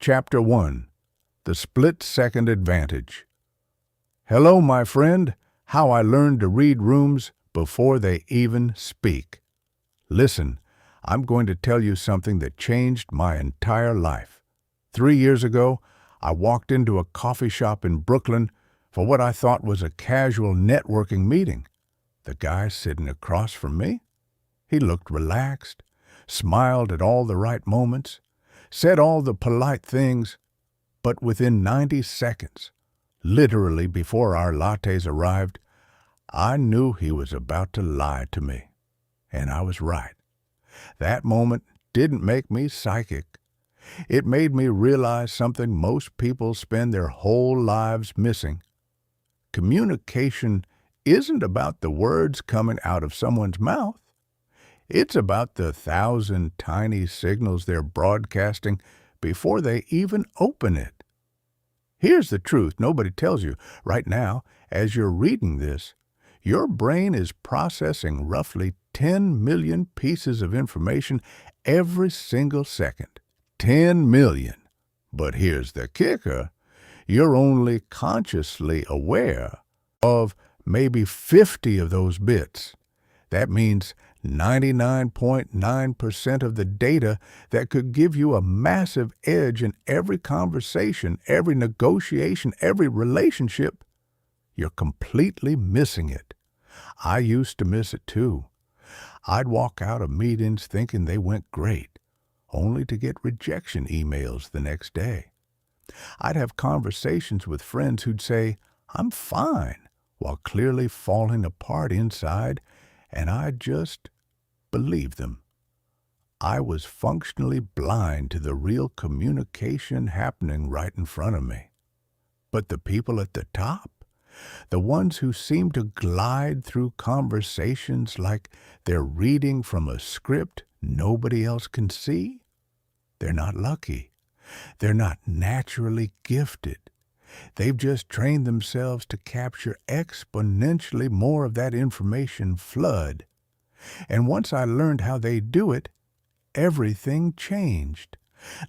Chapter 1. The Split-Second Advantage. Hello, my friend. How I learned to read rooms before they even speak. Listen, I'm going to tell you something that changed my entire life. 3 years ago, I walked into a coffee shop in Brooklyn for what I thought was a casual networking meeting. The guy sitting across from me, he looked relaxed, smiled at all the right moments, said all the polite things, but within 90 seconds, literally before our lattes arrived, I knew he was about to lie to me. And I was right. That moment didn't make me psychic. It made me realize something most people spend their whole lives missing. Communication isn't about the words coming out of someone's mouth. It's about the 1,000 tiny signals they're broadcasting before they even open it. Here's the truth nobody tells you. Right now, as you're reading this, your brain is processing roughly 10 million pieces of information every single second. 10 million. But here's the kicker. You're only consciously aware of maybe 50 of those bits. That means 99.9% of the data that could give you a massive edge in every conversation, every negotiation, every relationship. You're completely missing it. I used to miss it too. I'd walk out of meetings thinking they went great, only to get rejection emails the next day. I'd have conversations with friends who'd say, "I'm fine," while clearly falling apart inside, and I just believed them. I was functionally blind to the real communication happening right in front of me. But the people at the top, the ones who seem to glide through conversations like they're reading from a script nobody else can see, they're not lucky. They're not naturally gifted. They've just trained themselves to capture exponentially more of that information flood. And once I learned how they do it, everything changed.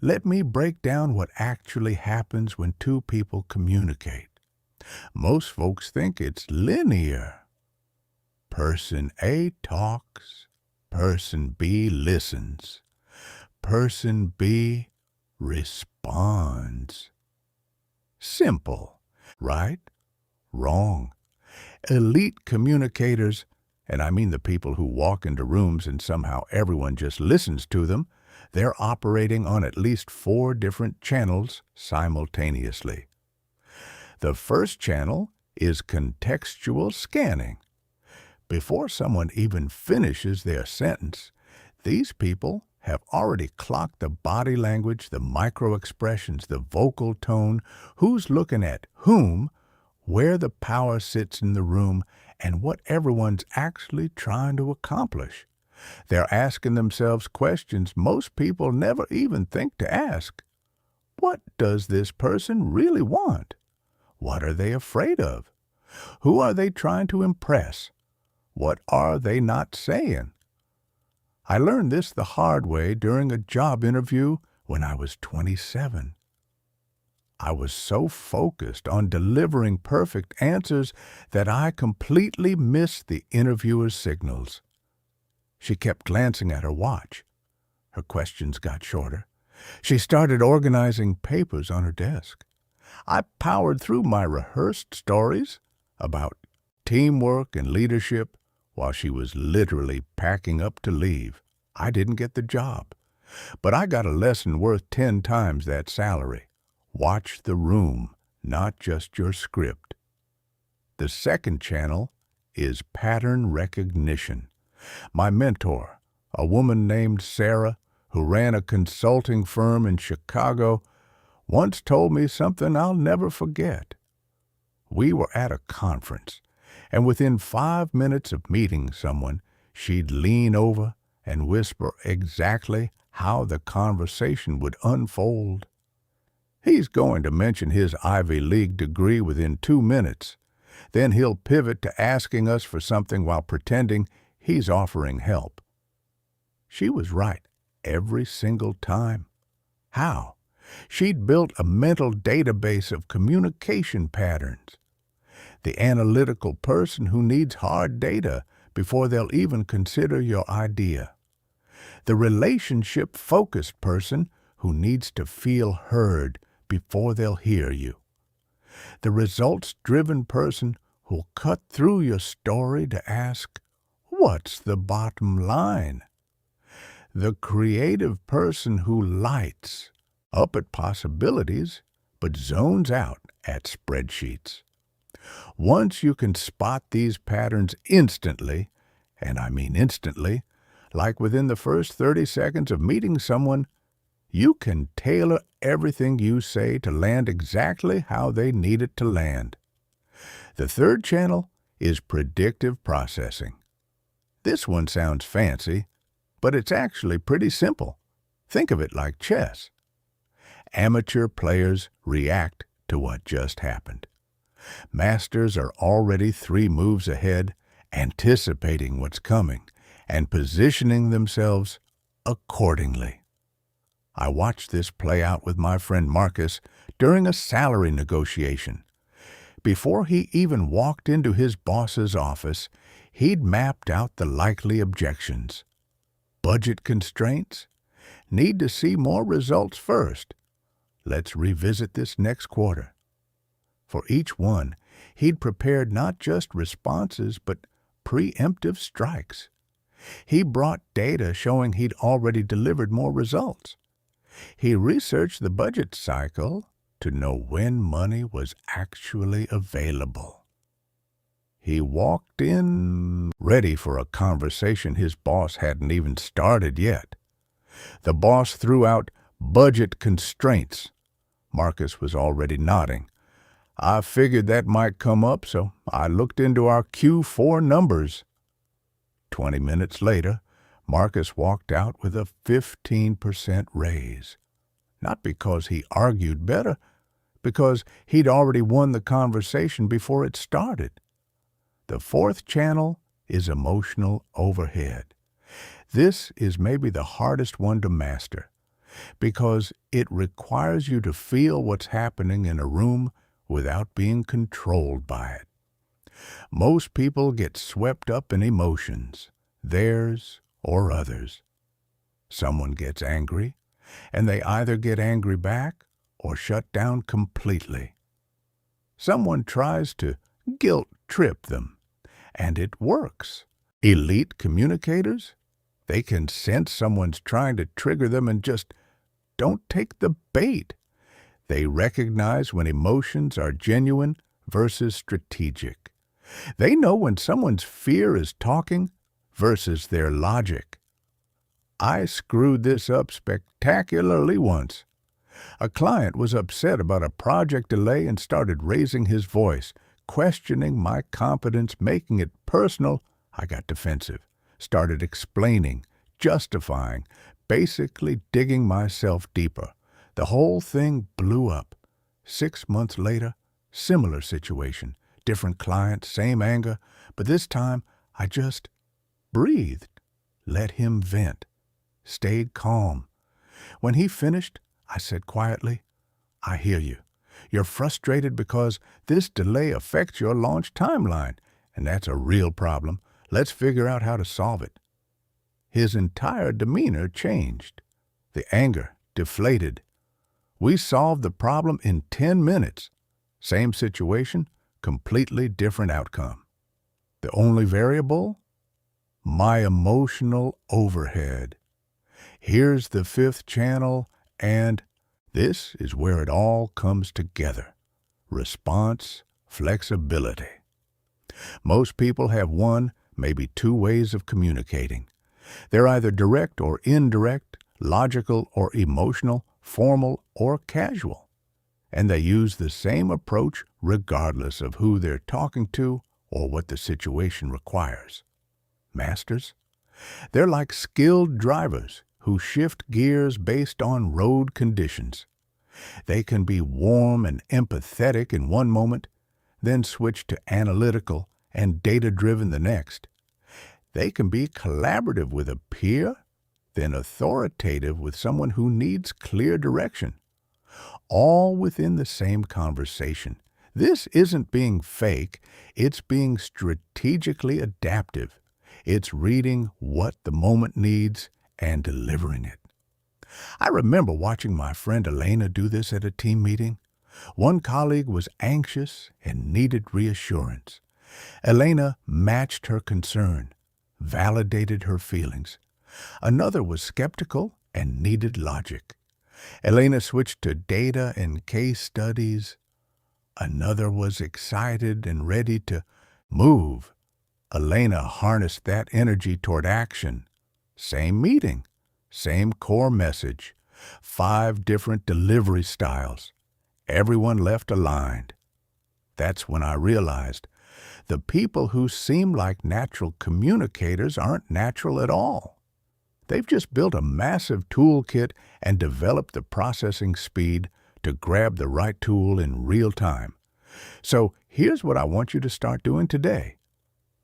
Let me break down what actually happens when two people communicate. Most folks think it's linear. Person A talks, person B listens, person B responds. Simple, right? Wrong. Elite communicators, and I mean the people who walk into rooms and somehow everyone just listens to them, they're operating on at least 4 different channels simultaneously. The first channel is contextual scanning. Before someone even finishes their sentence, these people have already clocked the body language, the micro-expressions, the vocal tone, who's looking at whom, where the power sits in the room, and what everyone's actually trying to accomplish. They're asking themselves questions most people never even think to ask. What does this person really want? What are they afraid of? Who are they trying to impress? What are they not saying? I learned this the hard way during a job interview when I was 27. I was so focused on delivering perfect answers that I completely missed the interviewer's signals. She kept glancing at her watch. Her questions got shorter. She started organizing papers on her desk. I powered through my rehearsed stories about teamwork and leadership while she was literally packing up to leave. I didn't get the job, but I got a lesson worth 10 times that salary. Watch the room, not just your script. The second channel is pattern recognition. My mentor, a woman named Sarah, who ran a consulting firm in Chicago, once told me something I'll never forget. We were at a conference, and within 5 minutes of meeting someone, she'd lean over and whisper exactly how the conversation would unfold. He's going to mention his Ivy League degree within 2 minutes. Then he'll pivot to asking us for something while pretending he's offering help. She was right every single time. How? She'd built a mental database of communication patterns. The analytical person who needs hard data before they'll even consider your idea. The relationship-focused person who needs to feel heard before they'll hear you. The results-driven person who'll cut through your story to ask, "What's the bottom line?" The creative person who lights up at possibilities but zones out at spreadsheets. Once you can spot these patterns instantly, and I mean instantly, like within the first 30 seconds of meeting someone, you can tailor everything you say to land exactly how they need it to land. The third channel is predictive processing. This one sounds fancy, but it's actually pretty simple. Think of it like chess. Amateur players react to what just happened. Masters are already 3 moves ahead, anticipating what's coming and positioning themselves accordingly. I watched this play out with my friend Marcus during a salary negotiation. Before he even walked into his boss's office, he'd mapped out the likely objections. Budget constraints? Need to see more results first. Let's revisit this next quarter. For each one, he'd prepared not just responses, but preemptive strikes. He brought data showing he'd already delivered more results. He researched the budget cycle to know when money was actually available. He walked in ready for a conversation his boss hadn't even started yet. The boss threw out budget constraints. Marcus was already nodding. I figured that might come up, so I looked into our Q4 numbers. 20 minutes later, Marcus walked out with a 15% raise. Not because he argued better, because he'd already won the conversation before it started. The fourth channel is emotional overhead. This is maybe the hardest one to master, because it requires you to feel what's happening in a room without being controlled by it. Most people get swept up in emotions, theirs or others. Someone gets angry, and they either get angry back or shut down completely. Someone tries to guilt-trip them, and it works. Elite communicators? They can sense someone's trying to trigger them and just don't take the bait. They recognize when emotions are genuine versus strategic. They know when someone's fear is talking versus their logic. I screwed this up spectacularly once. A client was upset about a project delay and started raising his voice, questioning my competence, making it personal. I got defensive, started explaining, justifying, basically digging myself deeper. The whole thing blew up. 6 months later, similar situation, different client, same anger, but this time I just breathed, let him vent, stayed calm. When he finished, I said quietly, "I hear you. You're frustrated because this delay affects your launch timeline, and that's a real problem. Let's figure out how to solve it." His entire demeanor changed. The anger deflated. We solved the problem in 10 minutes. Same situation, completely different outcome. The only variable? My emotional overhead. Here's the fifth channel, and this is where it all comes together. Response, flexibility. Most people have 1, maybe 2 ways of communicating. They're either direct or indirect, logical or emotional, formal or casual. And they use the same approach regardless of who they're talking to or what the situation requires. Masters? They're like skilled drivers who shift gears based on road conditions. They can be warm and empathetic in one moment, then switch to analytical and data-driven the next. They can be collaborative with a peer, then authoritative with someone who needs clear direction. all within the same conversation. This isn't being fake, it's being strategically adaptive. It's reading what the moment needs and delivering it. I remember watching my friend Elena do this at a team meeting. One colleague was anxious and needed reassurance. Elena matched her concern, validated her feelings. Another was skeptical and needed logic. Elena switched to data and case studies. Another was excited and ready to move. Elena harnessed that energy toward action. Same meeting, same core message, 5 different delivery styles. Everyone left aligned. That's when I realized the people who seem like natural communicators aren't natural at all. They've just built a massive toolkit and developed the processing speed to grab the right tool in real time. So here's what I want you to start doing today.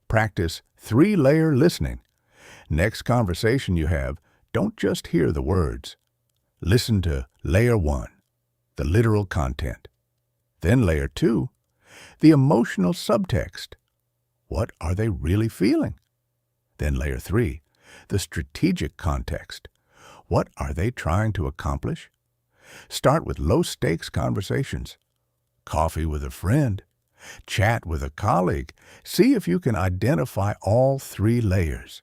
Practice 3-layer listening. Next conversation you have, don't just hear the words. Listen to layer 1, the literal content. Then layer 2, the emotional subtext. What are they really feeling? Then layer 3, the strategic context. What are they trying to accomplish? Start with low-stakes conversations. Coffee with a friend. Chat with a colleague. See if you can identify all 3 layers.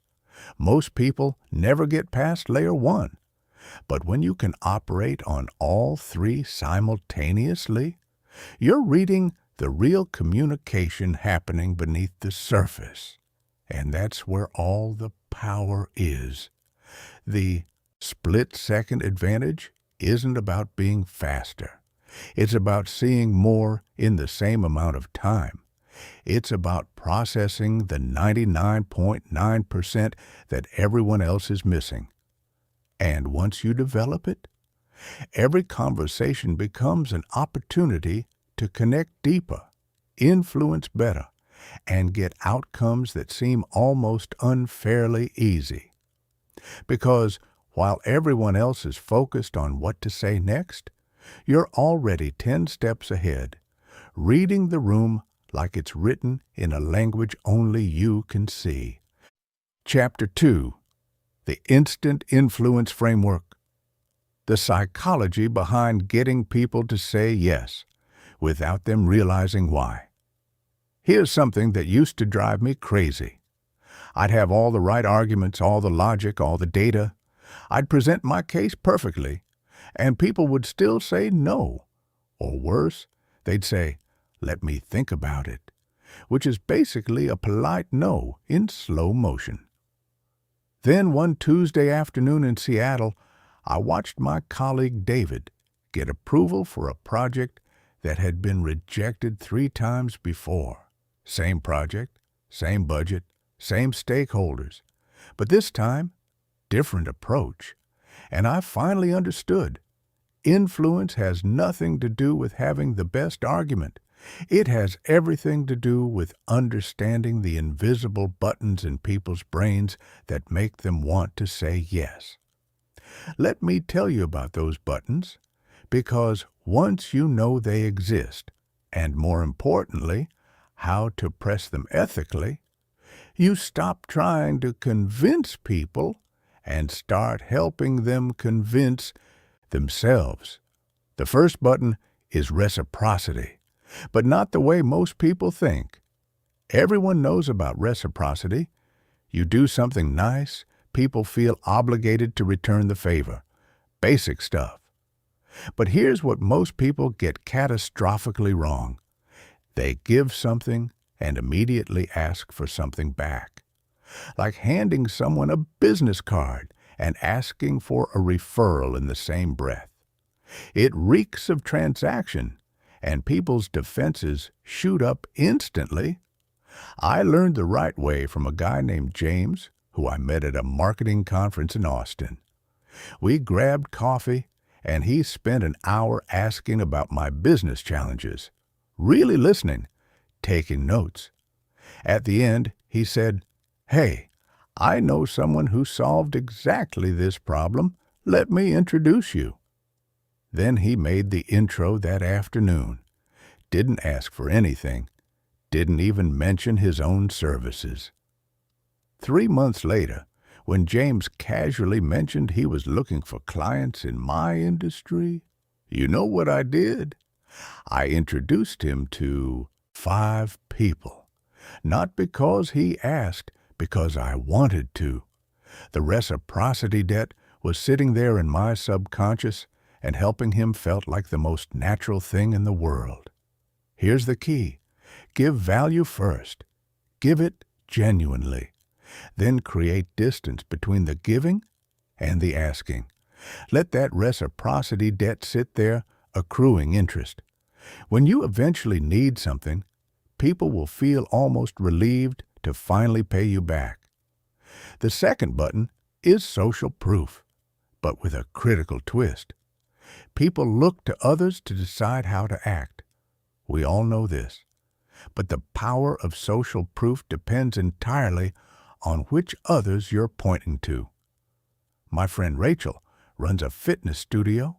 Most people never get past layer 1. But when you can operate on all 3 simultaneously, you're reading the real communication happening beneath the surface. And that's where all the power is. The split-second advantage isn't about being faster. It's about seeing more in the same amount of time. It's about processing the 99.9% that everyone else is missing. And once you develop it, every conversation becomes an opportunity to connect deeper, influence better, and get outcomes that seem almost unfairly easy. Because while everyone else is focused on what to say next, you're already 10 steps ahead, reading the room like it's written in a language only you can see. Chapter 2, The Instant Influence Framework. The psychology behind getting people to say yes without them realizing why. Here's something that used to drive me crazy. I'd have all the right arguments, all the logic, all the data. I'd present my case perfectly, and people would still say no. Or worse, they'd say, "Let me think about it," which is basically a polite no in slow motion. Then one Tuesday afternoon in Seattle, I watched my colleague David get approval for a project that had been rejected 3 times before. Same project, same budget, same stakeholders, but this time, different approach. And I finally understood. Influence has nothing to do with having the best argument. It has everything to do with understanding the invisible buttons in people's brains that make them want to say yes. Let me tell you about those buttons, because once you know they exist, and more importantly, how to press them ethically, you stop trying to convince people and start helping them convince themselves. The first button is reciprocity, but not the way most people think. Everyone knows about reciprocity. You do something nice, people feel obligated to return the favor. Basic stuff. But here's what most people get catastrophically wrong. They give something and immediately ask for something back. Like handing someone a business card and asking for a referral in the same breath. It reeks of transaction, and people's defenses shoot up instantly. I learned the right way from a guy named James, who I met at a marketing conference in Austin. We grabbed coffee, and he spent an hour asking about my business challenges, really listening, taking notes. At the end, he said, "Hey, I know someone who solved exactly this problem. Let me introduce you." Then he made the intro that afternoon. Didn't ask for anything. Didn't even mention his own services. 3 months later, when James casually mentioned he was looking for clients in my industry, you know what I did? I introduced him to 5 people. Not because he asked, because I wanted to. The reciprocity debt was sitting there in my subconscious, and helping him felt like the most natural thing in the world. Here's the key. Give value first. Give it genuinely. Then create distance between the giving and the asking. Let that reciprocity debt sit there, accruing interest. When you eventually need something, people will feel almost relieved to finally pay you back. The second button is social proof, but with a critical twist. People look to others to decide how to act. We all know this. But the power of social proof depends entirely on which others you're pointing to. My friend Rachel runs a fitness studio,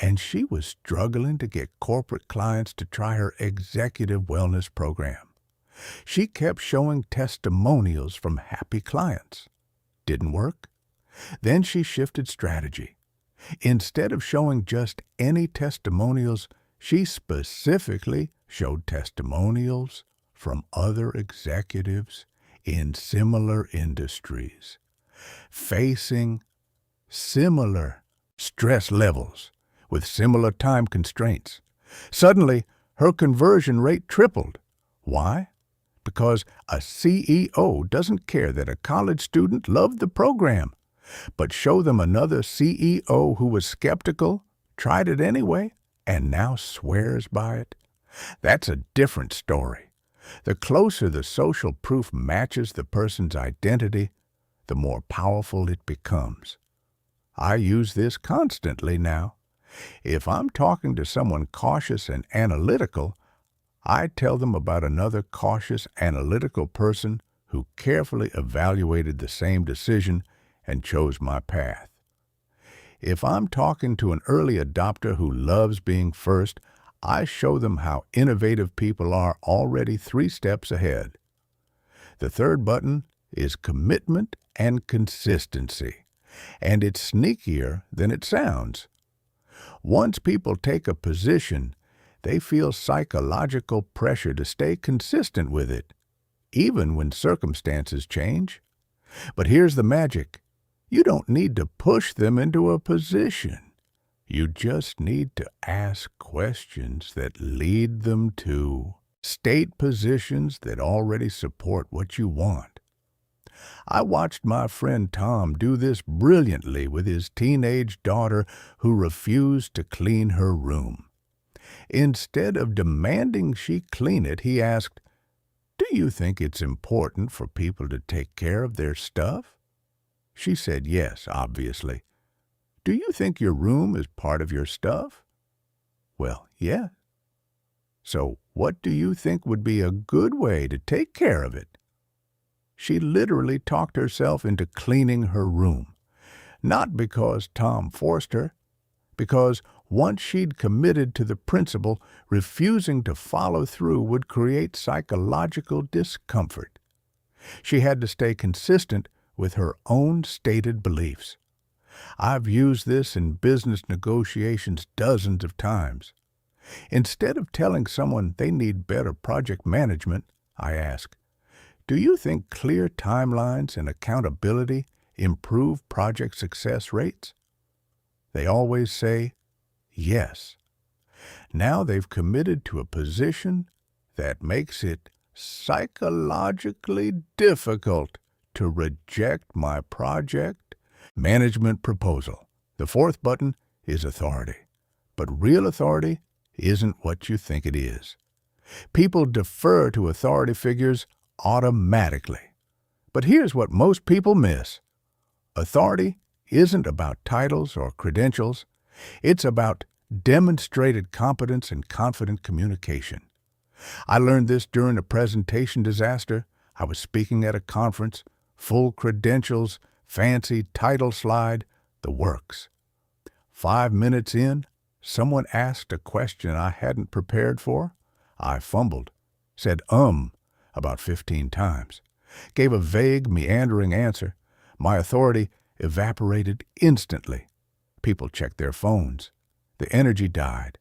and she was struggling to get corporate clients to try her executive wellness program. She kept showing testimonials from happy clients. Didn't work. Then she shifted strategy. Instead of showing just any testimonials, she specifically showed testimonials from other executives in similar industries, facing similar stress levels with similar time constraints. Suddenly, her conversion rate tripled. Why? Because a CEO doesn't care that a college student loved the program, but show them another CEO who was skeptical, tried it anyway, and now swears by it. That's a different story. The closer the social proof matches the person's identity, the more powerful it becomes. I use this constantly now. If I'm talking to someone cautious and analytical, I tell them about another cautious, analytical person who carefully evaluated the same decision and chose my path. If I'm talking to an early adopter who loves being first, I show them how innovative people are already 3 steps ahead. The third button is commitment and consistency, and it's sneakier than it sounds. Once people take a position, they feel psychological pressure to stay consistent with it, even when circumstances change. But here's the magic. You don't need to push them into a position. You just need to ask questions that lead them to state positions that already support what you want. I watched my friend Tom do this brilliantly with his teenage daughter who refused to clean her room. Instead of demanding she clean it, he asked, "Do you think it's important for people to take care of their stuff?" She said yes, obviously. "Do you think your room is part of your stuff?" "Well, yeah." "So what do you think would be a good way to take care of it?" She literally talked herself into cleaning her room. Not because Tom forced her, because once she'd committed to the principle, refusing to follow through would create psychological discomfort. She had to stay consistent with her own stated beliefs. I've used this in business negotiations dozens of times. Instead of telling someone they need better project management, I ask, "Do you think clear timelines and accountability improve project success rates?" They always say, yes. Now they've committed to a position that makes it psychologically difficult to reject my project management proposal. The fourth button is authority. But real authority isn't what you think it is. People defer to authority figures automatically. But here's what most people miss. Authority isn't about titles or credentials. It's about demonstrated competence and confident communication. I learned this during a presentation disaster. I was speaking at a conference, full credentials, fancy title slide, the works. 5 minutes in, Someone asked a question I hadn't prepared for. I fumbled, said about 15 times, gave a vague, meandering answer. My authority evaporated instantly. People checked their phones. The energy died.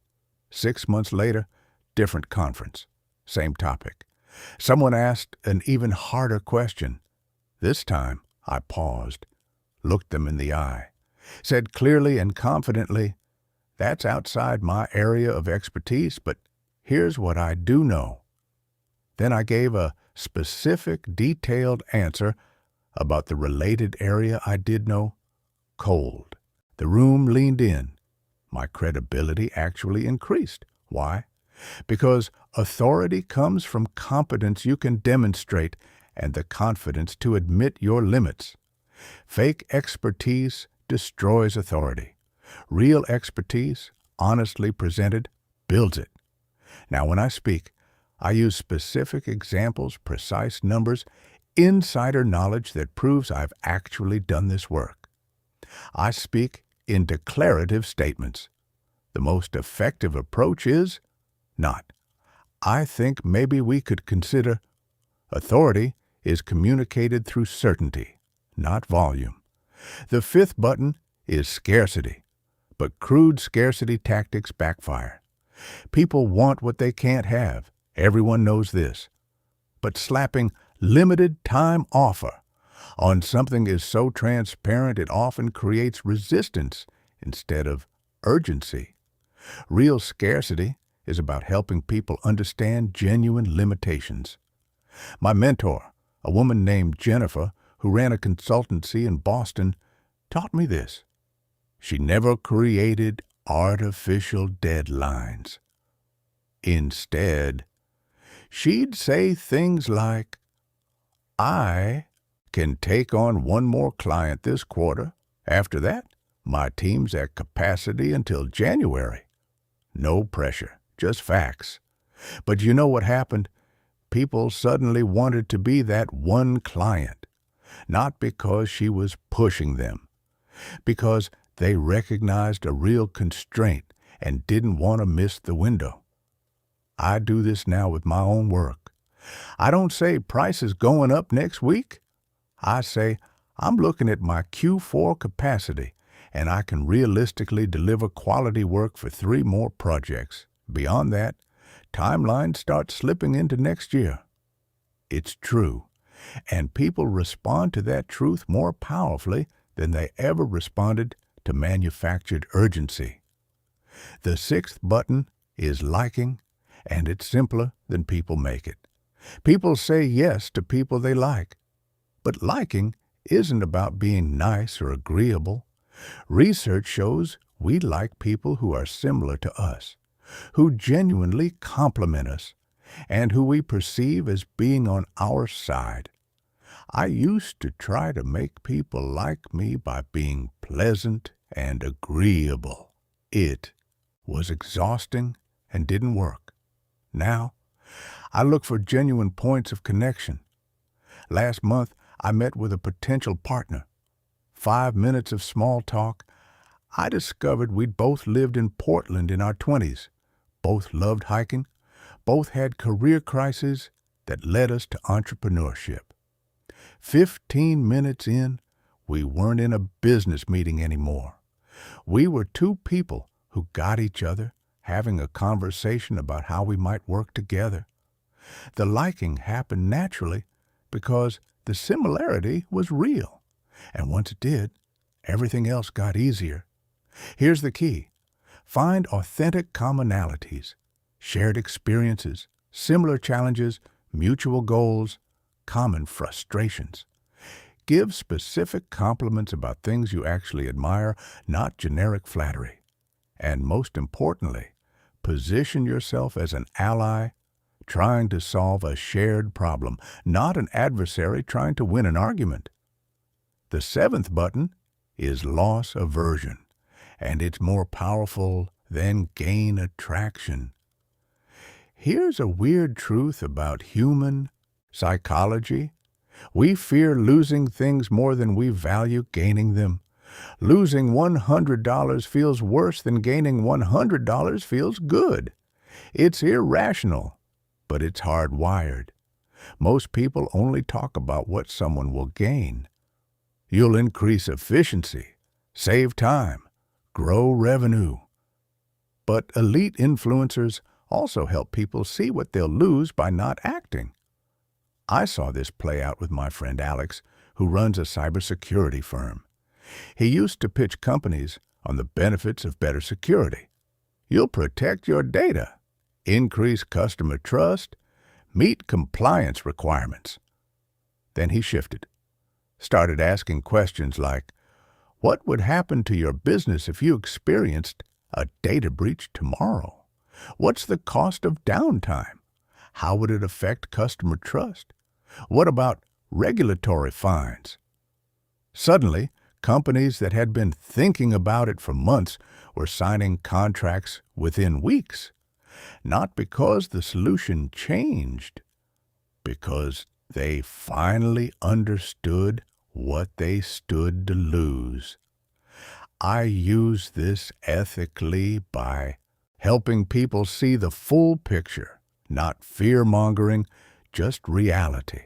6 months later, different conference, same topic. Someone asked an even harder question. This time, I paused, looked them in the eye, said clearly and confidently, "That's outside my area of expertise, but here's what I do know." Then I gave a specific, detailed answer about the related area I did know. Cold. The room leaned in. My credibility actually increased. Why? Because authority comes from competence you can demonstrate and the confidence to admit your limits. Fake expertise destroys authority. Real expertise, honestly presented, builds it. Now, when I speak, I use specific examples, precise numbers, insider knowledge that proves I've actually done this work. I speak in declarative statements. The most effective approach is not. I think maybe we could consider authority is communicated through certainty, not volume. The fifth button is scarcity, but crude scarcity tactics backfire. People want what they can't have. Everyone knows this. But slapping limited time offer on something is so transparent it often creates resistance instead of urgency. Real scarcity is about helping people understand genuine limitations. My mentor, a woman named Jennifer, who ran a consultancy in Boston, taught me this. She never created artificial deadlines. Instead, she'd say things like, "I can take on one more client this quarter. After that, my team's at capacity until January." No pressure, just facts. But you know what happened? People suddenly wanted to be that one client, not because she was pushing them, because they recognized a real constraint and didn't want to miss the window. I do this now with my own work. I don't say price is going up next week. I say I'm looking at my Q4 capacity and I can realistically deliver quality work for 3 more projects. Beyond that, timelines start slipping into next year. It's true, and people respond to that truth more powerfully than they ever responded to manufactured urgency. The sixth button is liking, and it's simpler than people make it. People say yes to people they like, but liking isn't about being nice or agreeable. Research shows we like people who are similar to us, who genuinely compliment us, and who we perceive as being on our side. I used to try to make people like me by being pleasant and agreeable. It was exhausting and didn't work. Now, I look for genuine points of connection. Last month, I met with a potential partner. 5 minutes of small talk. I discovered we'd both lived in Portland in our 20s. Both loved hiking. Both had career crises that led us to entrepreneurship. 15 minutes in, we weren't in a business meeting anymore. We were two people who got each other, having a conversation about how we might work together. The liking happened naturally because the similarity was real. And once it did, everything else got easier. Here's the key. Find authentic commonalities, shared experiences, similar challenges, mutual goals, common frustrations. Give specific compliments about things you actually admire, not generic flattery. And most importantly, position yourself as an ally trying to solve a shared problem, not an adversary trying to win an argument. The seventh button is loss aversion, and it's more powerful than gain attraction. Here's a weird truth about human psychology. We fear losing things more than we value gaining them. Losing $100 feels worse than gaining $100 feels good. It's irrational, but it's hardwired. Most people only talk about what someone will gain. You'll increase efficiency, save time, grow revenue. But elite influencers also help people see what they'll lose by not acting. I saw this play out with my friend Alex, who runs a cybersecurity firm. He used to pitch companies on the benefits of better security. You'll protect your data, increase customer trust, meet compliance requirements. Then he shifted, started asking questions like, what would happen to your business if you experienced a data breach tomorrow? What's the cost of downtime? How would it affect customer trust? What about regulatory fines? Suddenly, companies that had been thinking about it for months were signing contracts within weeks. Not because the solution changed, because they finally understood what they stood to lose. I use this ethically by helping people see the full picture, not fear-mongering, just reality.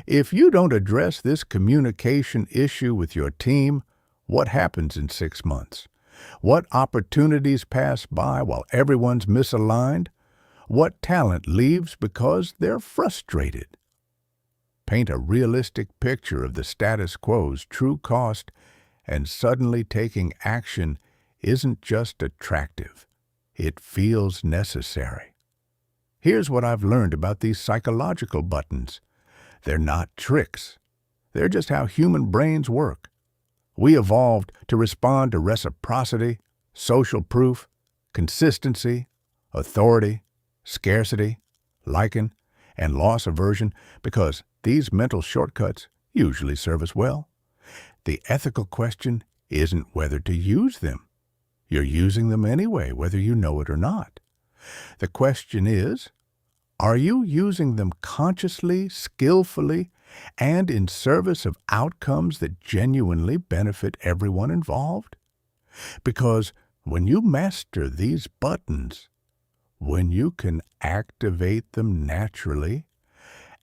If you don't address this communication issue with your team, what happens in 6 months? What opportunities pass by while everyone's misaligned? What talent leaves because they're frustrated? Paint a realistic picture of the status quo's true cost, and suddenly taking action isn't just attractive. It feels necessary. Here's what I've learned about these psychological buttons. They're not tricks. They're just how human brains work. We evolved to respond to reciprocity, social proof, consistency, authority, scarcity, liking, and loss aversion because these mental shortcuts usually serve us well. The ethical question isn't whether to use them. You're using them anyway, whether you know it or not. The question is, are you using them consciously, skillfully, and in service of outcomes that genuinely benefit everyone involved? Because when you master these buttons, when you can activate them naturally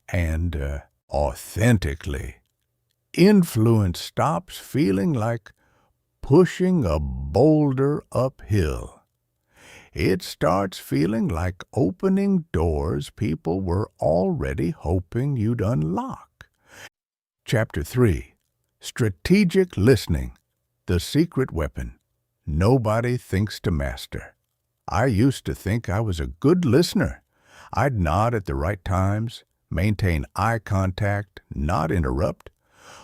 and authentically, influence stops feeling like pushing a boulder uphill. It starts feeling like opening doors people were already hoping you'd unlock. Chapter 3. Strategic Listening, the Secret Weapon Nobody Thinks to Master. I used to think I was a good listener. I'd nod at the right times, maintain eye contact, not interrupt,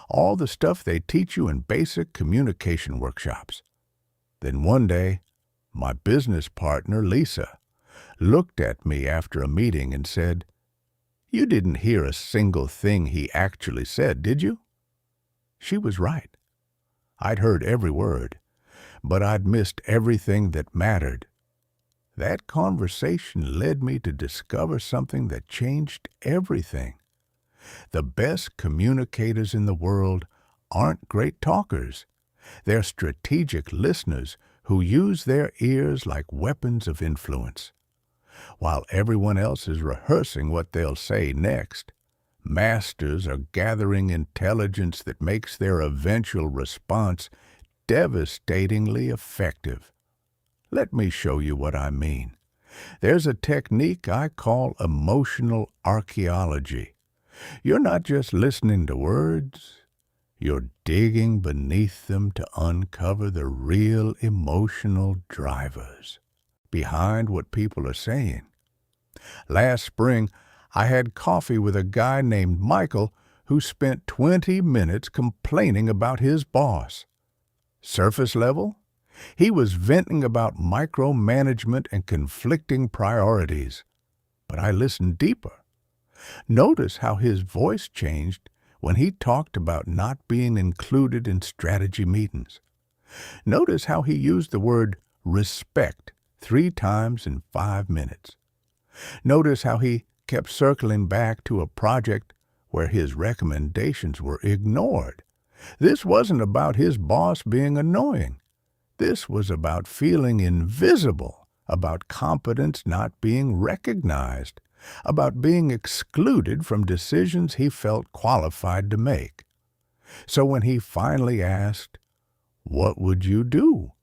all the stuff they teach you in basic communication workshops. Then one day, my business partner, Lisa, looked at me after a meeting and said, "You didn't hear a single thing he actually said, did you?" She was right. I'd heard every word, but I'd missed everything that mattered. That conversation led me to discover something that changed everything. The best communicators in the world aren't great talkers. They're strategic listeners who use their ears like weapons of influence. While everyone else is rehearsing what they'll say next, masters are gathering intelligence that makes their eventual response devastatingly effective. Let me show you what I mean. There's a technique I call emotional archaeology. You're not just listening to words. You're digging beneath them to uncover the real emotional drivers behind what people are saying. Last spring, I had coffee with a guy named Michael who spent 20 minutes complaining about his boss. Surface level? He was venting about micromanagement and conflicting priorities. But I listened deeper. Notice how his voice changed when he talked about not being included in strategy meetings. Notice how he used the word respect 3 times in 5 minutes. Notice how he kept circling back to a project where his recommendations were ignored. This wasn't about his boss being annoying. This was about feeling invisible, about competence not being recognized, about being excluded from decisions he felt qualified to make. So when he finally asked, "What would you do?"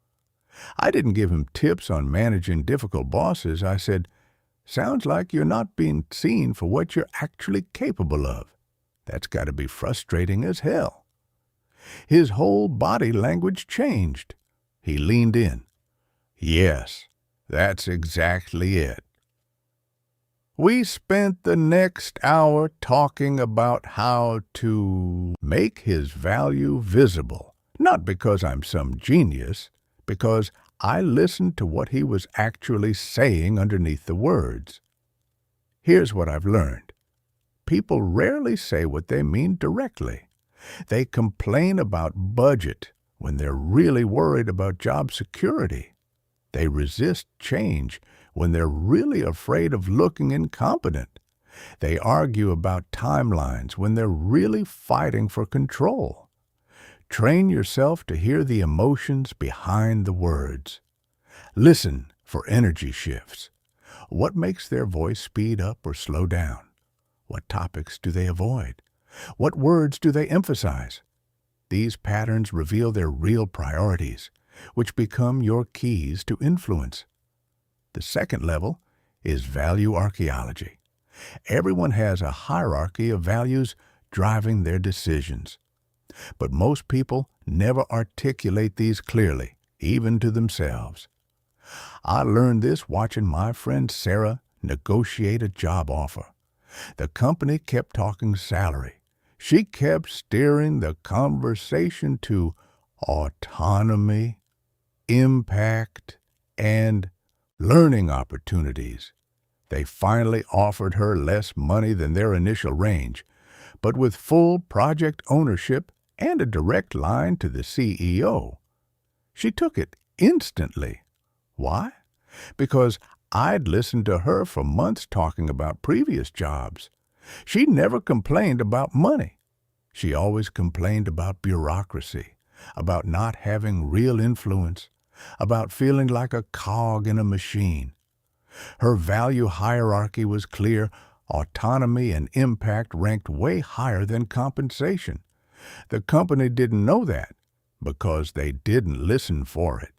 I didn't give him tips on managing difficult bosses. I said, "Sounds like you're not being seen for what you're actually capable of. That's got to be frustrating as hell." His whole body language changed. He leaned in. "Yes, that's exactly it." We spent the next hour talking about how to make his value visible. Not because I'm some genius, because I listened to what he was actually saying underneath the words. Here's what I've learned. People rarely say what they mean directly. They complain about budget when they're really worried about job security. They resist change when they're really afraid of looking incompetent. They argue about timelines when they're really fighting for control. Train yourself to hear the emotions behind the words. Listen for energy shifts. What makes their voice speed up or slow down? What topics do they avoid? What words do they emphasize? These patterns reveal their real priorities, which become your keys to influence. The second level is value archaeology. Everyone has a hierarchy of values driving their decisions. But most people never articulate these clearly, even to themselves. I learned this watching my friend Sarah negotiate a job offer. The company kept talking salary. She kept steering the conversation to autonomy, impact, and learning opportunities. They finally offered her less money than their initial range, but with full project ownership and a direct line to the CEO. She took it instantly. Why? Because I'd listened to her for months talking about previous jobs. She never complained about money. She always complained about bureaucracy, about not having real influence, about feeling like a cog in a machine. Her value hierarchy was clear. Autonomy and impact ranked way higher than compensation. The company didn't know that because they didn't listen for it.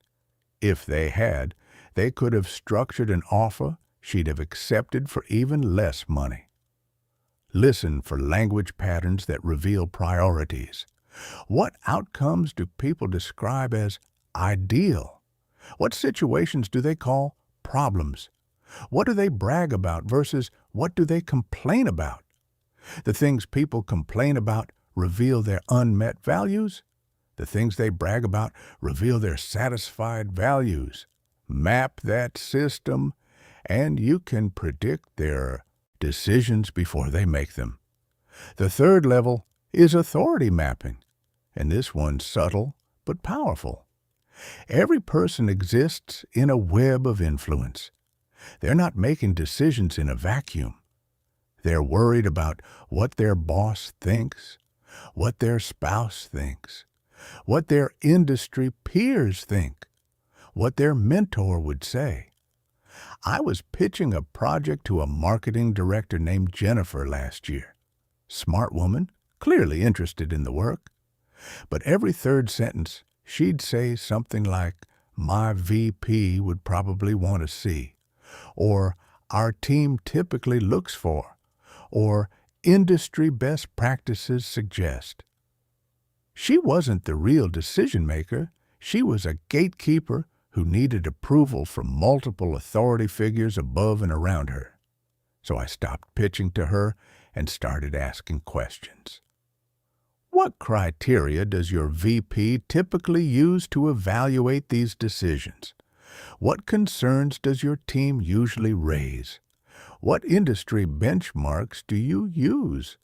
If they had, they could have structured an offer she'd have accepted for even less money. Listen for language patterns that reveal priorities. What outcomes do people describe as ideal? What situations do they call problems? What do they brag about versus what do they complain about? The things people complain about reveal their unmet values. The things they brag about reveal their satisfied values. Map that system, and you can predict their decisions before they make them. The third level is authority mapping, and this one's subtle but powerful. Every person exists in a web of influence. They're not making decisions in a vacuum. They're worried about what their boss thinks, what their spouse thinks, what their industry peers think, what their mentor would say. I was pitching a project to a marketing director named Jennifer last year. Smart woman, clearly interested in the work. But every third sentence, she'd say something like, "My VP would probably want to see," or "Our team typically looks for," or "Industry best practices suggest." She wasn't the real decision maker. She was a gatekeeper who needed approval from multiple authority figures above and around her. So I stopped pitching to her and started asking questions. What criteria does your VP typically use to evaluate these decisions? What concerns does your team usually raise? What industry benchmarks do you use?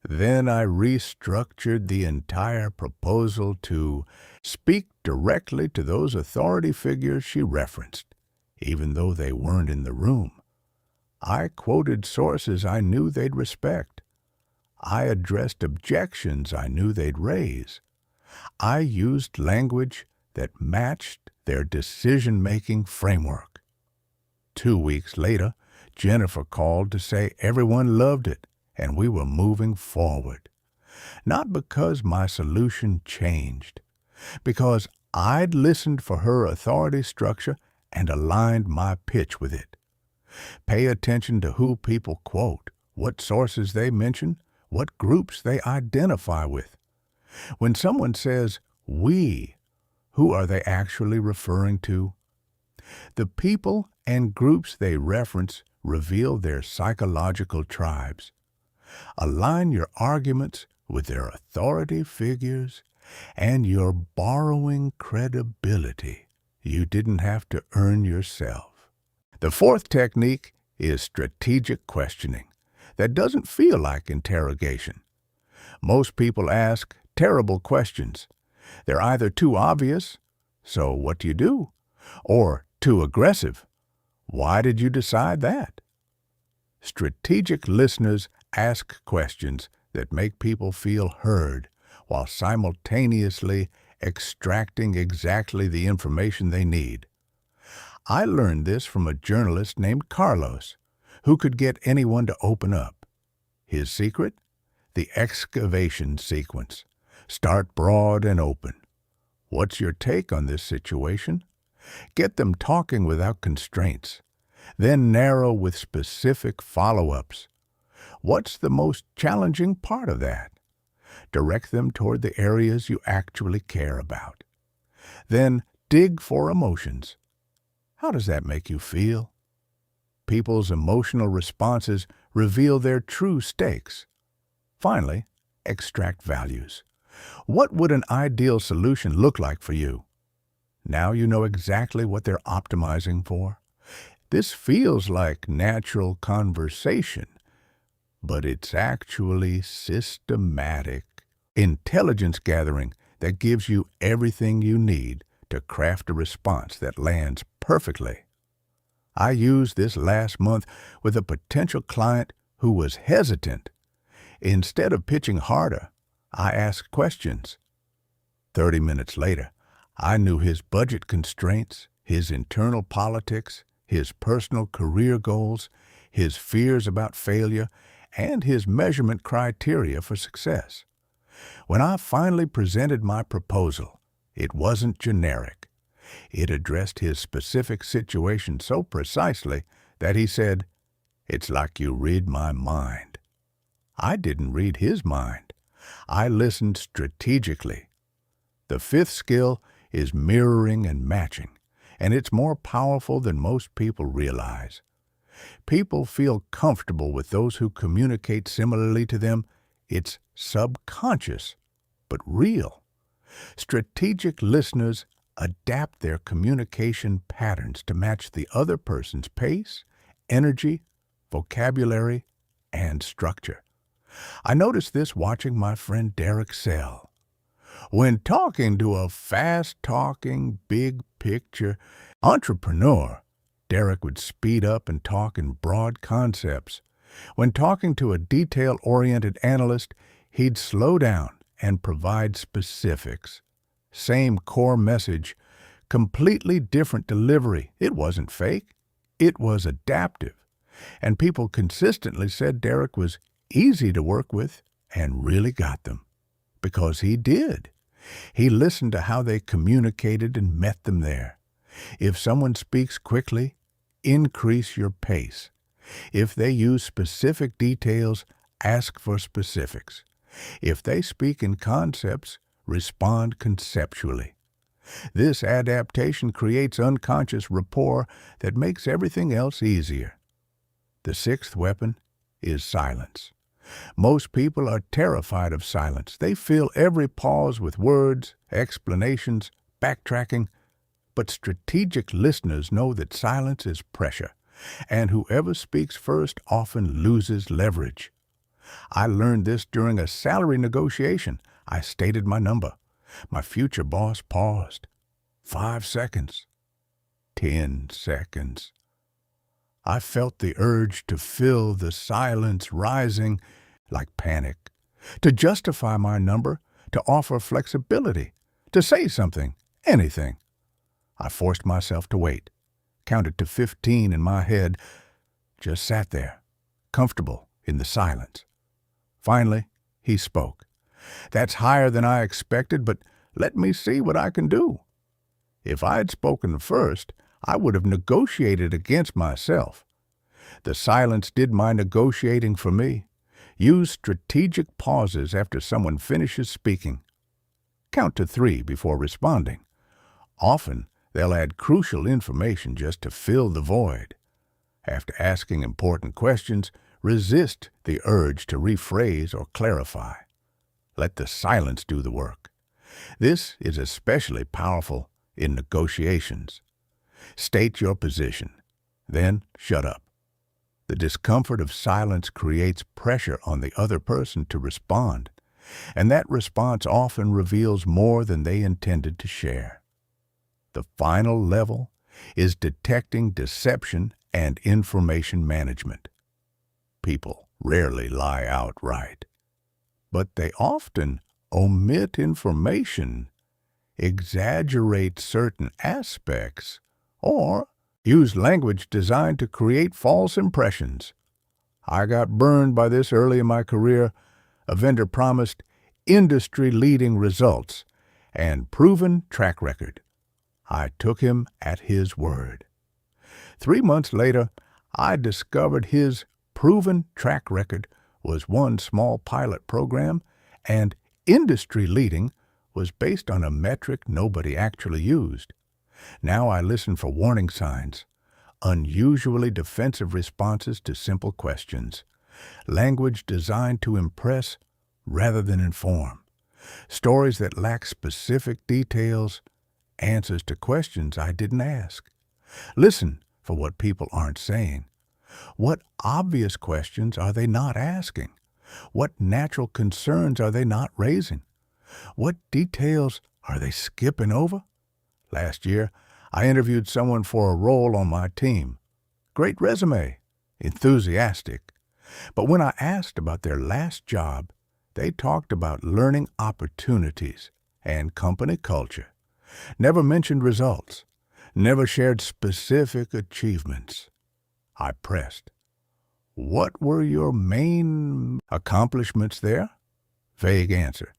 Then I restructured the entire proposal to speak directly to those authority figures she referenced, even though they weren't in the room. I quoted sources I knew they'd respect. I addressed objections I knew they'd raise. I used language that matched their decision-making framework. 2 weeks later, Jennifer called to say everyone loved it and we were moving forward. Not because my solution changed, because I'd listened for her authority structure and aligned my pitch with it. Pay attention to who people quote, what sources they mention, what groups they identify with. When someone says, "we," who are they actually referring to? The people and groups they reference reveal their psychological tribes. Align your arguments with their authority figures, and you're borrowing credibility you didn't have to earn yourself. The fourth technique is strategic questioning that doesn't feel like interrogation. Most people ask terrible questions. They're either too obvious, "So what do you do?" or too aggressive, "Why did you decide that?" Strategic listeners ask questions that make people feel heard while simultaneously extracting exactly the information they need. I learned this from a journalist named Carlos, who could get anyone to open up. His secret? The excavation sequence. Start broad and open. What's your take on this situation? Get them talking without constraints. Then narrow with specific follow-ups. What's the most challenging part of that? Direct them toward the areas you actually care about. Then dig for emotions. How does that make you feel? People's emotional responses reveal their true stakes. Finally, extract values. What would an ideal solution look like for you? Now you know exactly what they're optimizing for. This feels like natural conversation, but it's actually systematic intelligence gathering that gives you everything you need to craft a response that lands perfectly. I used this last month with a potential client who was hesitant. Instead of pitching harder, I asked questions. 30 minutes later, I knew his budget constraints, his internal politics, his personal career goals, his fears about failure, and his measurement criteria for success. When I finally presented my proposal, it wasn't generic. It addressed his specific situation so precisely that he said, "It's like you read my mind." I didn't read his mind. I listened strategically. The fifth skill is mirroring and matching, and it's more powerful than most people realize. People feel comfortable with those who communicate similarly to them. It's subconscious, but real. Strategic listeners adapt their communication patterns to match the other person's pace, energy, vocabulary, and structure. I noticed this watching my friend Derek sell. When talking to a fast-talking, big-picture entrepreneur, Derek would speed up and talk in broad concepts. When talking to a detail-oriented analyst, he'd slow down and provide specifics. Same core message, completely different delivery. It wasn't fake. It was adaptive. And people consistently said Derek was easy to work with and really got them. Because he did. He listened to how they communicated and met them there. If someone speaks quickly, increase your pace. If they use specific details, ask for specifics. If they speak in concepts, respond conceptually. This adaptation creates unconscious rapport that makes everything else easier. The sixth weapon is silence. Most people are terrified of silence. They fill every pause with words, explanations, backtracking. But strategic listeners know that silence is pressure, and whoever speaks first often loses leverage. I learned this during a salary negotiation. I stated my number. My future boss paused. 5 seconds. 10 seconds. I felt the urge to fill the silence rising like panic, to justify my number, to offer flexibility, to say something, anything. I forced myself to wait, counted to 15 in my head, just sat there, comfortable in the silence. Finally, he spoke. That's higher than I expected, but let me see what I can do. If I had spoken first, I would have negotiated against myself. The silence did my negotiating for me. Use strategic pauses after someone finishes speaking. Count to 3 before responding. Often, they'll add crucial information just to fill the void. After asking important questions, resist the urge to rephrase or clarify. Let the silence do the work. This is especially powerful in negotiations. State your position, then shut up. The discomfort of silence creates pressure on the other person to respond, and that response often reveals more than they intended to share. The final level is detecting deception and information management. People rarely lie outright, but they often omit information, exaggerate certain aspects, or use language designed to create false impressions. I got burned by this early in my career. A vendor promised industry-leading results and proven track record. I took him at his word. 3 months later, I discovered his proven track record was one small pilot program, and industry-leading was based on a metric nobody actually used. Now I listen for warning signs, unusually defensive responses to simple questions, language designed to impress rather than inform, stories that lack specific details, answers to questions I didn't ask. Listen for what people aren't saying. What obvious questions are they not asking? What natural concerns are they not raising? What details are they skipping over? Last year, I interviewed someone for a role on my team. Great resume, enthusiastic. But when I asked about their last job, they talked about learning opportunities and company culture. Never mentioned results. Never shared specific achievements. I pressed. What were your main accomplishments there? Vague answer.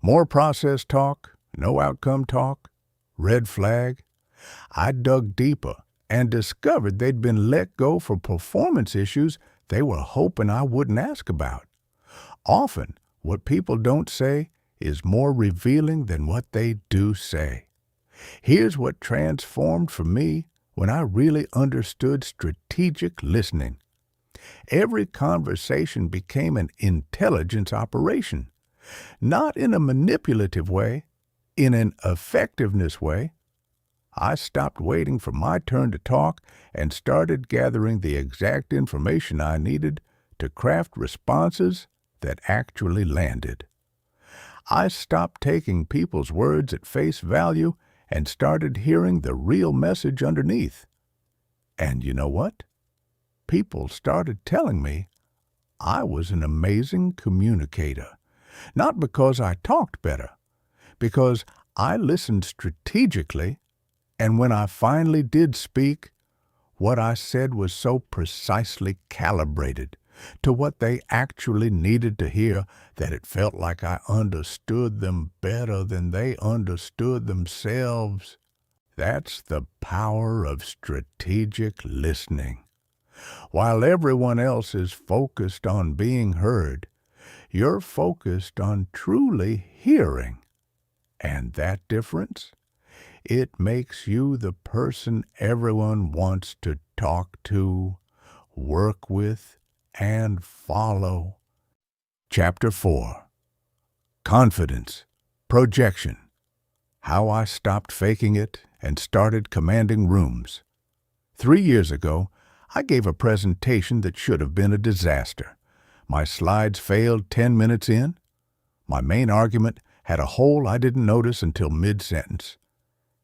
More process talk, no outcome talk. Red flag. I dug deeper and discovered they'd been let go for performance issues they were hoping I wouldn't ask about. Often, what people don't say is more revealing than what they do say. Here's what transformed for me when I really understood strategic listening. Every conversation became an intelligence operation, not in a manipulative way, in an effectiveness way. I stopped waiting for my turn to talk and started gathering the exact information I needed to craft responses that actually landed. I stopped taking people's words at face value and started hearing the real message underneath. And you know what? People started telling me I was an amazing communicator, not because I talked better, because I listened strategically, and when I finally did speak, what I said was so precisely calibrated to what they actually needed to hear that it felt like I understood them better than they understood themselves. That's the power of strategic listening. While everyone else is focused on being heard, you're focused on truly hearing. And that difference? It makes you the person everyone wants to talk to, work with, and follow. Chapter 4. Confidence, Projection. How I stopped faking it and started commanding rooms. 3 years ago, I gave a presentation that should have been a disaster. My slides failed 10 minutes in. My main argument had a hole I didn't notice until mid-sentence.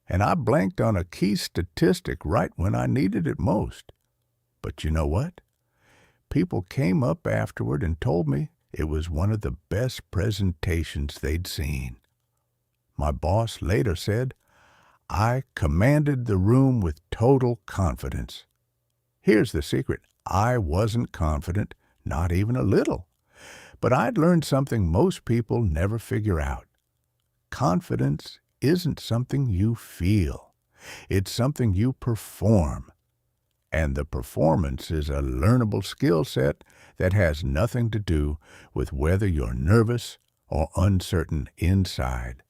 And I blanked on a key statistic right when I needed it most. But you know what? People came up afterward and told me It was one of the best presentations they'd seen. My boss later said, I commanded the room with total confidence. Here's the secret. I wasn't confident, not even a little. But I'd learned something most people never figure out. Confidence isn't something you feel. It's something you perform. And the performance is a learnable skill set that has nothing to do with whether you're nervous or uncertain inside.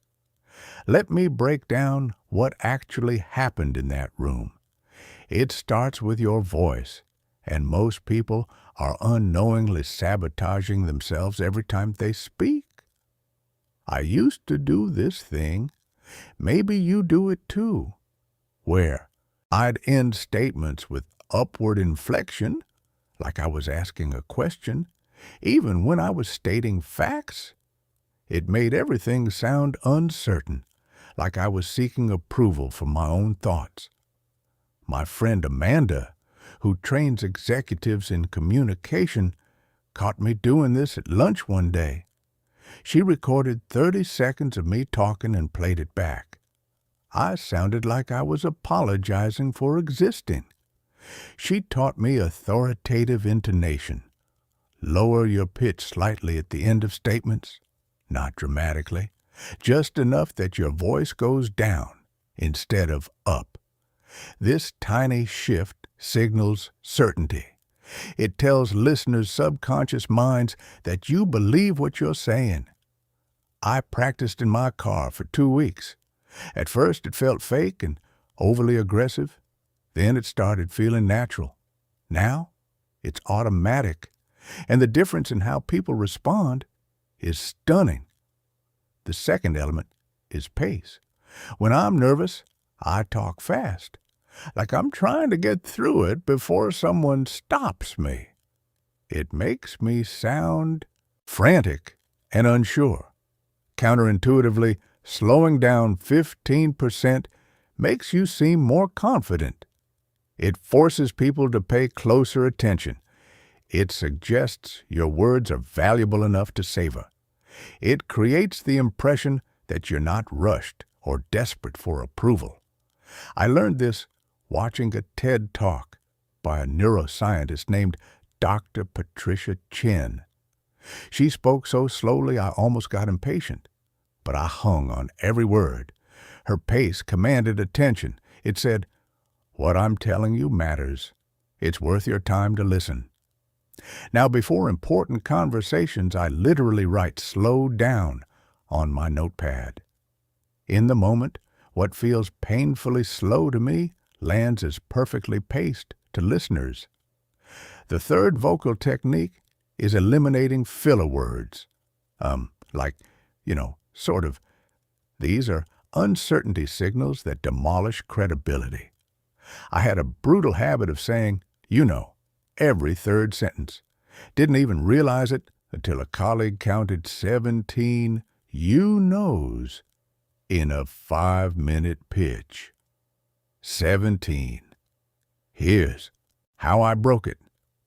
Let me break down what actually happened in that room. It starts with your voice, and most people are unknowingly sabotaging themselves every time they speak. I used to do this thing. Maybe you do it too, where I'd end statements with upward inflection, like I was asking a question, even when I was stating facts. It made everything sound uncertain, like I was seeking approval from my own thoughts. My friend Amanda, who trains executives in communication, caught me doing this at lunch one day. She recorded 30 seconds of me talking and played it back. I sounded like I was apologizing for existing. She taught me authoritative intonation. Lower your pitch slightly at the end of statements, not dramatically, just enough that your voice goes down instead of up. This tiny shift signals certainty. It tells listeners' subconscious minds that you believe what you're saying. I practiced in my car for 2 weeks. At first it felt fake and overly aggressive. Then it started feeling natural. Now it's automatic. And the difference in how people respond is stunning. The second element is pace. When I'm nervous, I talk fast, like I'm trying to get through it before someone stops me. It makes me sound frantic and unsure. Counterintuitively, slowing down 15% makes you seem more confident. It forces people to pay closer attention. It suggests your words are valuable enough to savor. It creates the impression that you're not rushed or desperate for approval. I learned this watching a TED Talk by a neuroscientist named Dr. Patricia Chin. She spoke so slowly I almost got impatient, but I hung on every word. Her pace commanded attention. It said, "What I'm telling you matters. It's worth your time to listen." Now, before important conversations, I literally write "slow down" on my notepad. In the moment, what feels painfully slow to me lands as perfectly paced to listeners. The third vocal technique is eliminating filler words. Sort of. These are uncertainty signals that demolish credibility. I had a brutal habit of saying, every third sentence. Didn't even realize it until a colleague counted 17 you-knows in a 5-minute pitch. 17. Here's how I broke it.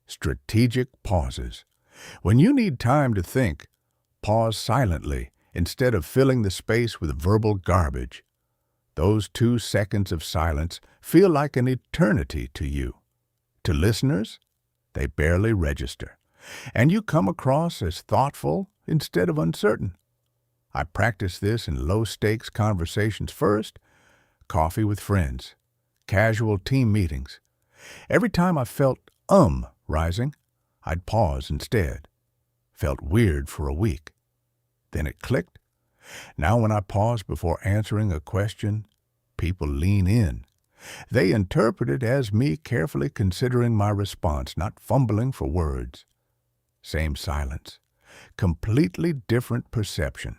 Strategic pauses. When you need time to think, pause silently instead of filling the space with verbal garbage. Those 2 seconds of silence feel like an eternity to you. To listeners, they barely register, and you come across as thoughtful instead of uncertain. I practice this in low-stakes conversations first, coffee with friends, casual team meetings. Every time I felt rising, I'd pause instead. Felt weird for a week. Then it clicked. Now when I pause before answering a question, people lean in. They interpret it as me carefully considering my response, not fumbling for words. Same silence. Completely different perception.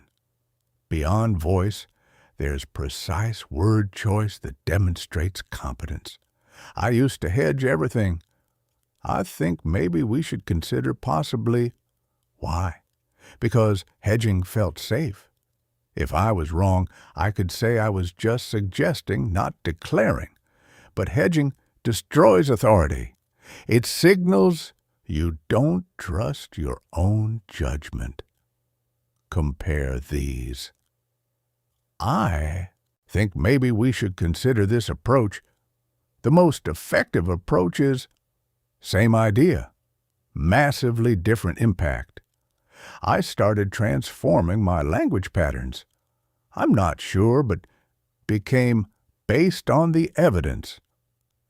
Beyond voice, there's precise word choice that demonstrates competence. I used to hedge everything. I think maybe we should consider possibly why. Because hedging felt safe. If I was wrong, I could say I was just suggesting, not declaring. But hedging destroys authority. It signals You don't trust your own judgment. Compare these. I think maybe we should consider this approach. The most effective approach is same idea, massively different impact. I started transforming my language patterns. I'm not sure, but became based on the evidence.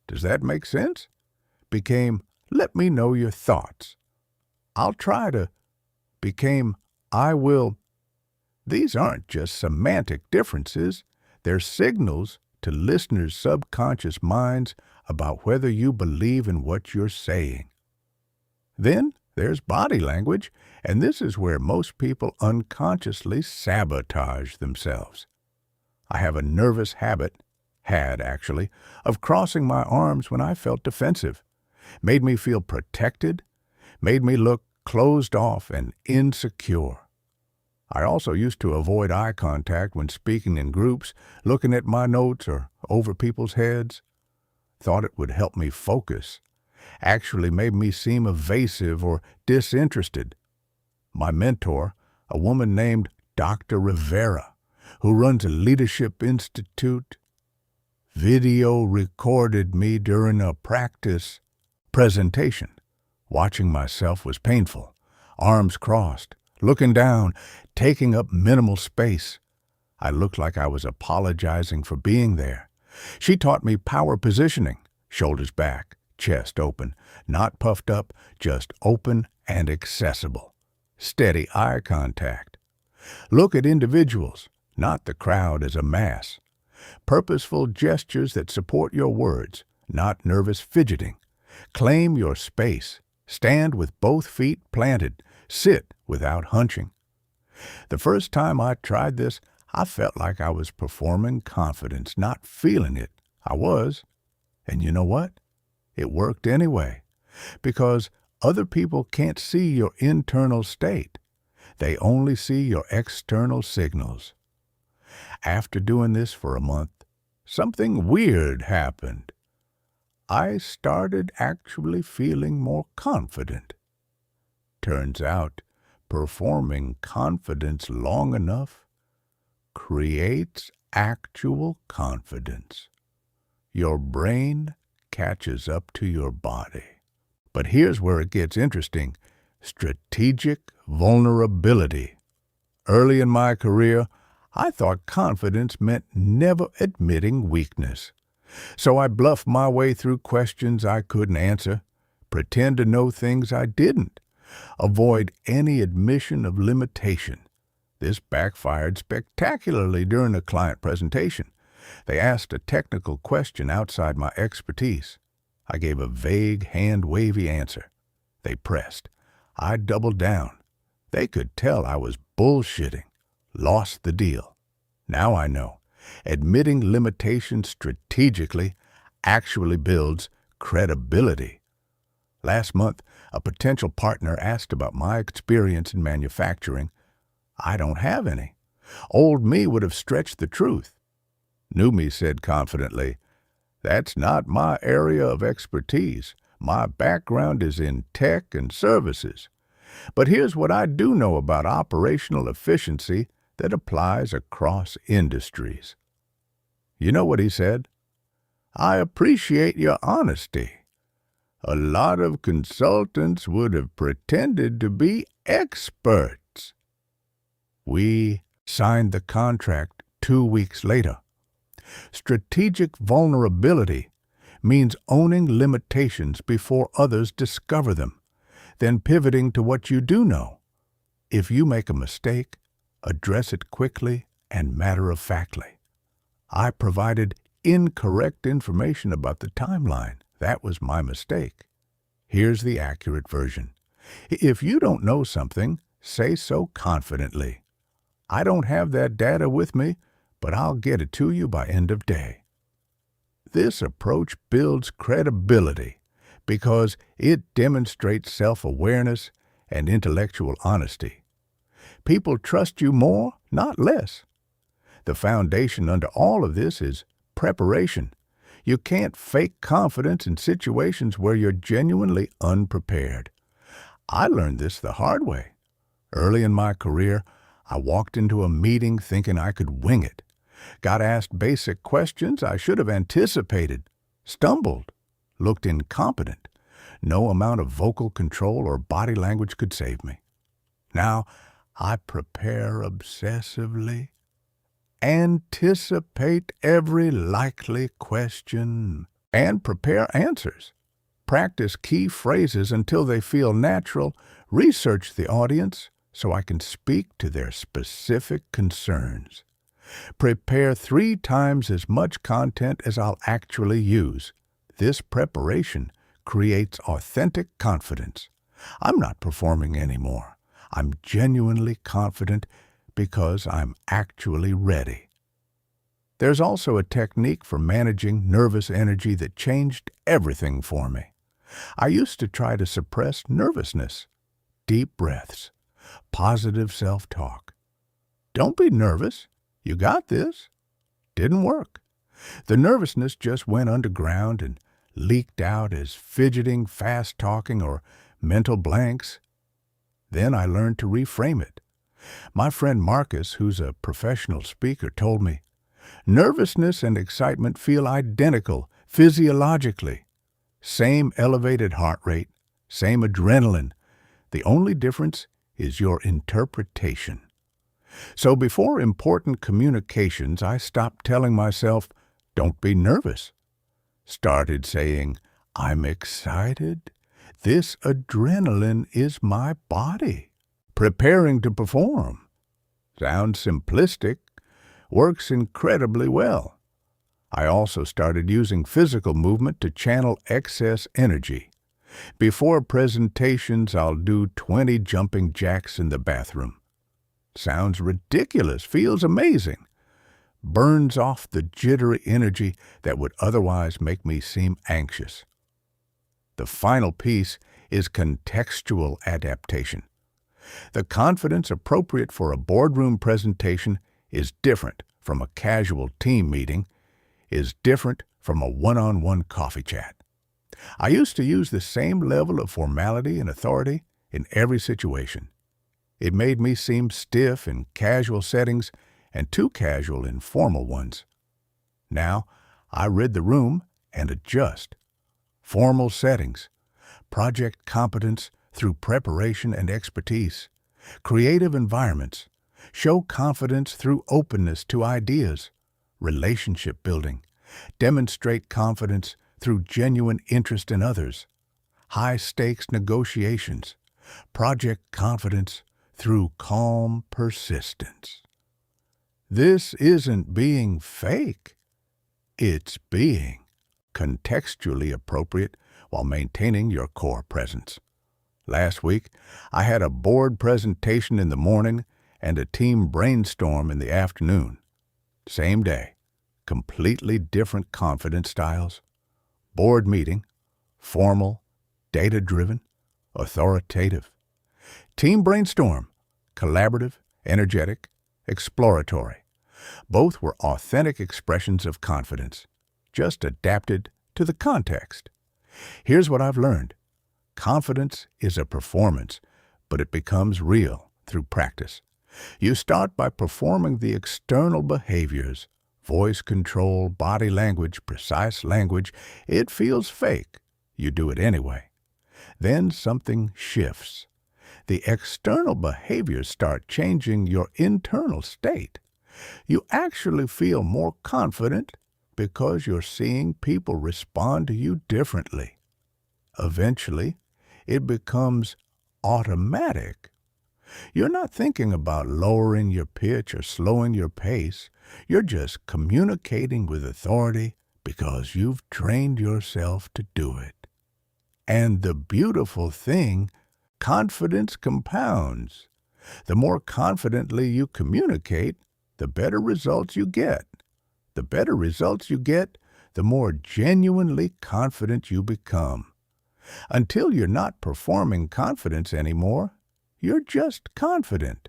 Does that make sense? Became, let me know your thoughts. I'll try to. Became, I will. These aren't just semantic differences. They're signals to listeners' subconscious minds about whether you believe in what you're saying. Then there's body language, and this is where most people unconsciously sabotage themselves. I have a nervous habit, actually, of crossing my arms when I felt defensive. Made me feel protected, made me look closed off and insecure. I also used to avoid eye contact when speaking in groups, looking at my notes or over people's heads. Thought it would help me focus. Actually made me seem evasive or disinterested. My mentor, a woman named Dr. Rivera, who runs a leadership institute, video recorded me during a practice presentation. Watching myself was painful. Arms crossed, looking down, taking up minimal space. I looked like I was apologizing for being there. She taught me power positioning, shoulders back, chest open, not puffed up, just open and accessible. Steady eye contact. Look at individuals, not the crowd as a mass. Purposeful gestures that support your words, not nervous fidgeting. Claim your space. Stand with both feet planted. Sit without hunching. The first time I tried this, I felt like I was performing confidence, not feeling it. I was. And you know what? It worked anyway. Because other people can't see your internal state. They only see your external signals. After doing this for a month, something weird happened. I started actually feeling more confident. Turns out, performing confidence long enough creates actual confidence. Your brain catches up to your body. But here's where it gets interesting. Strategic vulnerability. Early in my career, I thought confidence meant never admitting weakness. So I bluffed my way through questions I couldn't answer, pretend to know things I didn't, avoid any admission of limitation. This backfired spectacularly during a client presentation. They asked a technical question outside my expertise. I gave a vague, hand-wavy answer. They pressed. I doubled down. They could tell I was bullshitting. Lost the deal. Now I know. Admitting limitations strategically actually builds credibility. Last month, a potential partner asked about my experience in manufacturing. I don't have any. Old me would have stretched the truth. New me said confidently, "That's not my area of expertise. My background is in tech and services. But here's what I do know about operational efficiency that applies across industries." You know what he said? "I appreciate your honesty. A lot of consultants would have pretended to be experts." We signed the contract 2 weeks later. Strategic vulnerability means owning limitations before others discover them, then pivoting to what you do know. If you make a mistake, address it quickly and matter-of-factly. I provided incorrect information about the timeline. That was my mistake. Here's the accurate version. If you don't know something, say so confidently. I don't have that data with me, but I'll get it to you by end of day. This approach builds credibility because it demonstrates self-awareness and intellectual honesty. People trust you more, not less. The foundation under all of this is preparation. You can't fake confidence in situations where you're genuinely unprepared. I learned this the hard way. Early in my career, I walked into a meeting thinking I could wing it. Got asked basic questions I should have anticipated, stumbled, looked incompetent. No amount of vocal control or body language could save me. Now, I prepare obsessively, anticipate every likely question, and prepare answers. Practice key phrases until they feel natural, research the audience so I can speak to their specific concerns. Prepare 3 times as much content as I'll actually use. This preparation creates authentic confidence. I'm not performing anymore. I'm genuinely confident because I'm actually ready. There's also a technique for managing nervous energy that changed everything for me. I used to try to suppress nervousness. Deep breaths, positive self-talk. Don't be nervous. You got this. Didn't work. The nervousness just went underground and leaked out as fidgeting, fast-talking, or mental blanks. Then I learned to reframe it. My friend Marcus, who's a professional speaker, told me, nervousness and excitement feel identical physiologically. Same elevated heart rate, same adrenaline. The only difference is your interpretation. So before important communications, I stopped telling myself, don't be nervous. Started saying, I'm excited. This adrenaline is my body, preparing to perform. Sounds simplistic, works incredibly well. I also started using physical movement to channel excess energy. Before presentations, I'll do 20 jumping jacks in the bathroom. Sounds ridiculous, feels amazing. Burns off the jittery energy that would otherwise make me seem anxious. The final piece is contextual adaptation. The confidence appropriate for a boardroom presentation is different from a casual team meeting, is different from a one-on-one coffee chat. I used to use the same level of formality and authority in every situation. It made me seem stiff in casual settings and too casual in formal ones. Now, I read the room and adjust. Formal settings, project competence through preparation and expertise, creative environments, show confidence through openness to ideas, relationship building, demonstrate confidence through genuine interest in others, high-stakes negotiations, project confidence through calm persistence. This isn't being fake. It's being contextually appropriate while maintaining your core presence. Last week, I had a board presentation in the morning and a team brainstorm in the afternoon. Same day, completely different confidence styles. Board meeting, formal, data-driven, authoritative. Team brainstorm, collaborative, energetic, exploratory. Both were authentic expressions of confidence, just adapted to the context. Here's what I've learned. Confidence is a performance, but it becomes real through practice. You start by performing the external behaviors, voice control, body language, precise language. It feels fake. You do it anyway. Then something shifts. The external behaviors start changing your internal state. You actually feel more confident because you're seeing people respond to you differently. Eventually, it becomes automatic. You're not thinking about lowering your pitch or slowing your pace. You're just communicating with authority because you've trained yourself to do it. And the beautiful thing, confidence compounds. The more confidently you communicate, the better results you get. The better results you get, the more genuinely confident you become. Until you're not performing confidence anymore, you're just confident.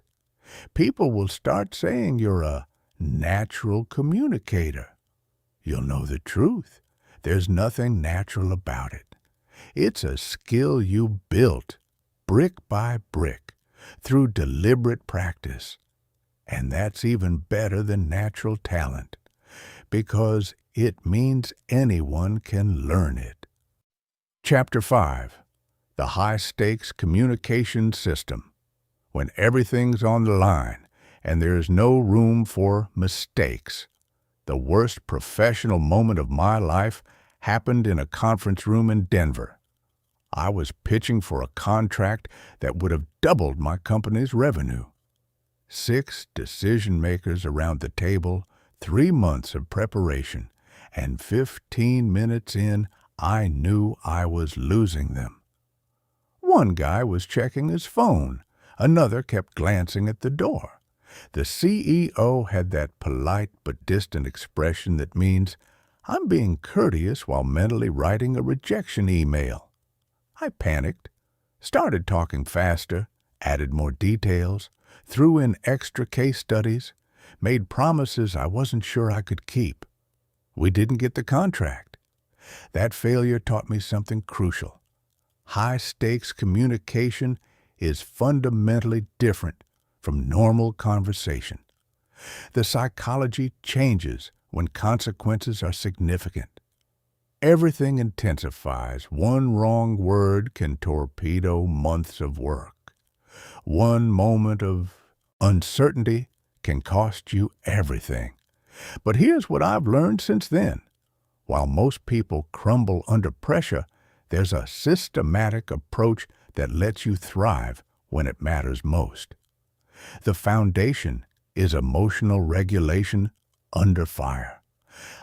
People will start saying you're a natural communicator. You'll know the truth. There's nothing natural about it. It's a skill you built. brick by brick, through deliberate practice. And that's even better than natural talent, because it means anyone can learn it. Chapter 5. The High-Stakes Communication System. When everything's on the line and there's no room for mistakes. The worst professional moment of my life happened in a conference room in Denver. I was pitching for a contract that would have doubled my company's revenue. 6 decision-makers around the table, 3 months of preparation, and 15 minutes in, I knew I was losing them. One guy was checking his phone. Another kept glancing at the door. The CEO had that polite but distant expression that means, I'm being courteous while mentally writing a rejection email. I panicked, started talking faster, added more details, threw in extra case studies, made promises I wasn't sure I could keep. We didn't get the contract. That failure taught me something crucial. High-stakes communication is fundamentally different from normal conversation. The psychology changes when consequences are significant. Everything intensifies. One wrong word can torpedo months of work. One moment of uncertainty can cost you everything. But here's what I've learned since then. While most people crumble under pressure, there's a systematic approach that lets you thrive when it matters most. The foundation is emotional regulation under fire.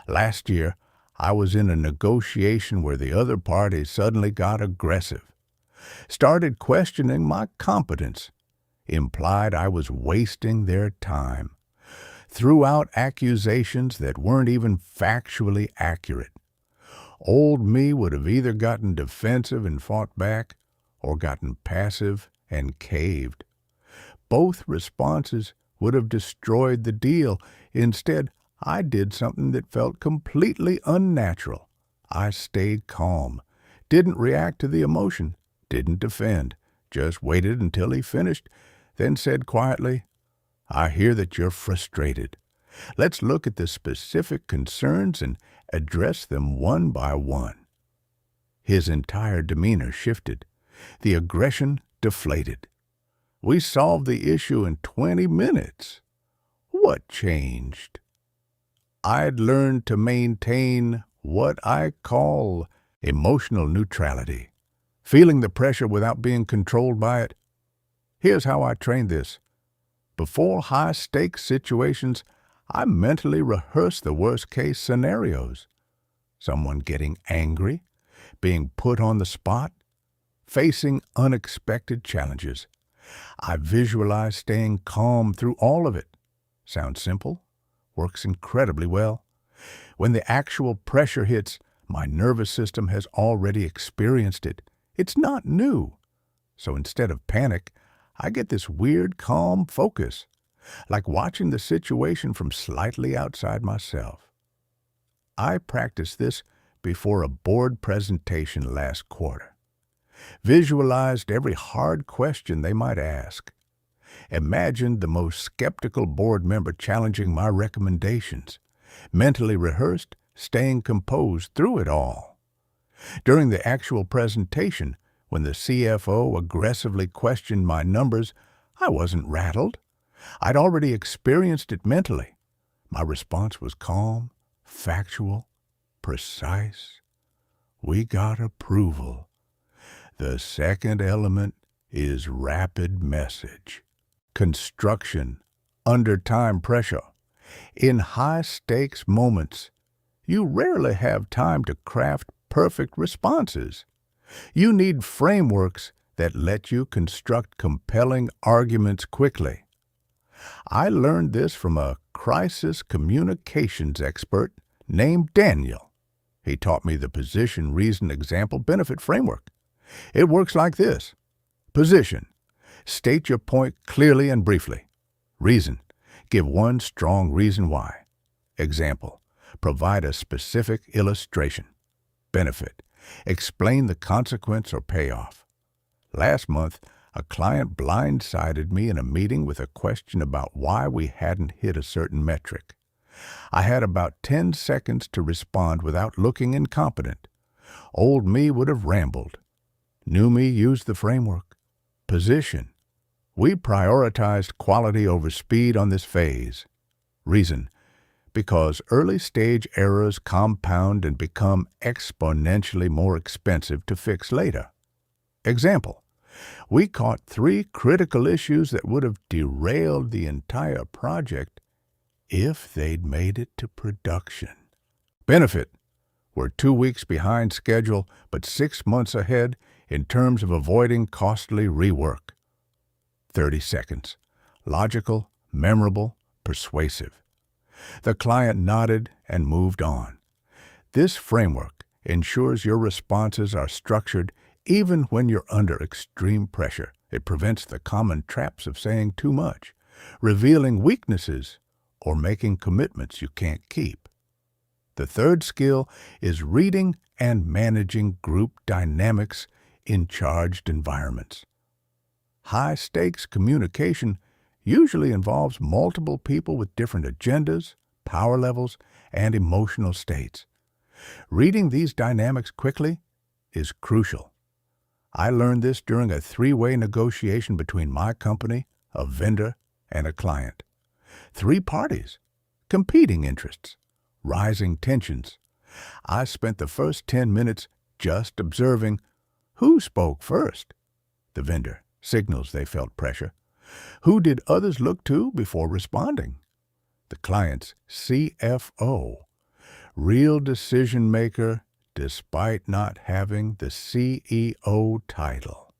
Last year, I was in a negotiation where the other party suddenly got aggressive, started questioning my competence, implied I was wasting their time, threw out accusations that weren't even factually accurate. Old me would have either gotten defensive and fought back or gotten passive and caved. Both responses would have destroyed the deal. Instead, I did something that felt completely unnatural. I stayed calm, didn't react to the emotion, didn't defend, just waited until he finished, then said quietly, I hear that you're frustrated. Let's look at the specific concerns and address them one by one. His entire demeanor shifted. The aggression deflated. We solved the issue in 20 minutes. What changed? I'd learned to maintain what I call emotional neutrality, feeling the pressure without being controlled by it. Here's how I trained this. Before high-stakes situations, I mentally rehearsed the worst-case scenarios. Someone getting angry, being put on the spot, facing unexpected challenges. I visualized staying calm through all of it. Sounds simple? Works incredibly well. When the actual pressure hits, my nervous system has already experienced it. It's not new. So instead of panic, I get this weird, calm focus, like watching the situation from slightly outside myself. I practiced this before a board presentation last quarter. Visualized every hard question they might ask. Imagined the most skeptical board member challenging my recommendations. Mentally rehearsed, staying composed through it all. During the actual presentation, when the CFO aggressively questioned my numbers, I wasn't rattled. I'd already experienced it mentally. My response was calm, factual, precise. We got approval. The second element is rapid message. Construction under time pressure. In high-stakes moments, you rarely have time to craft perfect responses. You need frameworks that let you construct compelling arguments quickly. I learned this from a crisis communications expert named Daniel. He taught me the position, reason, example, benefit framework. It works like this. Position. State your point clearly and briefly. Reason. Give one strong reason why. Example. Provide a specific illustration. Benefit. Explain the consequence or payoff. Last month, a client blindsided me in a meeting with a question about why we hadn't hit a certain metric. I had about 10 seconds to respond without looking incompetent. Old me would have rambled. New me used the framework. Position. We prioritized quality over speed on this phase. Reason. Because early-stage errors compound and become exponentially more expensive to fix later. Example. We caught 3 critical issues that would have derailed the entire project if they'd made it to production. Benefit. We're 2 weeks behind schedule, but 6 months ahead in terms of avoiding costly rework. 30 seconds. Logical, memorable, persuasive. The client nodded and moved on. This framework ensures your responses are structured even when you're under extreme pressure. It prevents the common traps of saying too much, revealing weaknesses, or making commitments you can't keep. The third skill is reading and managing group dynamics in charged environments. High-stakes communication usually involves multiple people with different agendas, power levels, and emotional states. Reading these dynamics quickly is crucial. I learned this during a 3-way negotiation between my company, a vendor, and a client. 3 parties, competing interests, rising tensions. I spent the first 10 minutes just observing who spoke first. The vendor signals they felt pressure. Who did others look to before responding? The client's CFO, real decision maker despite not having the CEO title.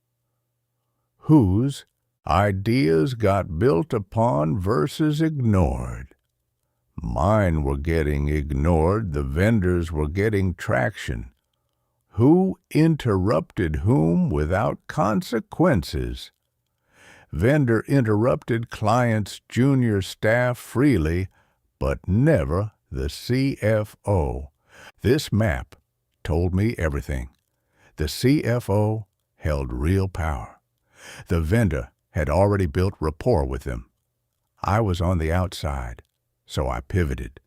Whose ideas got built upon versus ignored. Mine were getting ignored, the vendors were getting traction. Who interrupted whom without consequences? Vendor interrupted client's junior staff freely, but never the CFO. This map told me everything. The CFO held real power. The vendor had already built rapport with them. I was on the outside, so I pivoted,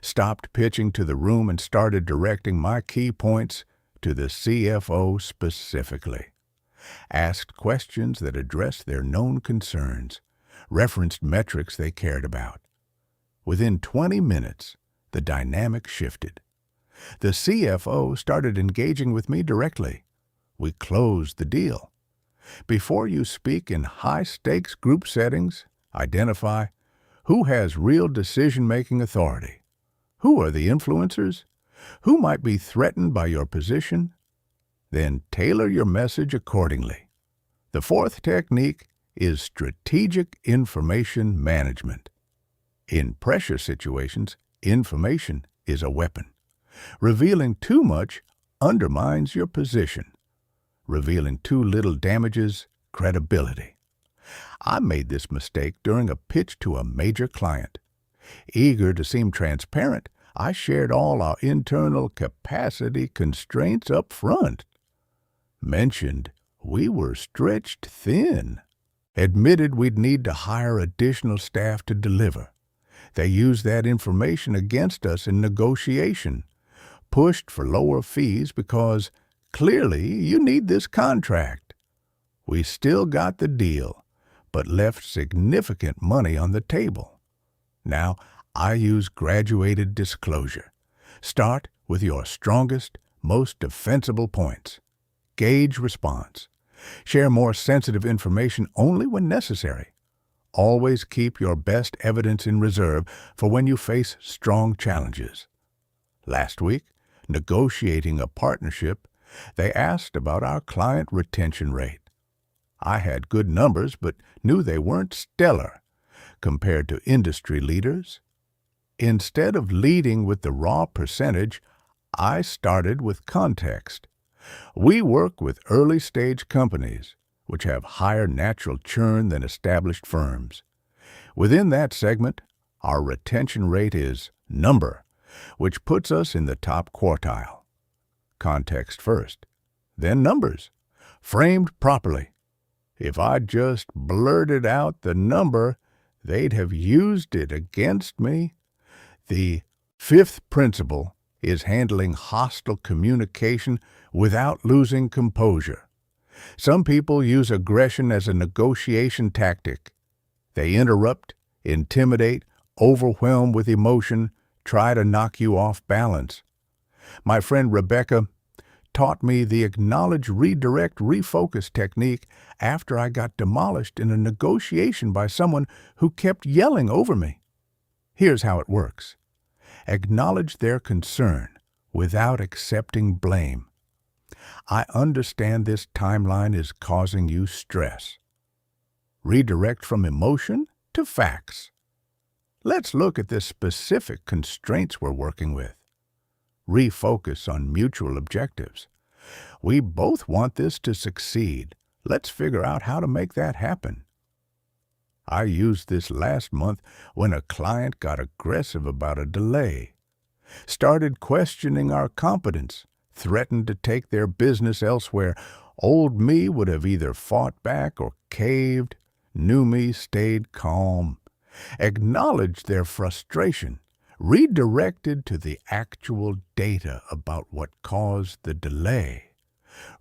stopped pitching to the room and started directing my key points to the CFO specifically. Asked questions that addressed their known concerns, referenced metrics they cared about. Within 20 minutes, the dynamic shifted. The CFO started engaging with me directly. We closed the deal. Before you speak in high-stakes group settings, identify who has real decision-making authority. Who are the influencers? Who might be threatened by your position? Then tailor your message accordingly. The fourth technique is strategic information management. In pressure situations, information is a weapon. Revealing too much undermines your position. Revealing too little damages credibility. I made this mistake during a pitch to a major client. Eager to seem transparent, I shared all our internal capacity constraints up front. Mentioned we were stretched thin. Admitted we'd need to hire additional staff to deliver. They used that information against us in negotiation. Pushed for lower fees because clearly you need this contract. We still got the deal, but left significant money on the table. Now, I use graduated disclosure. Start with your strongest, most defensible points. Gauge response. Share more sensitive information only when necessary. Always keep your best evidence in reserve for when you face strong challenges. Last week, negotiating a partnership, they asked about our client retention rate. I had good numbers, but knew they weren't stellar compared to industry leaders. Instead of leading with the raw percentage, I started with context. We work with early-stage companies, which have higher natural churn than established firms. Within that segment, our retention rate is number, which puts us in the top quartile. Context first, then numbers, Framed properly, if I just blurted out the number, they'd have used it against me. The fifth principle is handling hostile communication without losing composure. Some people use aggression as a negotiation tactic. They interrupt, intimidate, overwhelm with emotion, try to knock you off balance. My friend Rebecca taught me the acknowledge, redirect, refocus technique after I got demolished in a negotiation by someone who kept yelling over me. Here's how it works. Acknowledge their concern without accepting blame. I understand this timeline is causing you stress. Redirect from emotion to facts. Let's look at the specific constraints we're working with. Refocus on mutual objectives. We both want this to succeed. Let's figure out how to make that happen. I used this last month when a client got aggressive about a delay, started questioning our competence, threatened to take their business elsewhere. Old me would have either fought back or caved. New me stayed calm, acknowledged their frustration, redirected to the actual data about what caused the delay,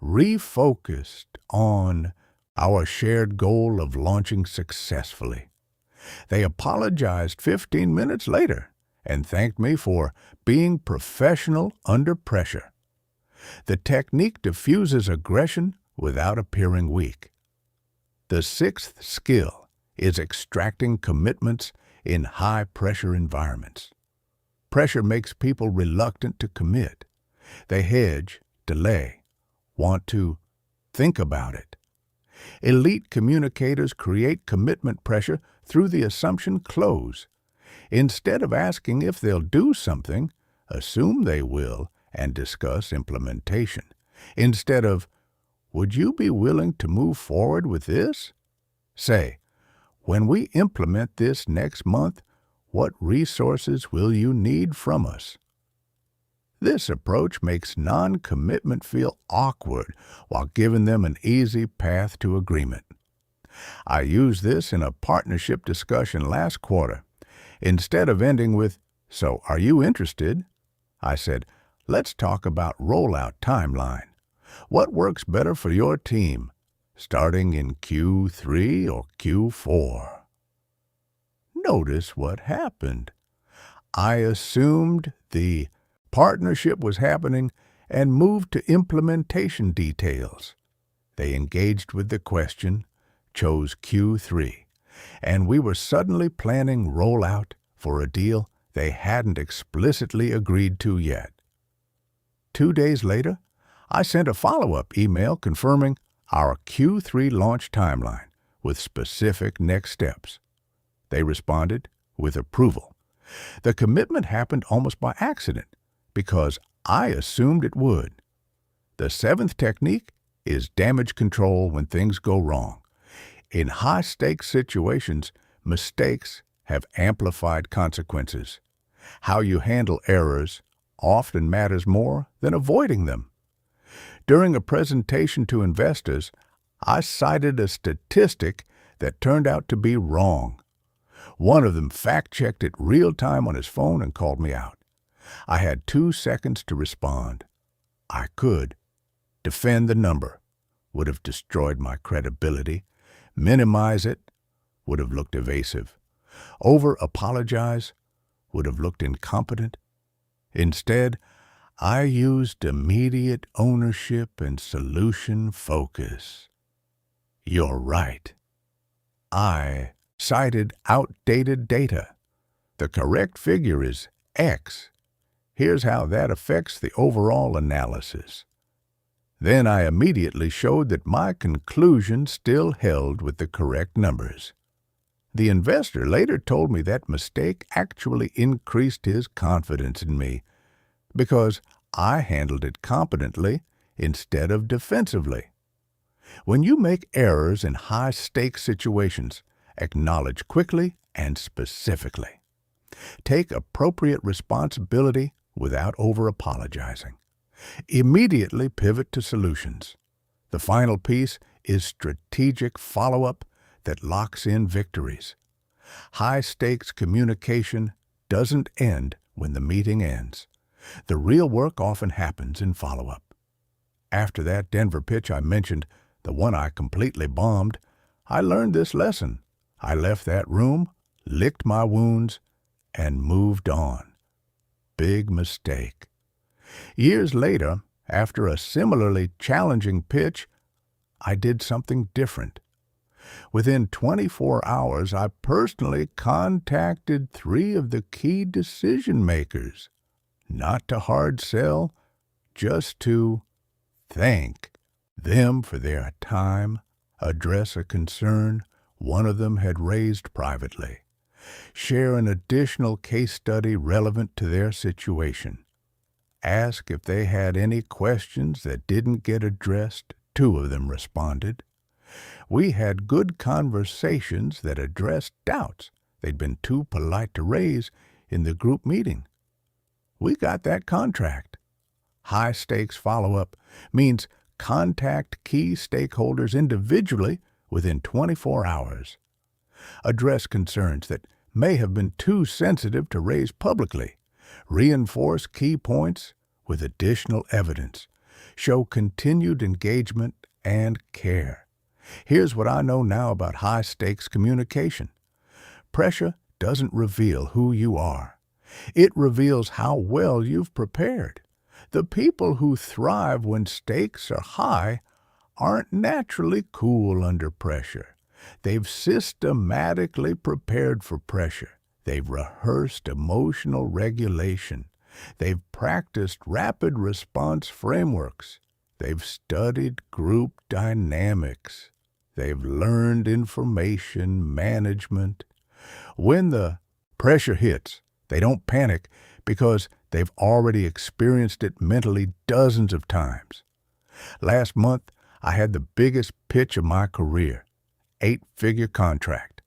refocused on our shared goal of launching successfully. They apologized 15 minutes later and thanked me for being professional under pressure. The technique diffuses aggression without appearing weak. The sixth skill is extracting commitments in high-pressure environments. Pressure makes people reluctant to commit. They hedge, delay, want to think about it. Elite communicators create commitment pressure through the assumption close. Instead of asking if they'll do something, assume they will and discuss implementation. Instead of, would you be willing to move forward with this? Say, when we implement this next month, what resources will you need from us? This approach makes non-commitment feel awkward while giving them an easy path to agreement. I used this in a partnership discussion last quarter. Instead of ending with, "So are you interested?" I said, "Let's talk about rollout timeline. What works better for your team, starting in Q3 or Q4? Notice what happened. I assumed the partnership was happening and moved to implementation details. They engaged with the question, chose Q3, and we were suddenly planning rollout for a deal they hadn't explicitly agreed to yet. 2 days later, I sent a follow-up email confirming our Q3 launch timeline with specific next steps. They responded with approval. The commitment happened almost by accident because I assumed it would. The seventh technique is damage control when things go wrong. In high-stakes situations, mistakes have amplified consequences. How you handle errors often matters more than avoiding them. During a presentation to investors, I cited a statistic that turned out to be wrong. One of them fact-checked it real-time on his phone and called me out. I had 2 seconds to respond. I could defend the number, would have destroyed my credibility. Minimize it, would have looked evasive. Over-apologize, would have looked incompetent. Instead, I used immediate ownership and solution focus. You're right. I cited outdated data. The correct figure is X. Here's how that affects the overall analysis. Then I immediately showed that my conclusion still held with the correct numbers. The investor later told me that mistake actually increased his confidence in me because I handled it competently instead of defensively. When you make errors in high-stakes situations, acknowledge quickly and specifically. Take appropriate responsibility without over-apologizing. Immediately pivot to solutions. The final piece is strategic follow-up that locks in victories. High-stakes communication doesn't end when the meeting ends. The real work often happens in follow-up. After that Denver pitch I mentioned, the one I completely bombed, I learned this lesson. I left that room, licked my wounds, and moved on. Big mistake. Years later, after a similarly challenging pitch, I did something different. Within 24 hours, I personally contacted 3 of the key decision makers, not to hard sell, just to thank them for their time, address a concern one of them had raised privately, share an additional case study relevant to their situation, ask if they had any questions that didn't get addressed. 2 of them responded. We had good conversations that addressed doubts they'd been too polite to raise in the group meeting. We got that contract. High-stakes follow-up means contact key stakeholders individually within 24 hours. Address concerns that may have been too sensitive to raise publicly. Reinforce key points with additional evidence. Show continued engagement and care. Here's what I know now about high-stakes communication. Pressure doesn't reveal who you are. It reveals how well you've prepared. The people who thrive when stakes are high aren't naturally cool under pressure. They've systematically prepared for pressure. They've rehearsed emotional regulation. They've practiced rapid response frameworks. They've studied group dynamics. They've learned information management. When the pressure hits, they don't panic because they've already experienced it mentally dozens of times. Last month, I had the biggest pitch of my career, 8-figure contract.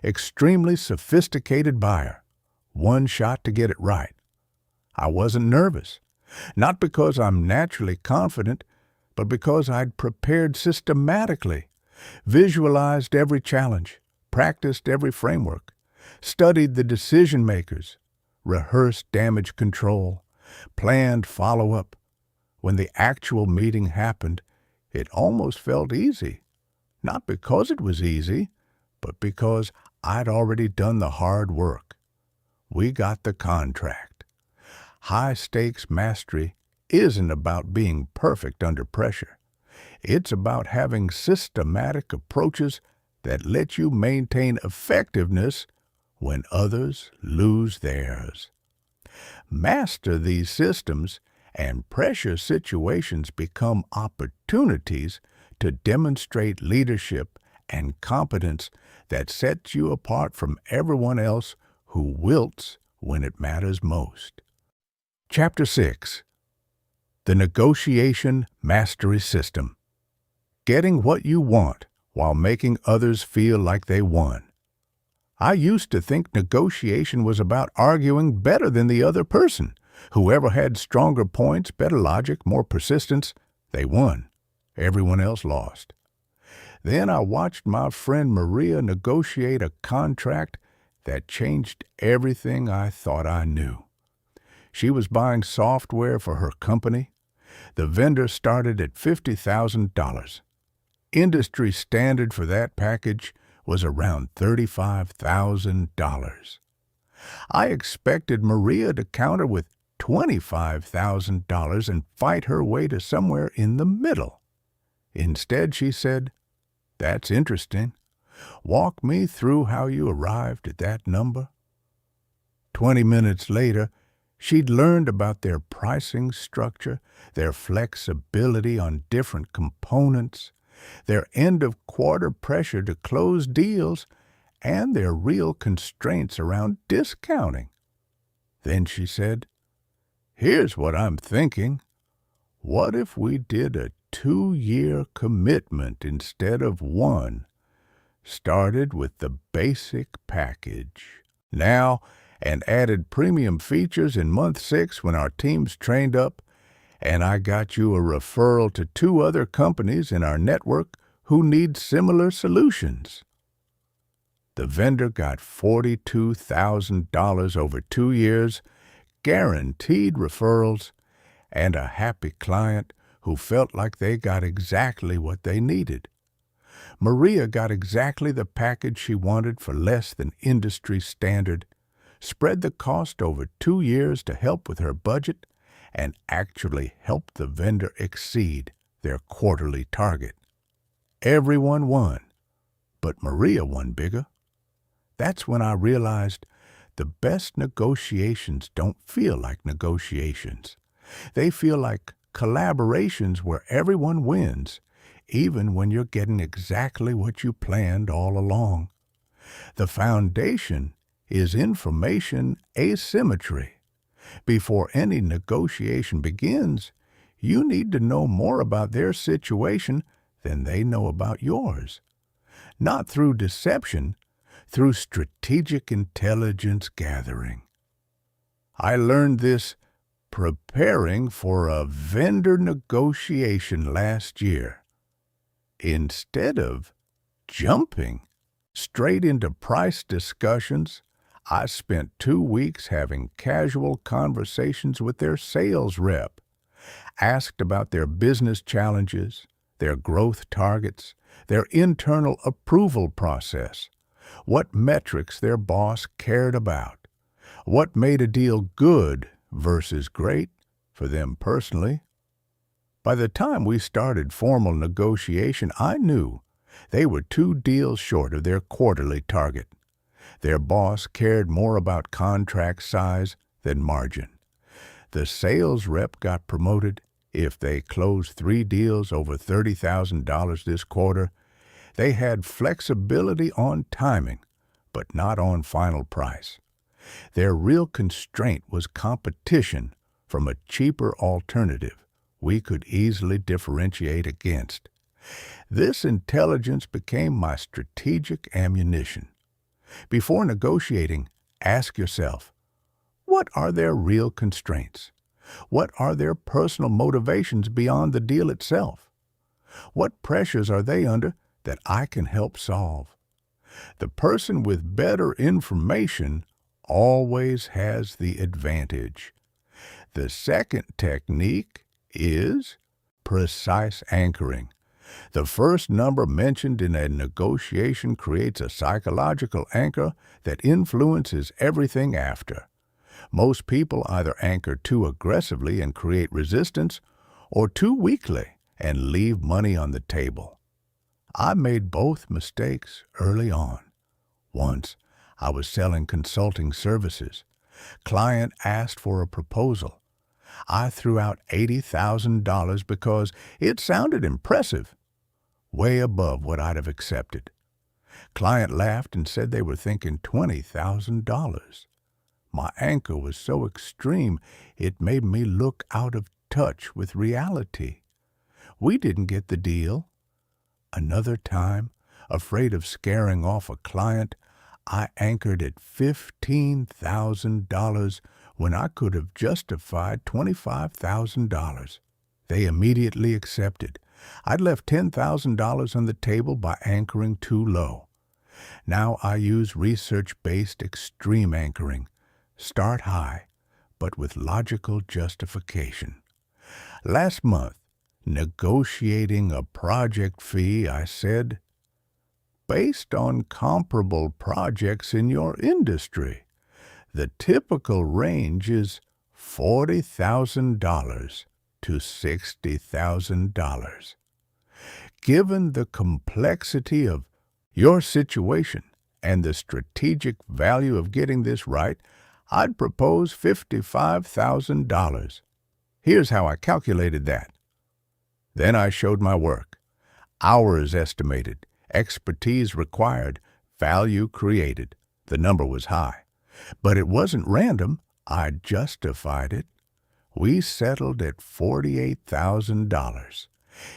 Extremely sophisticated buyer. One shot to get it right. I wasn't nervous, not because I'm naturally confident, but because I'd prepared systematically, visualized every challenge, practiced every framework, studied the decision makers, rehearsed damage control, planned follow-up. When the actual meeting happened, it almost felt easy. Not because it was easy, but because I'd already done the hard work. We got the contract. High-stakes mastery isn't about being perfect under pressure. It's about having systematic approaches that let you maintain effectiveness when others lose theirs. Master these systems, and pressure situations become opportunities to demonstrate leadership and competence that sets you apart from everyone else who wilts when it matters most. Chapter 6. The Negotiation Mastery System. Getting what you want while making others feel like they won. I used to think negotiation was about arguing better than the other person. Whoever had stronger points, better logic, more persistence, they won. Everyone else lost. Then I watched my friend Maria negotiate a contract that changed everything I thought I knew. She was buying software for her company. The vendor started at $50,000. Industry standard for that package was around $35,000. I expected Maria to counter with $25,000 and fight her way to somewhere in the middle. Instead, she said, "That's interesting. Walk me through how you arrived at that number." 20 minutes later, she'd learned about their pricing structure, their flexibility on different components, their end-of-quarter pressure to close deals, and their real constraints around discounting. Then she said, "Here's what I'm thinking. What if we did a 2-year commitment instead of 1? Started with the basic package. Now, and added premium features in month 6 when our team's trained up, and I got you a referral to 2 other companies in our network who need similar solutions." The vendor got $42,000 over 2 years, guaranteed referrals, and a happy client who felt like they got exactly what they needed. Maria got exactly the package she wanted for less than industry standard, spread the cost over 2 years to help with her budget, and actually helped the vendor exceed their quarterly target. Everyone won, but Maria won bigger. That's when I realized the best negotiations don't feel like negotiations. They feel like collaborations where everyone wins, even when you're getting exactly what you planned all along. The foundation is information asymmetry. Before any negotiation begins, you need to know more about their situation than they know about yours. Not through deception, through strategic intelligence gathering. I learned this preparing for a vendor negotiation last year. Instead of jumping straight into price discussions, I spent 2 weeks having casual conversations with their sales rep, asked about their business challenges, their growth targets, their internal approval process, what metrics their boss cared about, what made a deal good versus great for them personally. By the time we started formal negotiation, I knew they were 2 deals short of their quarterly target. Their boss cared more about contract size than margin. The sales rep got promoted if they closed 3 deals over $30,000 this quarter. They had flexibility on timing, but not on final price. Their real constraint was competition from a cheaper alternative we could easily differentiate against. This intelligence became my strategic ammunition. Before negotiating, ask yourself, what are their real constraints? What are their personal motivations beyond the deal itself? What pressures are they under that I can help solve? The person with better information always has the advantage. The second technique is precise anchoring. The first number mentioned in a negotiation creates a psychological anchor that influences everything after. Most people either anchor too aggressively and create resistance, or too weakly and leave money on the table. I made both mistakes early on. Once, I was selling consulting services. Client asked for a proposal. I threw out $80,000 because it sounded impressive, way above what I'd have accepted. Client laughed and said they were thinking $20,000. My anchor was so extreme, it made me look out of touch with reality. We didn't get the deal. Another time, afraid of scaring off a client, I anchored at $15,000 when I could have justified $25,000. They immediately accepted. I'd left $10,000 on the table by anchoring too low. Now I use research-based extreme anchoring. Start high, but with logical justification. Last month, negotiating a project fee, I said, based on comparable projects in your industry, the typical range is $40,000 to $60,000. Given the complexity of your situation and the strategic value of getting this right, I'd propose $55,000. Here's how I calculated that. Then I showed my work. Hours estimated, expertise required, value created. The number was high. But it wasn't random. I justified it. We settled at $48,000.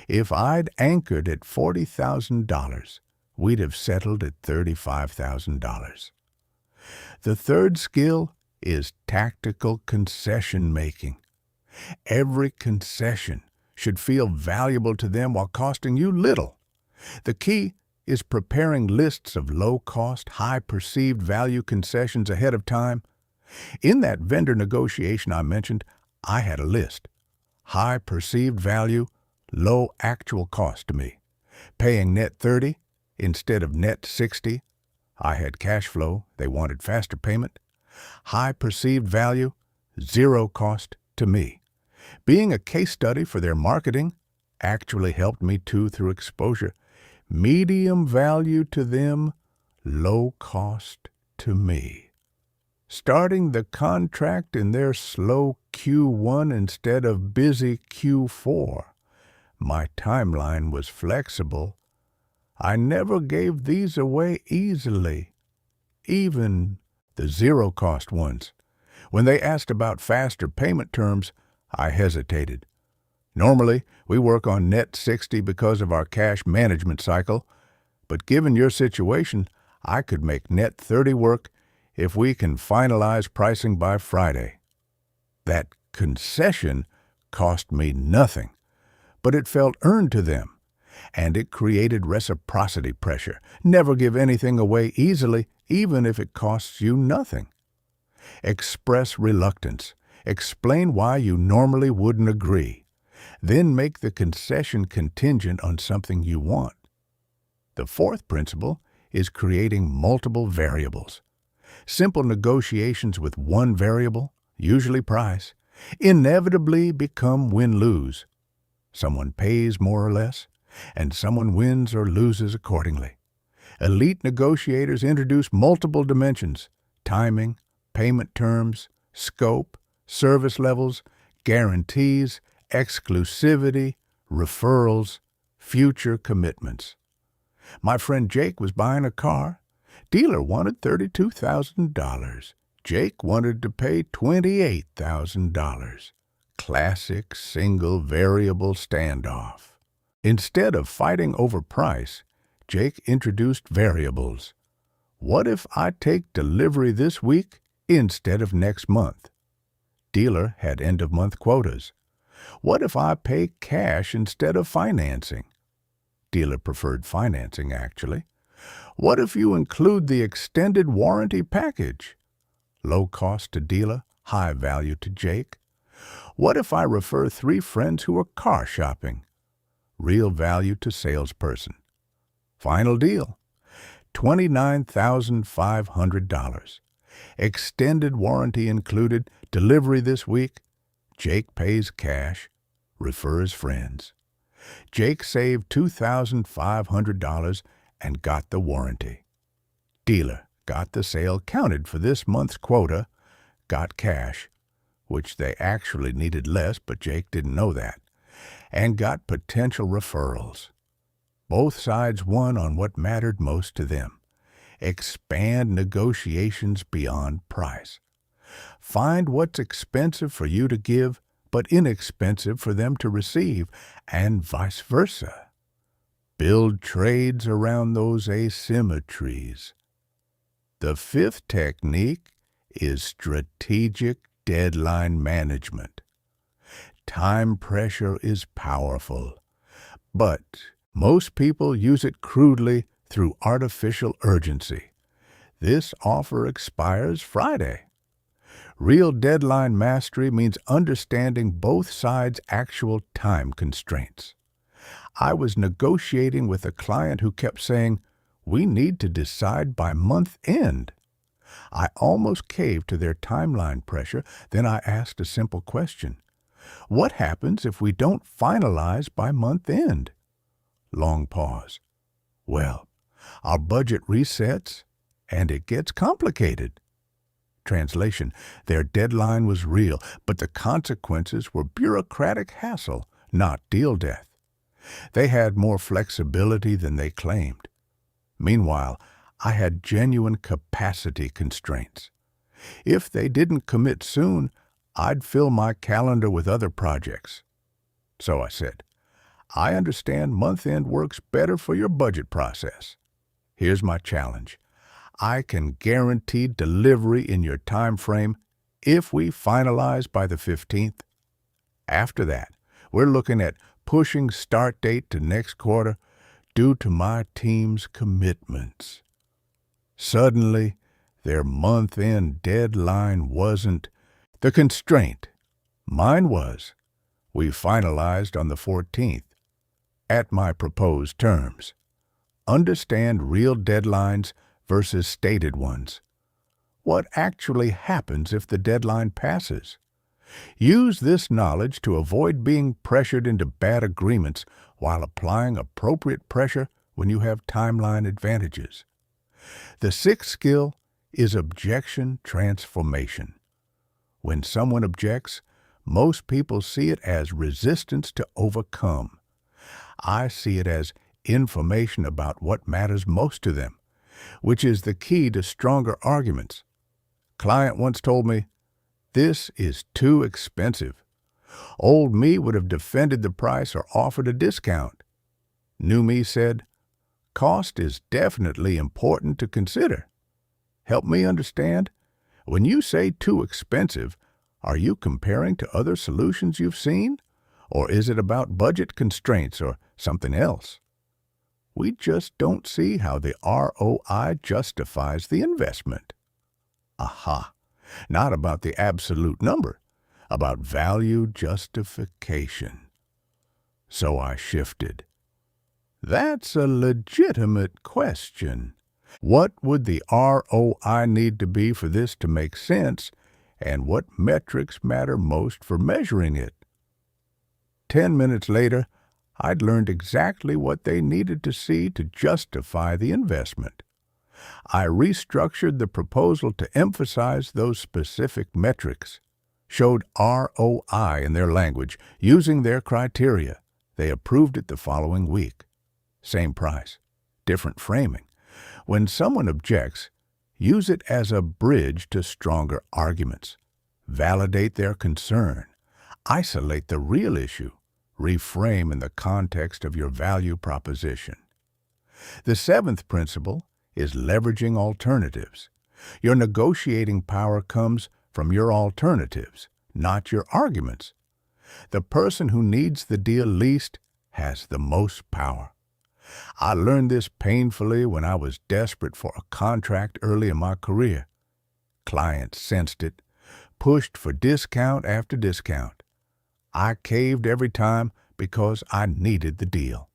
If I'd anchored at $40,000, we'd have settled at $35,000. The third skill is tactical concession making. Every concession should feel valuable to them while costing you little. The key is preparing lists of low-cost, high-perceived value concessions ahead of time. In that vendor negotiation I mentioned, I had a list. High perceived value, low actual cost to me. Paying net 30 instead of net 60. I had cash flow, they wanted faster payment. High perceived value, zero cost to me. Being a case study for their marketing actually helped me too through exposure. Medium value to them, low cost to me. Starting the contract in their slow Q1 instead of busy Q4. My timeline was flexible. I never gave these away easily, even the zero-cost ones. When they asked about faster payment terms, I hesitated. Normally, we work on net 60 because of our cash management cycle, but given your situation, I could make net 30 work if we can finalize pricing by Friday. That concession cost me nothing, but it felt earned to them, and it created reciprocity pressure. Never give anything away easily, even if it costs you nothing. Express reluctance. Explain why you normally wouldn't agree. Then make the concession contingent on something you want. The fourth principle is creating multiple variables. Simple negotiations with one variable, usually price, inevitably become win-lose. Someone pays more or less, and someone wins or loses accordingly. Elite negotiators introduce multiple dimensions: timing, payment terms, scope, service levels, guarantees, exclusivity, referrals, future commitments. My friend Jake was buying a car. Dealer wanted $32,000. Jake wanted to pay $28,000. Classic single variable standoff. Instead of fighting over price, Jake introduced variables. What if I take delivery this week instead of next month? Dealer had end-of-month quotas. What if I pay cash instead of financing? Dealer preferred financing, actually. What if you include the extended warranty package? Low cost to dealer, high value to Jake. What if I refer 3 friends who are car shopping? Real value to salesperson. Final deal, $29,500. Extended warranty included, delivery this week. Jake pays cash, refers friends. Jake saved $2,500 and got the warranty. Dealer got the sale counted for this month's quota, got cash, which they actually needed less, but Jake didn't know that, and got potential referrals. Both sides won on what mattered most to them. Expand negotiations beyond price. Find what's expensive for you to give, but inexpensive for them to receive, and vice versa. Build trades around those asymmetries. The fifth technique is strategic deadline management. Time pressure is powerful, but most people use it crudely through artificial urgency. This offer expires Friday. Real deadline mastery means understanding both sides' actual time constraints. I was negotiating with a client who kept saying, "We need to decide by month end." I almost caved to their timeline pressure. Then I asked a simple question. What happens if we don't finalize by month end? Long pause. Well, our budget resets and it gets complicated. Translation, their deadline was real, but the consequences were bureaucratic hassle, not deal death. They had more flexibility than they claimed. Meanwhile, I had genuine capacity constraints. If they didn't commit soon, I'd fill my calendar with other projects. So I said, I understand month-end works better for your budget process. Here's my challenge. I can guarantee delivery in your time frame if we finalize by the 15th. After that, we're looking at pushing start date to next quarter due to my team's commitments. Suddenly, their month-end deadline wasn't the constraint. Mine was. We finalized on the 14th, at my proposed terms. Understand real deadlines versus stated ones. What actually happens if the deadline passes? Use this knowledge to avoid being pressured into bad agreements while applying appropriate pressure when you have timeline advantages. The sixth skill is objection transformation. When someone objects, most people see it as resistance to overcome. I see it as information about what matters most to them, which is the key to stronger arguments. Client once told me, "This is too expensive." Old me would have defended the price or offered a discount. New me said, "Cost is definitely important to consider." Help me understand. When you say too expensive, are you comparing to other solutions you've seen? Or is it about budget constraints or something else? We just don't see how the ROI justifies the investment. Aha! Not about the absolute number, about value justification. So I shifted. That's a legitimate question. What would the ROI need to be for this to make sense, and what metrics matter most for measuring it? 10 minutes later, I'd learned exactly what they needed to see to justify the investment. I restructured the proposal to emphasize those specific metrics, showed ROI in their language, using their criteria. They approved it the following week. Same price, different framing. When someone objects, use it as a bridge to stronger arguments. Validate their concern. Isolate the real issue. Reframe in the context of your value proposition. The seventh principle is leveraging alternatives. Your negotiating power comes from your alternatives, not your arguments. The person who needs the deal least has the most power. I learned this painfully when I was desperate for a contract early in my career. Clients sensed it, pushed for discount after discount. I caved every time because I needed the deal.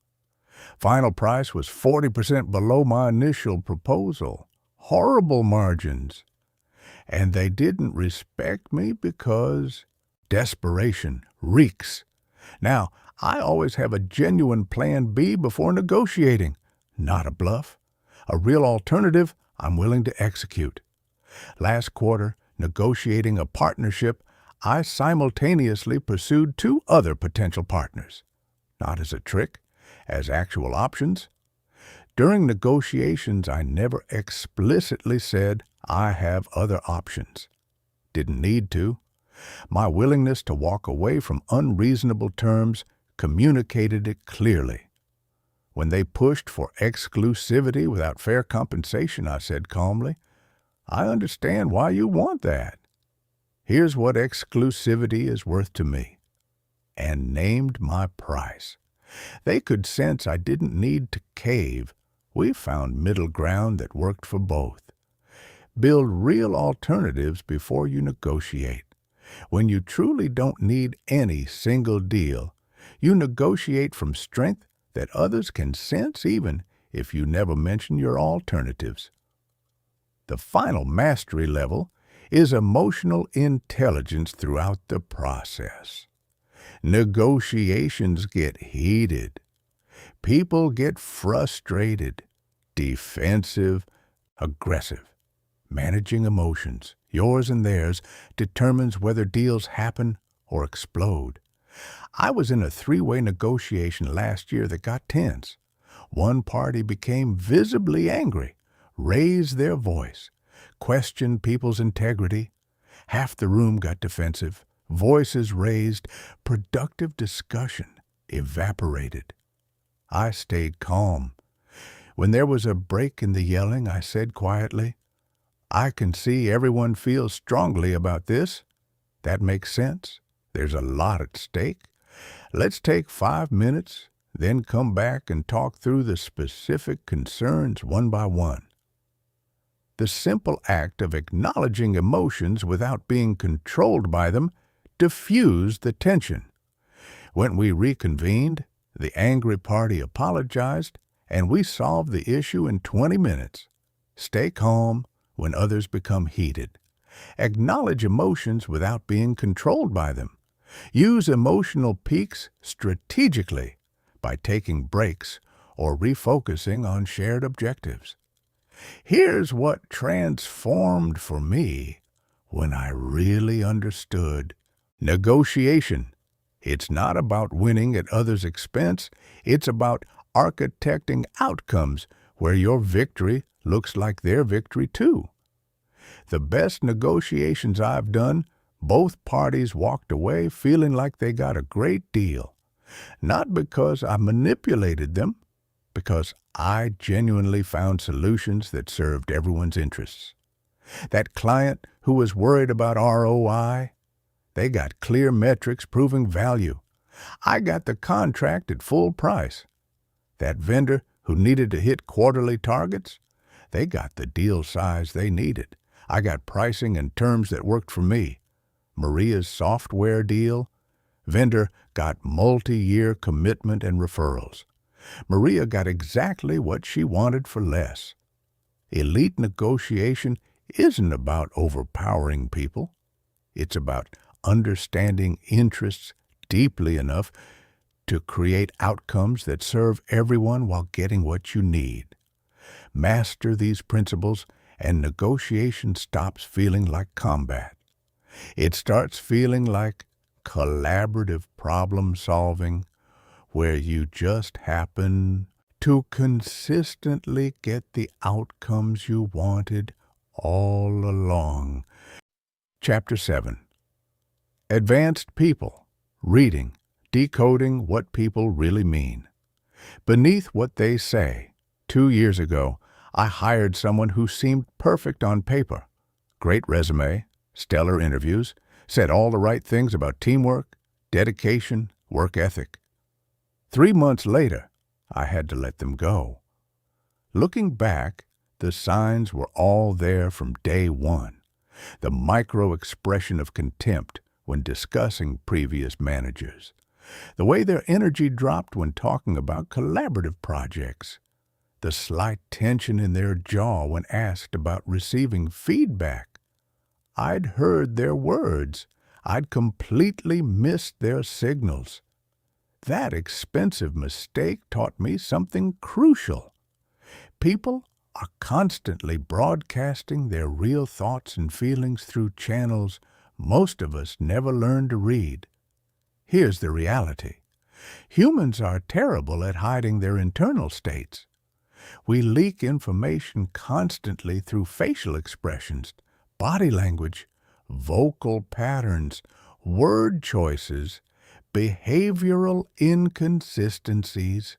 Final price was 40% below my initial proposal. Horrible margins. And they didn't respect me because desperation reeks. Now, I always have a genuine plan B before negotiating. Not a bluff. A real alternative I'm willing to execute. Last quarter, negotiating a partnership, I simultaneously pursued 2 other potential partners. Not as a trick, as actual options. During negotiations, I never explicitly said I have other options. Didn't need to. My willingness to walk away from unreasonable terms communicated it clearly. When they pushed for exclusivity without fair compensation, I said calmly, "I understand why you want that. Here's what exclusivity is worth to me," and named my price. They could sense I didn't need to cave. We found middle ground that worked for both. Build real alternatives before you negotiate. When you truly don't need any single deal, you negotiate from strength that others can sense even if you never mention your alternatives. The final mastery level is emotional intelligence throughout the process. Negotiations get heated. People get frustrated, defensive, aggressive. Managing emotions, yours and theirs, determines whether deals happen or explode. I was in a 3-way negotiation last year that got tense. One party became visibly angry, raised their voice, questioned people's integrity. Half the room got defensive, voices raised, productive discussion evaporated. I stayed calm. When there was a break in the yelling, I said quietly, "I can see everyone feels strongly about this. That makes sense. There's a lot at stake. Let's take 5 minutes, then come back and talk through the specific concerns one by one. The simple act of acknowledging emotions without being controlled by them diffused the tension. When we reconvened, the angry party apologized, and we solved the issue in 20 minutes. Stay calm when others become heated. Acknowledge emotions without being controlled by them. Use emotional peaks strategically by taking breaks or refocusing on shared objectives. Here's what transformed for me when I really understood negotiation. It's not about winning at others' expense. It's about architecting outcomes where your victory looks like their victory too. The best negotiations I've done, both parties walked away feeling like they got a great deal. Not because I manipulated them, because I genuinely found solutions that served everyone's interests. That client who was worried about ROI, they got clear metrics proving value. I got the contract at full price. That vendor who needed to hit quarterly targets, they got the deal size they needed. I got pricing and terms that worked for me. Maria's software deal, vendor got multi-year commitment and referrals. Maria got exactly what she wanted for less. Elite negotiation isn't about overpowering people. It's about understanding interests deeply enough to create outcomes that serve everyone while getting what you need. Master these principles, and negotiation stops feeling like combat. It starts feeling like collaborative problem solving, where you just happen to consistently get the outcomes you wanted all along. Chapter 7. Advanced People. Reading, decoding what people really mean. Beneath what they say, 2 years ago, I hired someone who seemed perfect on paper. Great resume, stellar interviews, said all the right things about teamwork, dedication, work ethic. 3 months later, I had to let them go. Looking back, the signs were all there from day one. The micro-expression of contempt when discussing previous managers. The way their energy dropped when talking about collaborative projects. The slight tension in their jaw when asked about receiving feedback. I'd heard their words. I'd completely missed their signals. That expensive mistake taught me something crucial. People are constantly broadcasting their real thoughts and feelings through channels most of us never learned to read. Here's the reality. Humans are terrible at hiding their internal states. We leak information constantly through facial expressions, body language, vocal patterns, word choices, behavioral inconsistencies.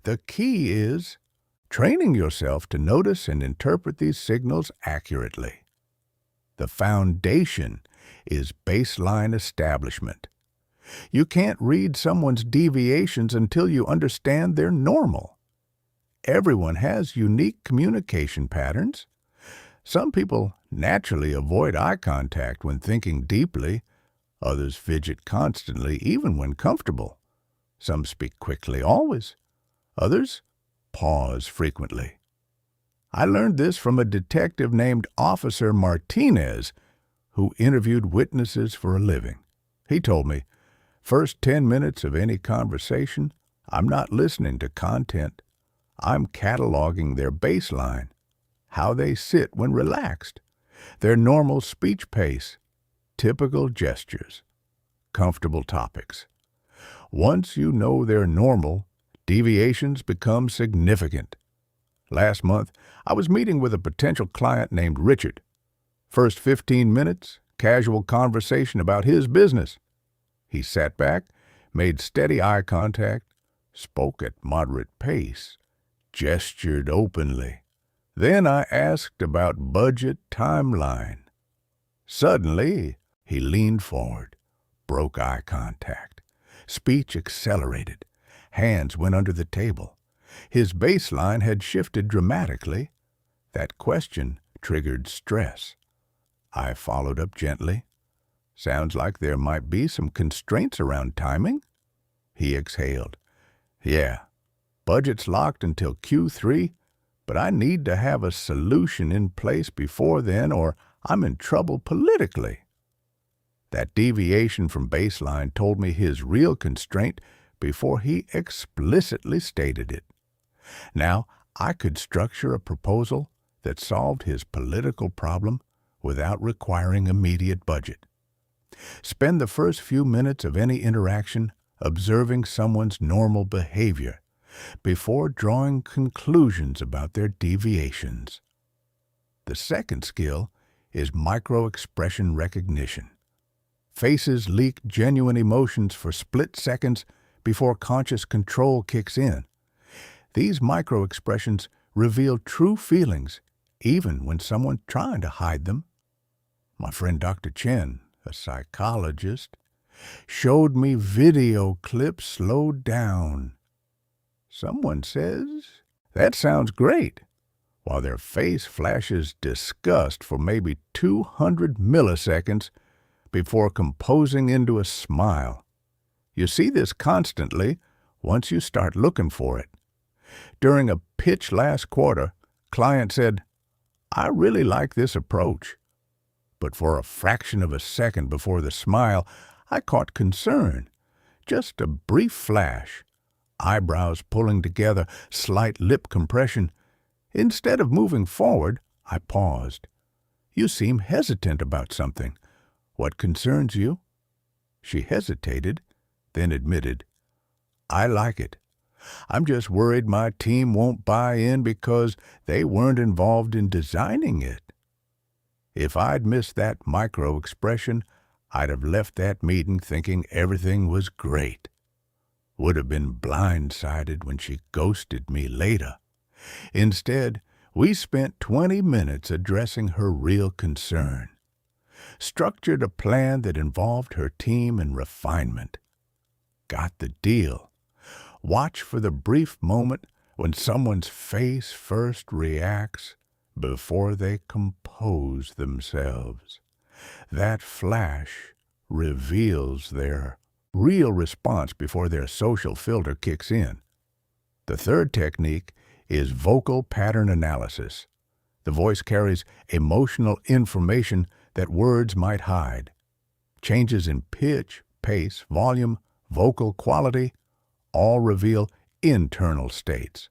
The key is training yourself to notice and interpret these signals accurately. The foundation is baseline establishment. You can't read someone's deviations until you understand they're normal. Everyone has unique communication patterns. Some people naturally avoid eye contact when thinking deeply. Others fidget constantly, even when comfortable. Some speak quickly always. Others pause frequently. I learned this from a detective named Officer Martinez, who interviewed witnesses for a living. He told me, first 10 minutes of any conversation, I'm not listening to content. I'm cataloging their baseline, how they sit when relaxed, their normal speech pace, typical gestures, comfortable topics. Once you know they're normal, deviations become significant. Last month, I was meeting with a potential client named Richard. First 15 minutes, casual conversation about his business. He sat back, made steady eye contact, spoke at moderate pace, gestured openly. Then I asked about budget timeline. Suddenly, he leaned forward, broke eye contact. Speech accelerated. Hands went under the table. His baseline had shifted dramatically. That question triggered stress. I followed up gently. Sounds like there might be some constraints around timing. He exhaled. Yeah, budget's locked until Q3, but I need to have a solution in place before then or I'm in trouble politically. That deviation from baseline told me his real constraint before he explicitly stated it. Now, I could structure a proposal that solved his political problem without requiring immediate budget. Spend the first few minutes of any interaction observing someone's normal behavior before drawing conclusions about their deviations. The second skill is micro-expression recognition. Faces leak genuine emotions for split seconds before conscious control kicks in. These micro-expressions reveal true feelings even when someone's trying to hide them. My friend Dr. Chen, a psychologist, showed me video clips slowed down. Someone says, "That sounds great," while their face flashes disgust for maybe 200 milliseconds before composing into a smile. You see this constantly once you start looking for it. During a pitch last quarter, client said, "I really like this approach." But for a fraction of a second before the smile, I caught concern. Just a brief flash. Eyebrows pulling together, slight lip compression. Instead of moving forward, I paused. "You seem hesitant about something. What concerns you?" She hesitated, then admitted, "I like it. I'm just worried my team won't buy in because they weren't involved in designing it." If I'd missed that micro-expression, I'd have left that meeting thinking everything was great. Would have been blindsided when she ghosted me later. Instead, we spent 20 minutes addressing her real concern. Structured a plan that involved her team and refinement. Got the deal. Watch for the brief moment when someone's face first reacts before they compose themselves. That flash reveals their real response before their social filter kicks in. The third technique is vocal pattern analysis. The voice carries emotional information that words might hide. Changes in pitch, pace, volume, vocal quality all reveal internal states.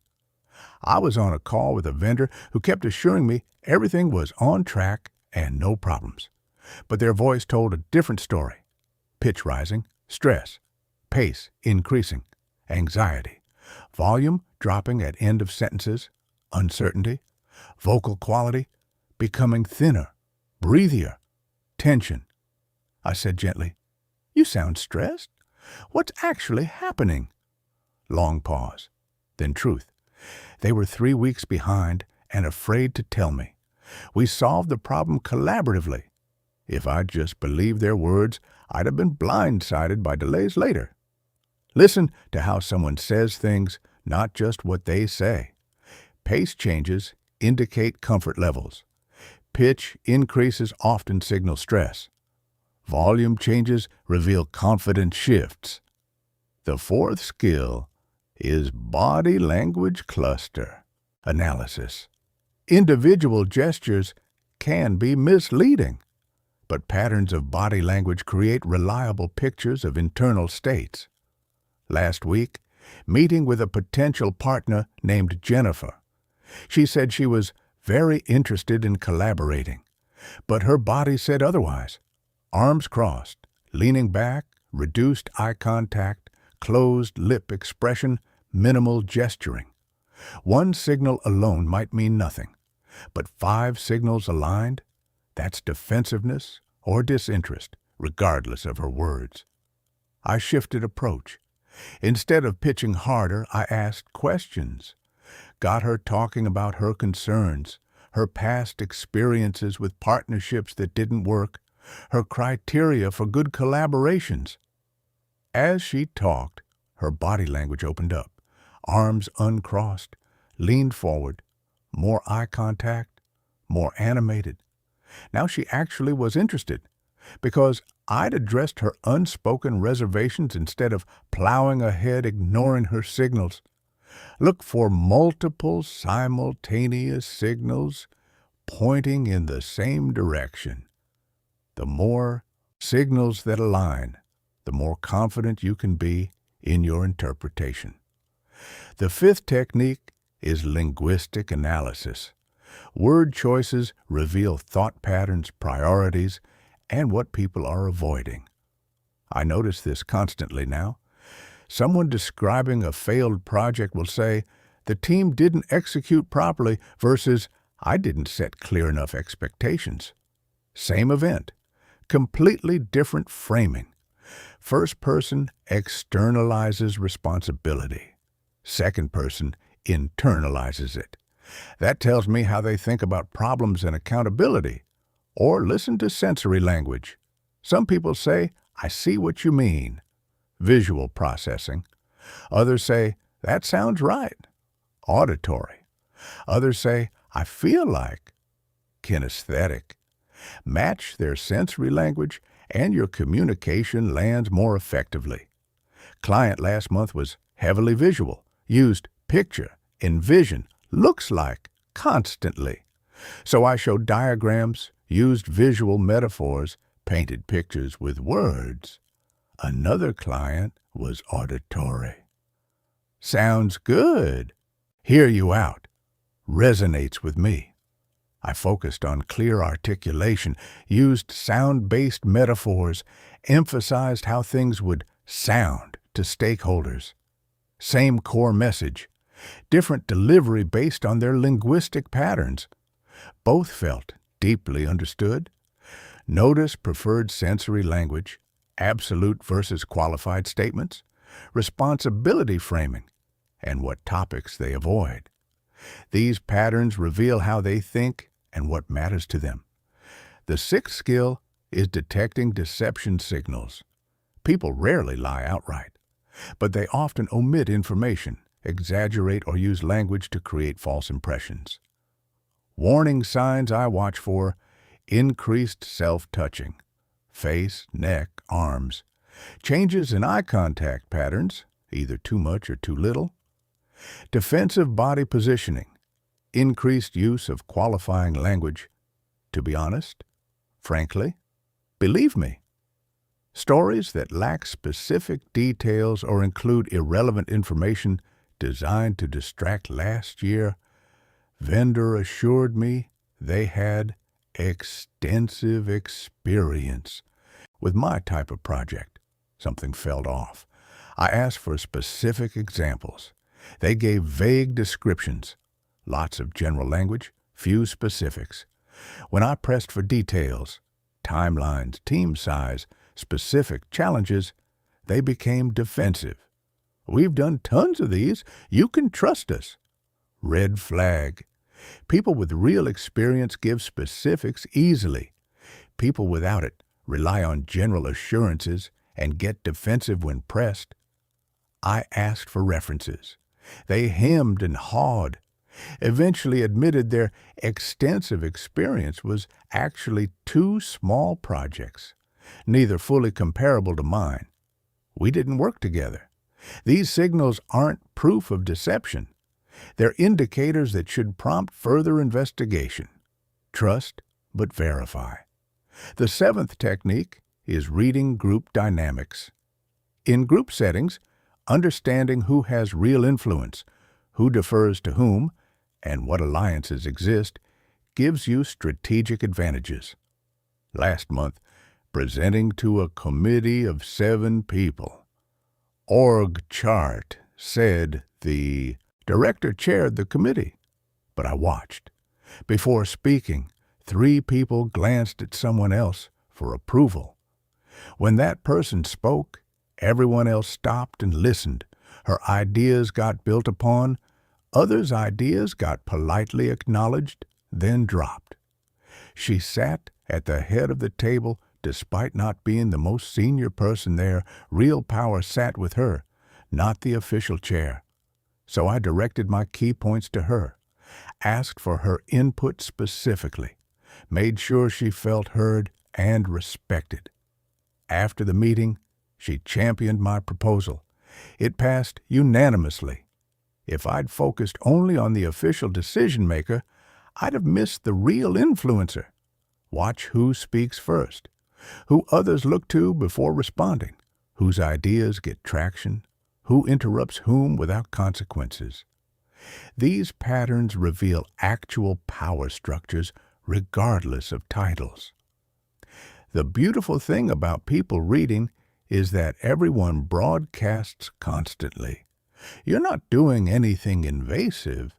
I was on a call with a vendor who kept assuring me everything was on track and no problems. But their voice told a different story. Pitch rising, stress, pace increasing, anxiety, volume dropping at end of sentences, uncertainty, vocal quality becoming thinner, breathier, tension. I said gently, "You sound stressed. What's actually happening?" Long pause, then truth. They were 3 weeks behind and afraid to tell me. We solved the problem collaboratively. If I'd just believed their words, I'd have been blindsided by delays later. Listen to how someone says things, not just what they say. Pace changes indicate comfort levels. Pitch increases often signal stress. Volume changes reveal confidence shifts. The fourth skill is body language cluster analysis. Individual gestures can be misleading, but patterns of body language create reliable pictures of internal states. Last week, meeting with a potential partner named Jennifer. She said she was very interested in collaborating, but her body said otherwise. Arms crossed, leaning back, reduced eye contact, closed lip expression, minimal gesturing. One signal alone might mean nothing, but 5 signals aligned, that's defensiveness or disinterest, regardless of her words. I shifted approach. Instead of pitching harder, I asked questions. Got her talking about her concerns, her past experiences with partnerships that didn't work, her criteria for good collaborations. As she talked, her body language opened up, arms uncrossed, leaned forward, more eye contact, more animated. Now she actually was interested, because I'd addressed her unspoken reservations instead of plowing ahead, ignoring her signals. Look for multiple simultaneous signals pointing in the same direction. The more signals that align, the more confident you can be in your interpretation. The fifth technique is linguistic analysis. Word choices reveal thought patterns, priorities, and what people are avoiding. I notice this constantly now. Someone describing a failed project will say, "The team didn't execute properly," versus, "I didn't set clear enough expectations." Same event, completely different framing. First person externalizes responsibility. Second person internalizes it. That tells me how they think about problems and accountability. Or listen to sensory language. Some people say, "I see what you mean," visual processing. Others say, "That sounds right," auditory. Others say, "I feel like," kinesthetic. Match their sensory language and your communication lands more effectively. Client last month was heavily visual, used picture, envision, looks like, constantly. So I showed diagrams, used visual metaphors, painted pictures with words. Another client was auditory. Sounds good. Hear you out. Resonates with me. I focused on clear articulation, used sound-based metaphors, emphasized how things would sound to stakeholders. Same core message, different delivery based on their linguistic patterns. Both felt deeply understood. Notice preferred sensory language, absolute versus qualified statements, responsibility framing, and what topics they avoid. These patterns reveal how they think and what matters to them. The sixth skill is detecting deception signals. People rarely lie outright, but they often omit information, exaggerate, or use language to create false impressions. Warning signs I watch for: increased self-touching, face, neck, arms, changes in eye contact patterns, either too much or too little, defensive body positioning, increased use of qualifying language. To be honest, frankly, believe me. Stories that lack specific details or include irrelevant information designed to distract. Last year, vendor assured me they had extensive experience with my type of project. Something fell off. I asked for specific examples. They gave vague descriptions, lots of general language, few specifics. When I pressed for details, timelines, team size, specific challenges, they became defensive. "We've done tons of these. You can trust us." Red flag. People with real experience give specifics easily. People without it rely on general assurances and get defensive when pressed. I asked for references. They hemmed and hawed, eventually admitted their extensive experience was actually 2 small projects, neither fully comparable to mine. We didn't work together. These signals aren't proof of deception. They're indicators that should prompt further investigation. Trust, but verify. The seventh technique is reading group dynamics. In group settings, understanding who has real influence, who defers to whom, and what alliances exist gives you strategic advantages. Last month, presenting to a committee of 7 people. Org chart said the director chaired the committee, but I watched. Before speaking, 3 people glanced at someone else for approval. When that person spoke, everyone else stopped and listened. Her ideas got built upon. Others' ideas got politely acknowledged, then dropped. She sat at the head of the table, Despite not being the most senior person there, real power sat with her, not the official chair. So I directed my key points to her, asked for her input specifically, made sure she felt heard and respected. After the meeting, she championed my proposal. It passed unanimously. If I'd focused only on the official decision-maker, I'd have missed the real influencer. Watch who speaks first, who others look to before responding, whose ideas get traction, who interrupts whom without consequences. These patterns reveal actual power structures regardless of titles. The beautiful thing about people reading is that everyone broadcasts constantly. You're not doing anything invasive.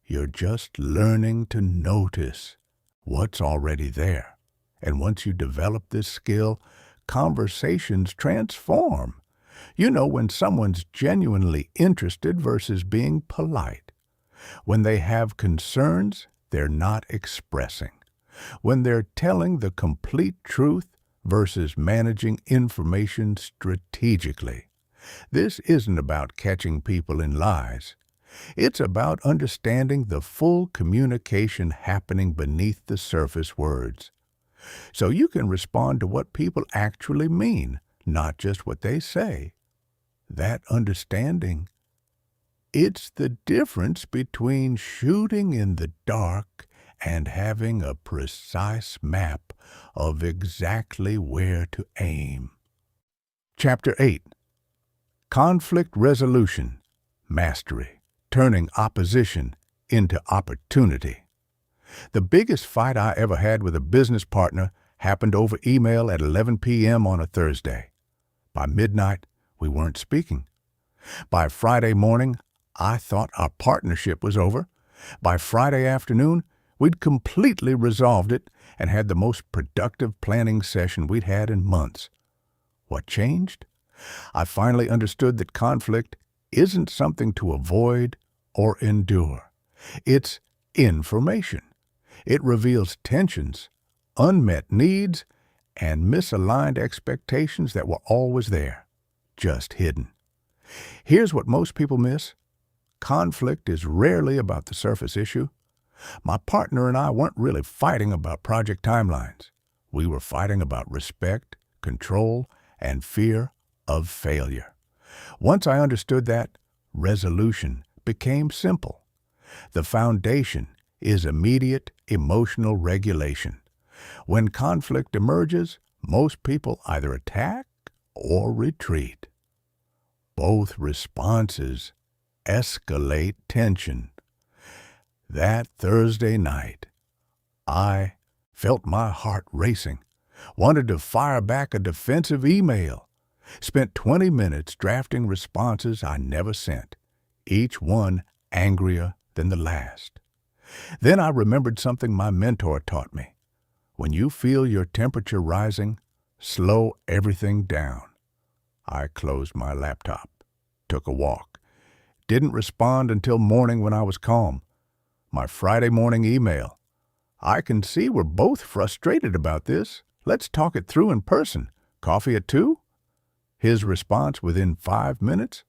You're just learning to notice what's already there. And once you develop this skill, conversations transform. You know when someone's genuinely interested versus being polite. When they have concerns, they're not expressing. When they're telling the complete truth versus managing information strategically. This isn't about catching people in lies. It's about understanding the full communication happening beneath the surface words. So you can respond to what people actually mean, not just what they say. That understanding, it's the difference between shooting in the dark and having a precise map of exactly where to aim. Chapter 8. Conflict Resolution, Mastery, Turning Opposition into Opportunity. The biggest fight I ever had with a business partner happened over email at 11 p.m. on a Thursday. By midnight, we weren't speaking. By Friday morning, I thought our partnership was over. By Friday afternoon, we'd completely resolved it and had the most productive planning session we'd had in months. What changed? I finally understood that conflict isn't something to avoid or endure. It's information. It reveals tensions, unmet needs, and misaligned expectations that were always there, just hidden. Here's what most people miss. Conflict is rarely about the surface issue. My partner and I weren't really fighting about project timelines. We were fighting about respect, control, and fear of failure. Once I understood that, resolution became simple. The foundation is immediate emotional regulation. When conflict emerges, most people either attack or retreat. Both responses escalate tension. That Thursday night, I felt my heart racing, wanted to fire back a defensive email, spent 20 minutes drafting responses I never sent, each one angrier than the last. Then I remembered something my mentor taught me. When you feel your temperature rising, slow everything down. I closed my laptop, took a walk, didn't respond until morning when I was calm. My Friday morning email. I can see we're both frustrated about this. Let's talk it through in person. Coffee at 2? His response within 5 minutes?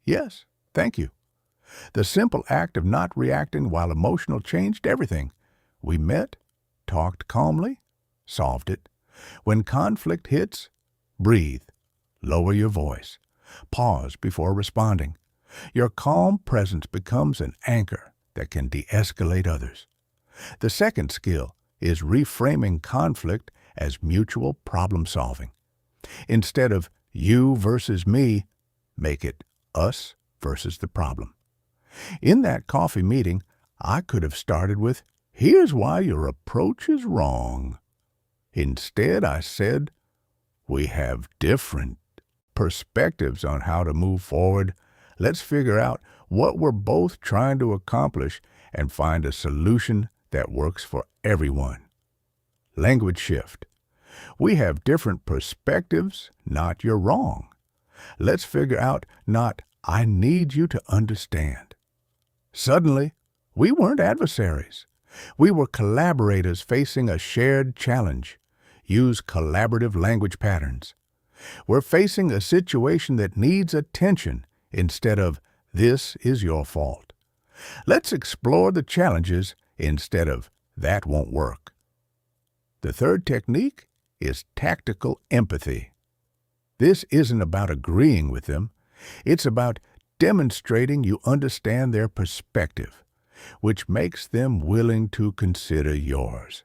Yes, thank you. The simple act of not reacting while emotional changed everything. We met, talked calmly, solved it. When conflict hits, breathe, lower your voice, pause before responding. Your calm presence becomes an anchor that can de-escalate others. The second skill is reframing conflict as mutual problem solving. Instead of you versus me, make it us versus the problem. In that coffee meeting, I could have started with, "Here's why your approach is wrong." Instead, I said, "We have different perspectives on how to move forward. Let's figure out what we're both trying to accomplish and find a solution that works for everyone." Language shift. We have different perspectives, not you're wrong. Let's figure out not I need you to understand. Suddenly, we weren't adversaries. We were collaborators facing a shared challenge. Use collaborative language patterns. We're facing a situation that needs attention instead of, "This is your fault." Let's explore the challenges instead of, "That won't work." The third technique is tactical empathy. This isn't about agreeing with them. It's about demonstrating you understand their perspective, which makes them willing to consider yours.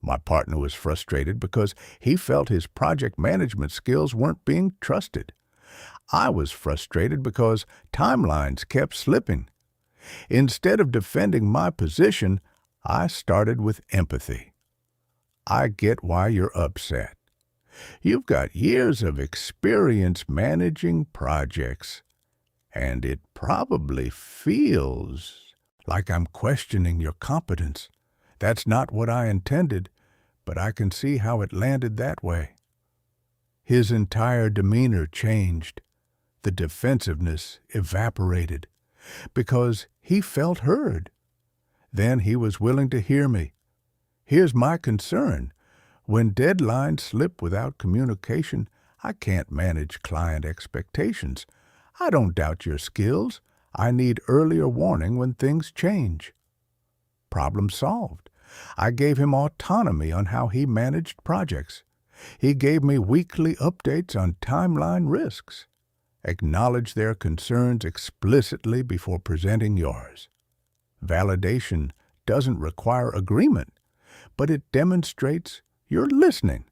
My partner was frustrated because he felt his project management skills weren't being trusted. I was frustrated because timelines kept slipping. Instead of defending my position, I started with empathy. "I get why you're upset. You've got years of experience managing projects, and it probably feels like I'm questioning your competence. That's not what I intended, but I can see how it landed that way." His entire demeanor changed. The defensiveness evaporated because he felt heard. Then he was willing to hear me. "Here's my concern. When deadlines slip without communication, I can't manage client expectations. I don't doubt your skills. I need earlier warning when things change." Problem solved. I gave him autonomy on how he managed projects. He gave me weekly updates on timeline risks. Acknowledge their concerns explicitly before presenting yours. Validation doesn't require agreement, but it demonstrates you're listening.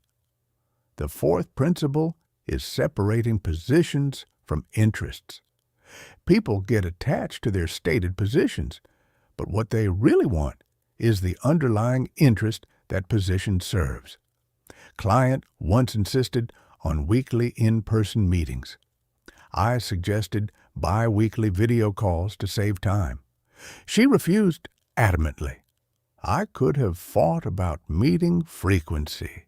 The fourth principle is separating positions from interests. People get attached to their stated positions, but what they really want is the underlying interest that position serves. Client once insisted on weekly in-person meetings. I suggested bi-weekly video calls to save time. She refused adamantly. I could have fought about meeting frequency.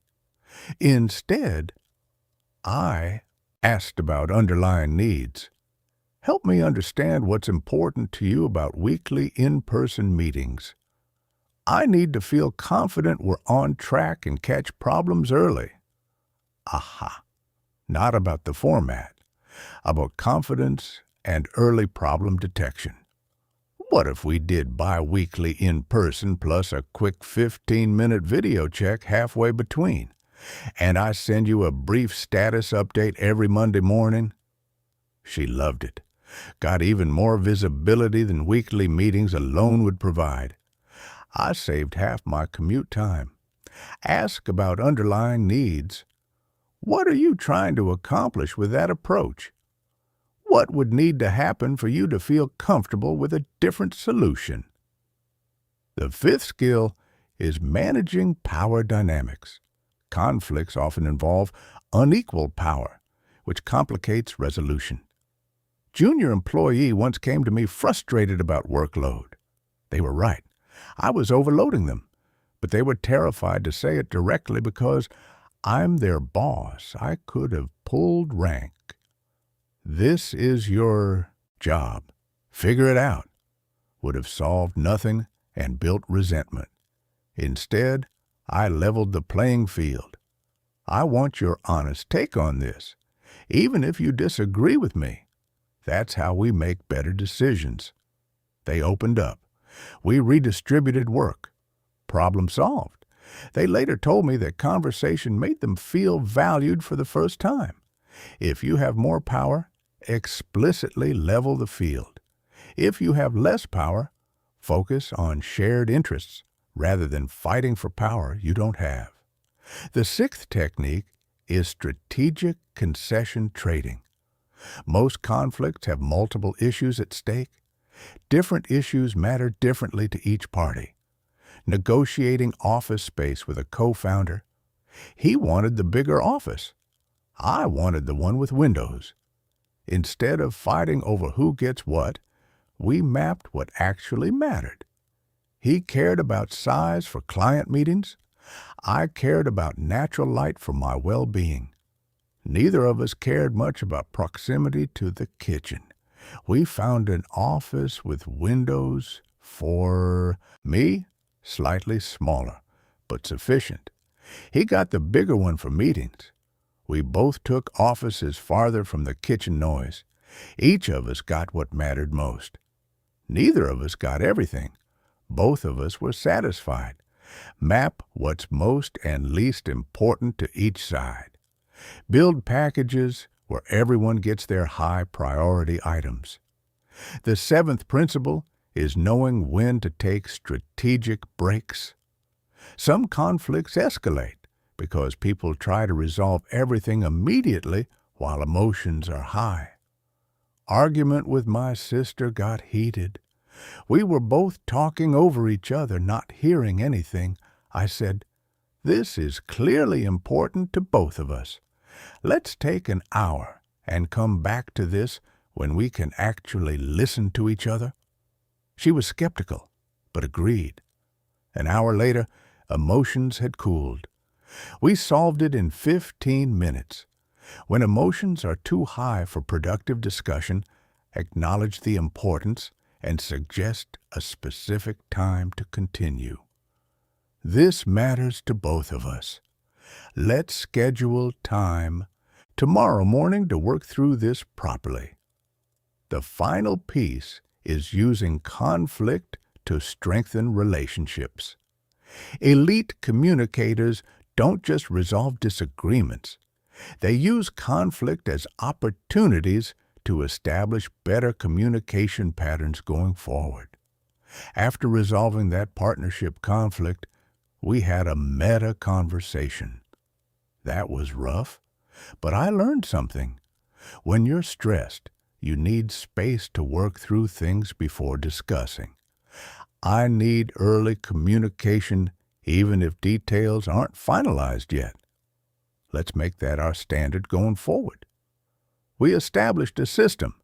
Instead, I asked about underlying needs. "Help me understand what's important to you about weekly in-person meetings. I need to feel confident we're on track and catch problems early." Aha! Not about the format, about confidence and early problem detection. "What if we did bi-weekly in-person plus a quick 15-minute video check halfway between, and I send you a brief status update every Monday morning?" She loved it. Got even more visibility than weekly meetings alone would provide. I saved half my commute time. Ask about underlying needs. What are you trying to accomplish with that approach? What would need to happen for you to feel comfortable with a different solution? The fifth skill is managing power dynamics. Conflicts often involve unequal power, which complicates resolution. Junior employee once came to me frustrated about workload. They were right. I was overloading them, but they were terrified to say it directly because I'm their boss. I could have pulled rank. "This is your job. Figure it out," would have solved nothing and built resentment. Instead, I leveled the playing field. "I want your honest take on this, even if you disagree with me. That's how we make better decisions." They opened up. We redistributed work. Problem solved. They later told me that conversation made them feel valued for the first time. If you have more power, explicitly level the field. If you have less power, focus on shared interests rather than fighting for power you don't have. The sixth technique is strategic concession trading. Most conflicts have multiple issues at stake. Different issues matter differently to each party. Negotiating office space with a co-founder. He wanted the bigger office. I wanted the one with windows. Instead of fighting over who gets what, we mapped what actually mattered. He cared about size for client meetings. I cared about natural light for my well-being. Neither of us cared much about proximity to the kitchen. We found an office with windows for me, slightly smaller, but sufficient. He got the bigger one for meetings. We both took offices farther from the kitchen noise. Each of us got what mattered most. Neither of us got everything. Both of us were satisfied. Map what's most and least important to each side. Build packages where everyone gets their high priority items. The seventh principle is knowing when to take strategic breaks. Some conflicts escalate because people try to resolve everything immediately while emotions are high. Argument with my sister got heated. We were both talking over each other, not hearing anything. I said, "This is clearly important to both of us. Let's take an hour and come back to this when we can actually listen to each other." She was skeptical, but agreed. An hour later, emotions had cooled. We solved it in 15 minutes. When emotions are too high for productive discussion, acknowledge the importance and suggest a specific time to continue. This matters to both of us. Let's schedule time tomorrow morning to work through this properly. The final piece is using conflict to strengthen relationships. Elite communicators don't just resolve disagreements. They use conflict as opportunities to establish better communication patterns going forward. After resolving that partnership conflict, we had a meta conversation. That was rough, but I learned something. When you're stressed, you need space to work through things before discussing. I need early communication even if details aren't finalized yet. Let's make that our standard going forward. We established a system,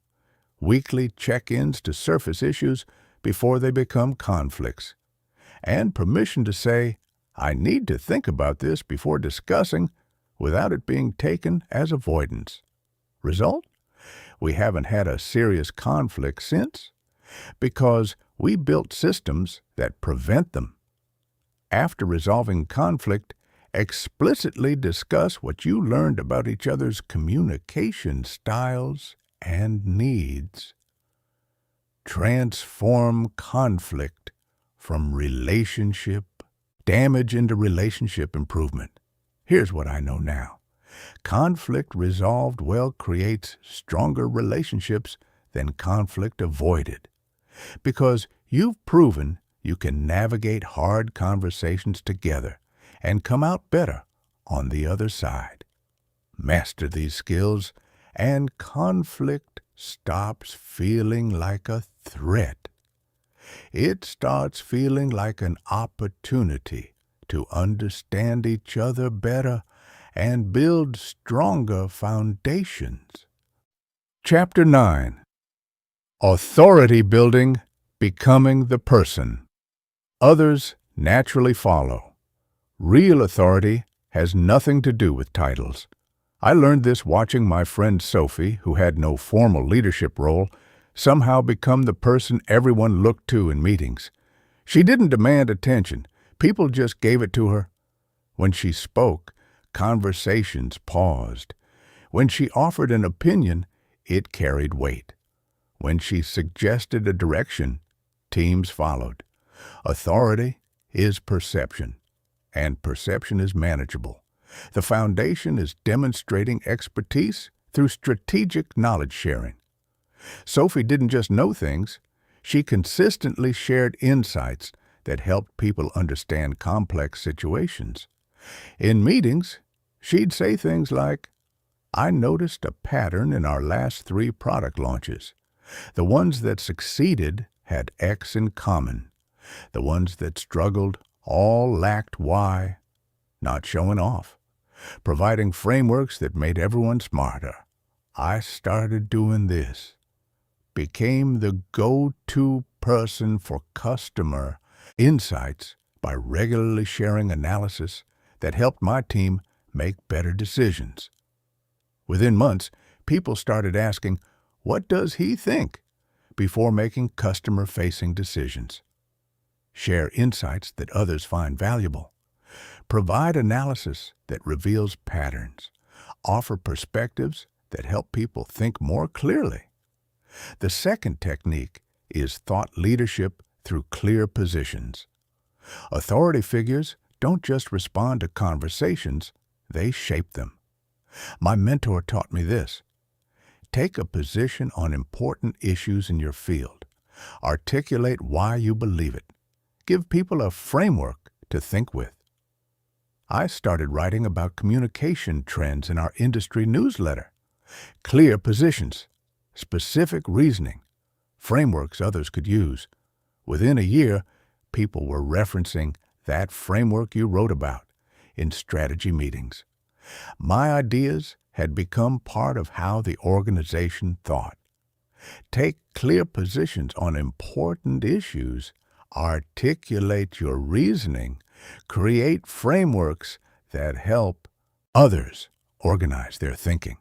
weekly check-ins to surface issues before they become conflicts, and permission to say, "I need to think about this before discussing," without it being taken as avoidance. Result? We haven't had a serious conflict since, because we built systems that prevent them. After resolving conflict, explicitly discuss what you learned about each other's communication styles and needs. Transform conflict from relationship damage into relationship improvement. Here's what I know now. Conflict resolved well creates stronger relationships than conflict avoided, because you've proven you can navigate hard conversations together and come out better on the other side. Master these skills, and conflict stops feeling like a threat. It starts feeling like an opportunity to understand each other better and build stronger foundations. Chapter 9. Authority Building, Becoming the Person. Others naturally follow. Real authority has nothing to do with titles. I learned this watching my friend Sophie, who had no formal leadership role, somehow become the person everyone looked to in meetings. She didn't demand attention. People just gave it to her. When she spoke, conversations paused. When she offered an opinion, it carried weight. When she suggested a direction, teams followed. Authority is perception, and perception is manageable. The foundation is demonstrating expertise through strategic knowledge sharing. Sophie didn't just know things, she consistently shared insights that helped people understand complex situations. In meetings, she'd say things like, "I noticed a pattern in our last 3 product launches. The ones that succeeded had X in common. The ones that struggled all lacked Y." Not showing off. Providing frameworks that made everyone smarter. I started doing this. Became the go-to person for customer insights by regularly sharing analysis that helped my team make better decisions. Within months, people started asking, "What does he think?" before making customer-facing decisions. Share insights that others find valuable. Provide analysis that reveals patterns. Offer perspectives that help people think more clearly. The second technique is thought leadership through clear positions. Authority figures don't just respond to conversations, they shape them. My mentor taught me this. Take a position on important issues in your field. Articulate why you believe it. Give people a framework to think with. I started writing about communication trends in our industry newsletter. Clear positions, specific reasoning, frameworks others could use. Within a year, people were referencing that framework you wrote about in strategy meetings. My ideas had become part of how the organization thought. Take clear positions on important issues, articulate your reasoning, create frameworks that help others organize their thinking.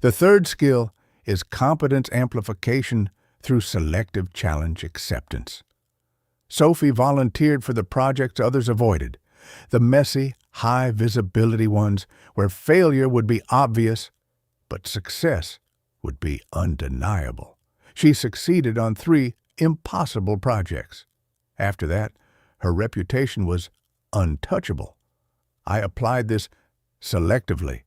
The third skill is competence amplification through selective challenge acceptance. Sophie volunteered for the projects others avoided, the messy, high-visibility ones where failure would be obvious, but success would be undeniable. She succeeded on 3 impossible projects. After that, her reputation was untouchable. I applied this selectively.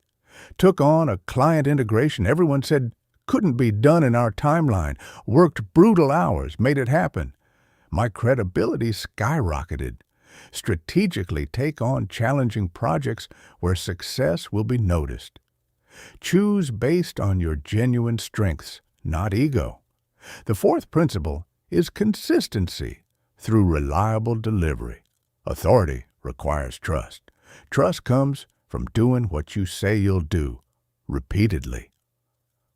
Took on a client integration everyone said couldn't be done in our timeline, worked brutal hours, made it happen. My credibility skyrocketed. Strategically take on challenging projects where success will be noticed. Choose based on your genuine strengths, not ego. The fourth principle is consistency through reliable delivery. Authority requires trust. Trust comes from doing what you say you'll do, repeatedly.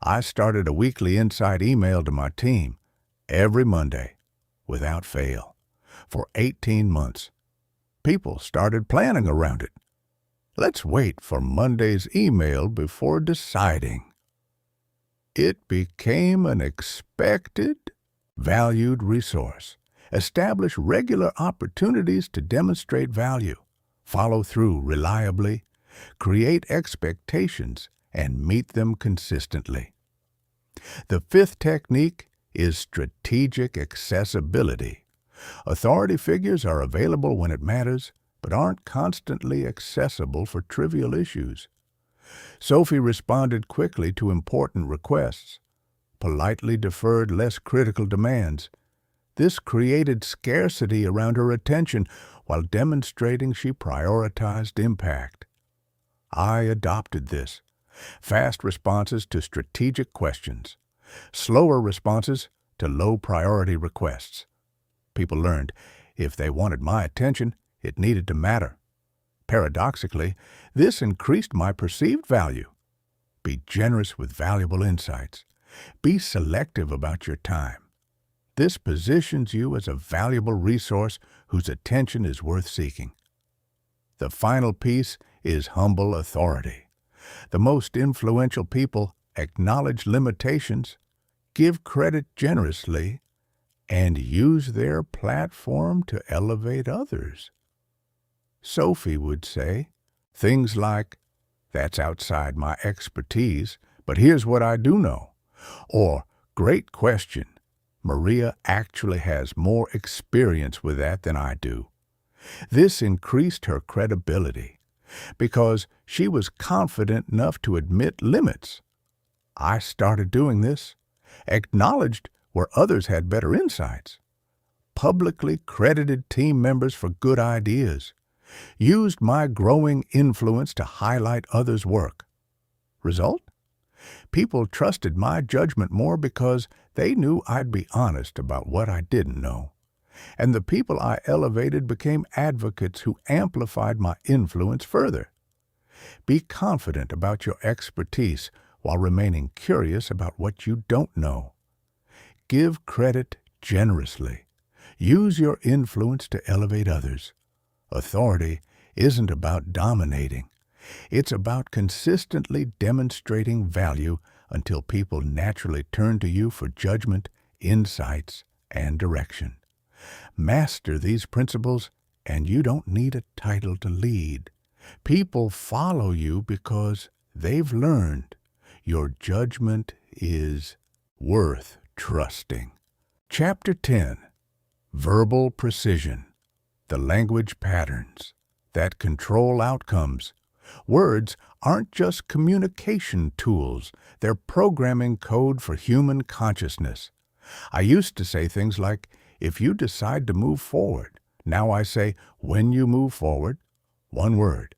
I started a weekly inside email to my team every Monday, without fail, for 18 months. People started planning around it. Let's wait for Monday's email before deciding. It became an expected, valued resource. Establish regular opportunities to demonstrate value. Follow through reliably. Create expectations and meet them consistently. The fifth technique is strategic accessibility. Authority figures are available when it matters, but aren't constantly accessible for trivial issues. Sophie responded quickly to important requests, politely deferred less critical demands. This created scarcity around her attention while demonstrating she prioritized impact. I adopted this. Fast responses to strategic questions, slower responses to low-priority requests. People learned if they wanted my attention, it needed to matter. Paradoxically, this increased my perceived value. Be generous with valuable insights. Be selective about your time. This positions you as a valuable resource whose attention is worth seeking. The final piece is humble authority. The most influential people acknowledge limitations, give credit generously, and use their platform to elevate others. Sophie would say things like, "That's outside my expertise, but here's what I do know," or "Great question. Maria actually has more experience with that than I do." This increased her credibility because she was confident enough to admit limits. I started doing this, acknowledged where others had better insights, publicly credited team members for good ideas, used my growing influence to highlight others' work. Result? People trusted my judgment more because they knew I'd be honest about what I didn't know. And the people I elevated became advocates who amplified my influence further. Be confident about your expertise while remaining curious about what you don't know. Give credit generously. Use your influence to elevate others. Authority isn't about dominating. It's about consistently demonstrating value until people naturally turn to you for judgment, insights, and direction. Master these principles, And you don't need a title to lead. People follow you because they've learned your judgment is worth trusting. Chapter 10. Verbal Precision. The language patterns that control outcomes. Words aren't just communication tools, they're programming code for human consciousness. I used to say things like, if you decide to move forward. Now I say, when you move forward. One word.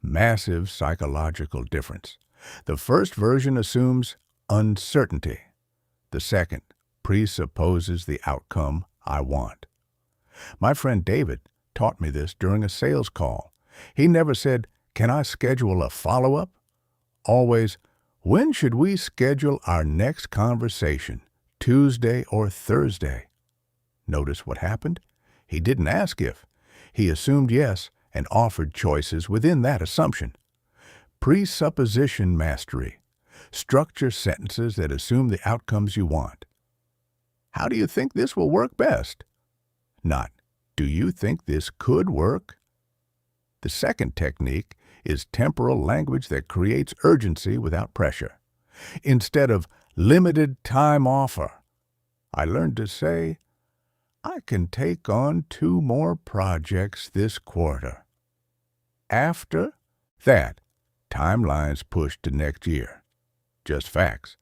Massive psychological difference. The first version assumes uncertainty. The second presupposes the outcome I want. My friend David taught me this during a sales call. He never said, "Can I schedule a follow-up?" Always, "When should we schedule our next conversation, Tuesday or Thursday?" Notice what happened? He didn't ask if. He assumed yes and offered choices within that assumption. Presupposition mastery. Structure sentences that assume the outcomes you want. How do you think this will work best? Not, do you think this could work? The second technique is temporal language that creates urgency without pressure. Instead of limited time offer, I learned to say, I can take on 2 more projects this quarter. After that, timelines pushed to next year. Just facts.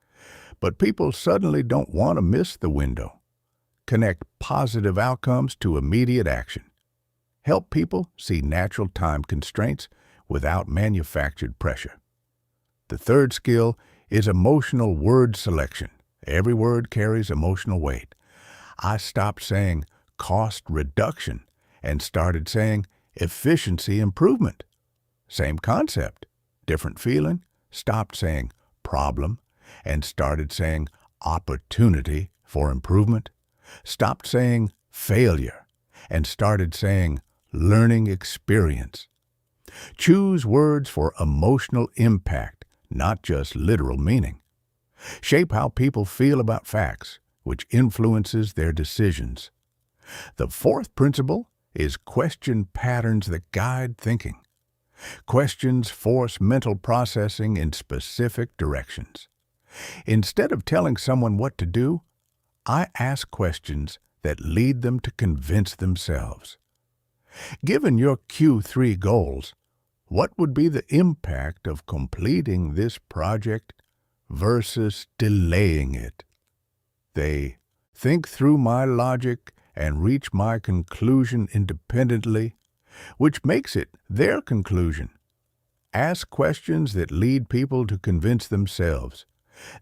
But people suddenly don't want to miss the window. Connect positive outcomes to immediate action. Help people see natural time constraints without manufactured pressure. The third skill is emotional word selection. Every word carries emotional weight. I stopped saying cost reduction and started saying efficiency improvement. Same concept, different feeling. Stopped saying problem and started saying opportunity for improvement. Stopped saying failure and started saying learning experience. Choose words for emotional impact, not just literal meaning. Shape how people feel about facts, which influences their decisions. The fourth principle is question patterns that guide thinking. Questions force mental processing in specific directions. Instead of telling someone what to do, I ask questions that lead them to convince themselves. Given your Q3 goals, what would be the impact of completing this project versus delaying it? They think through my logic and reach my conclusion independently, which makes it their conclusion. Ask questions that lead people to convince themselves.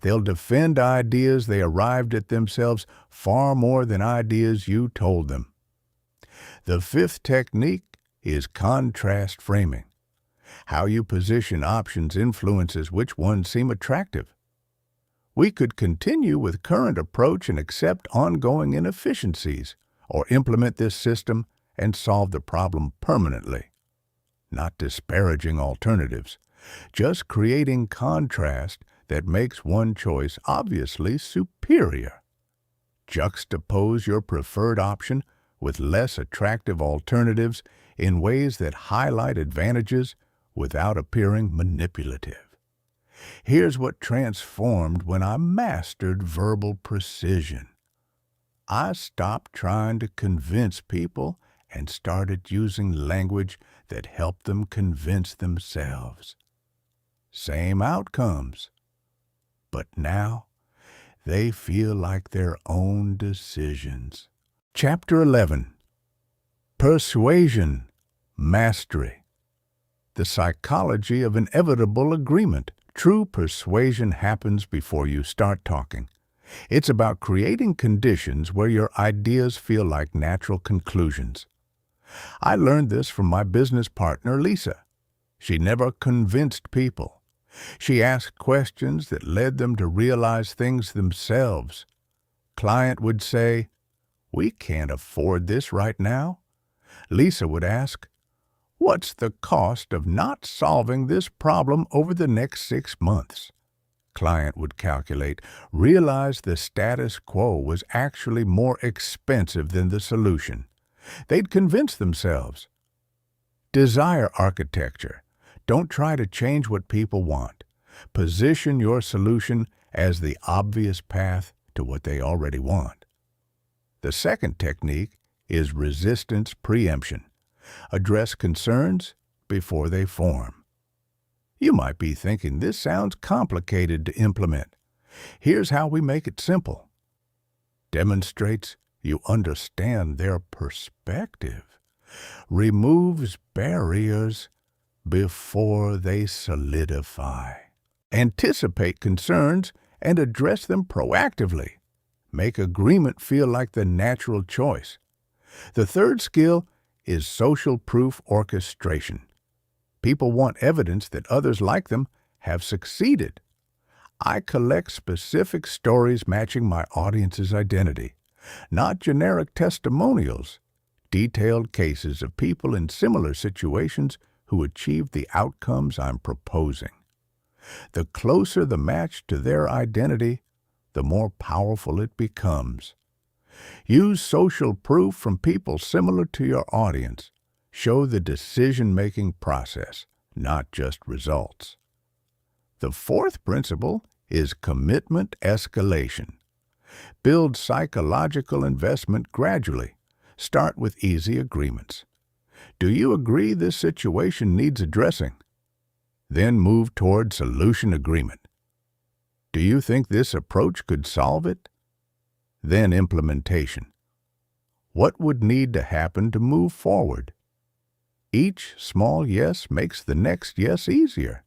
They'll defend ideas they arrived at themselves far more than ideas you told them. The fifth technique is contrast framing. How you position options influences which ones seem attractive. We could continue with current approach and accept ongoing inefficiencies, or implement this system and solve the problem permanently. Not disparaging alternatives, just creating contrast that makes one choice obviously superior. Juxtapose your preferred option with less attractive alternatives in ways that highlight advantages without appearing manipulative. Here's what transformed when I mastered verbal precision. I stopped trying to convince people and started using language that helped them convince themselves. Same outcomes, but now they feel like their own decisions. Chapter 11. Persuasion, Mastery. The psychology of inevitable agreement. True persuasion happens before you start talking. It's about creating conditions where your ideas feel like natural conclusions. I learned this from my business partner, Lisa. She never convinced people. She asked questions that led them to realize things themselves. Client would say, "We can't afford this right now." Lisa would ask, "What's the cost of not solving this problem over the next 6 months?" Client would calculate, realize the status quo was actually more expensive than the solution. They'd convince themselves. Desire architecture. Don't try to change what people want. Position your solution as the obvious path to what they already want. The second technique is resistance preemption. Address concerns before they form. You might be thinking this sounds complicated to implement. Here's how we make it simple. Demonstrates you understand their perspective. Removes barriers before they solidify. Anticipate concerns and address them proactively. Make agreement feel like the natural choice. The third skill is social proof orchestration. People want evidence that others like them have succeeded. I collect specific stories matching my audience's identity, not generic testimonials, detailed cases of people in similar situations who achieved the outcomes I'm proposing. The closer the match to their identity, the more powerful it becomes. Use social proof from people similar to your audience. Show the decision-making process, not just results. The fourth principle is commitment escalation. Build psychological investment gradually. Start with easy agreements. Do you agree this situation needs addressing? Then move toward solution agreement. Do you think this approach could solve it? Then implementation. What would need to happen to move forward? Each small yes makes the next yes easier.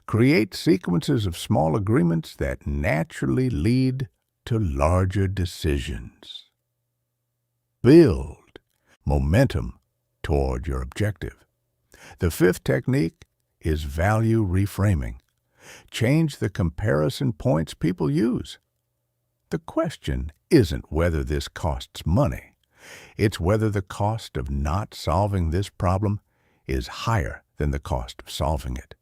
Create sequences of small agreements that naturally lead to larger decisions. Build momentum toward your objective. The fifth technique is value reframing. Change the comparison points people use. The question isn't whether this costs money. It's whether the cost of not solving this problem is higher than the cost of solving it.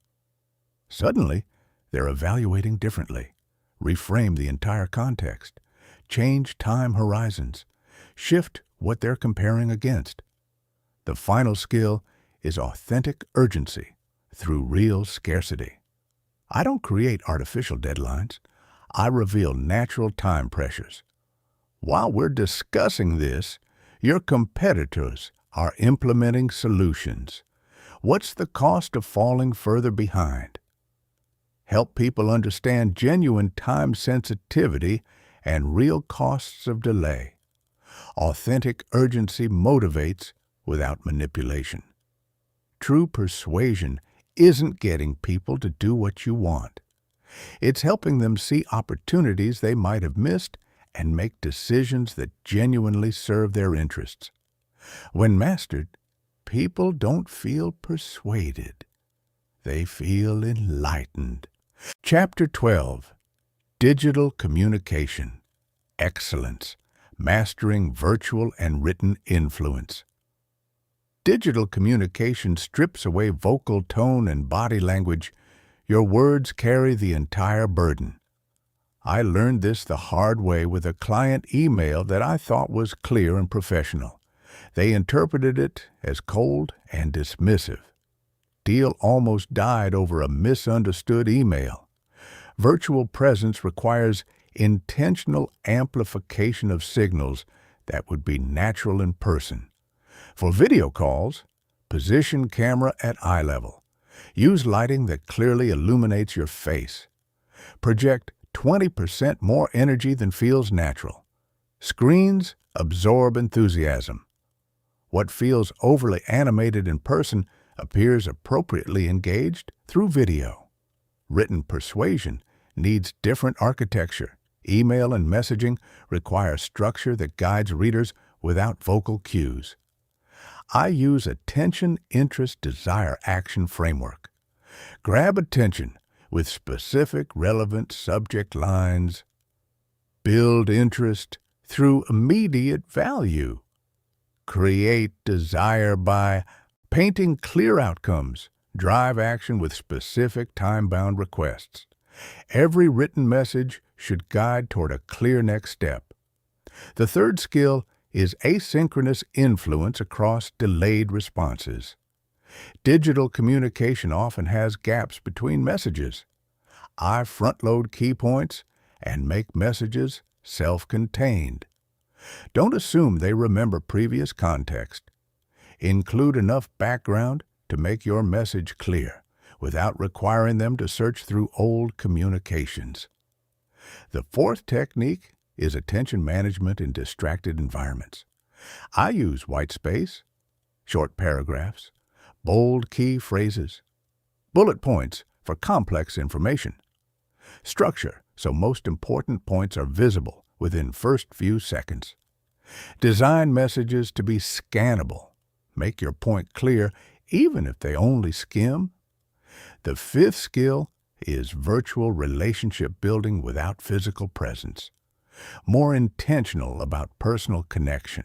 Suddenly, they're evaluating differently. Reframe the entire context. Change time horizons. Shift what they're comparing against. The final skill is authentic urgency through real scarcity. I don't create artificial deadlines. I reveal natural time pressures. While we're discussing this, your competitors are implementing solutions. What's the cost of falling further behind? Help people understand genuine time sensitivity and real costs of delay. Authentic urgency motivates without manipulation. True persuasion isn't getting people to do what you want. It's helping them see opportunities they might have missed and make decisions that genuinely serve their interests. When mastered, people don't feel persuaded. They feel enlightened. Chapter 12. Digital Communication. Excellence. Mastering Virtual and Written Influence. Digital communication strips away vocal tone and body language. Your words carry the entire burden. I learned this the hard way with a client email that I thought was clear and professional. They interpreted it as cold and dismissive. Deal almost died over a misunderstood email. Virtual presence requires intentional amplification of signals that would be natural in person. For video calls, position camera at eye level. Use lighting that clearly illuminates your face. Project 20% more energy than feels natural. Screens absorb enthusiasm. What feels overly animated in person appears appropriately engaged through video. Written persuasion needs different architecture. Email and messaging require structure that guides readers without vocal cues. I use attention, interest, desire, action framework. Grab attention with specific, relevant subject lines. Build interest through immediate value. Create desire by painting clear outcomes. Drive action with specific time-bound requests. Every written message should guide toward a clear next step. The third skill is asynchronous influence across delayed responses. Digital communication often has gaps between messages. I front-load key points and make messages self-contained. Don't assume they remember previous context. Include enough background to make your message clear without requiring them to search through old communications. The fourth technique is attention management in distracted environments. I use white space, short paragraphs, bold key phrases, bullet points for complex information, structure so most important points are visible within first few seconds. Design messages to be scannable. Make your point clear even if they only skim. The fifth skill is virtual relationship building without physical presence. More intentional about personal connection.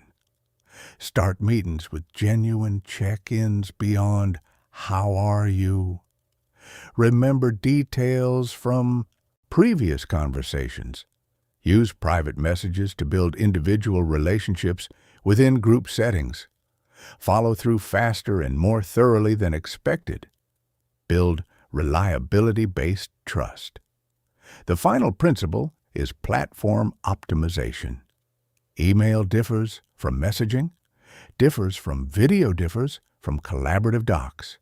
Start meetings with genuine check-ins beyond "How are you?" Remember details from previous conversations. Use private messages to build individual relationships within group settings. Follow through faster and more thoroughly than expected. Build reliability-based trust. The final principle is platform optimization. Email differs from messaging, differs from video, differs from collaborative docs.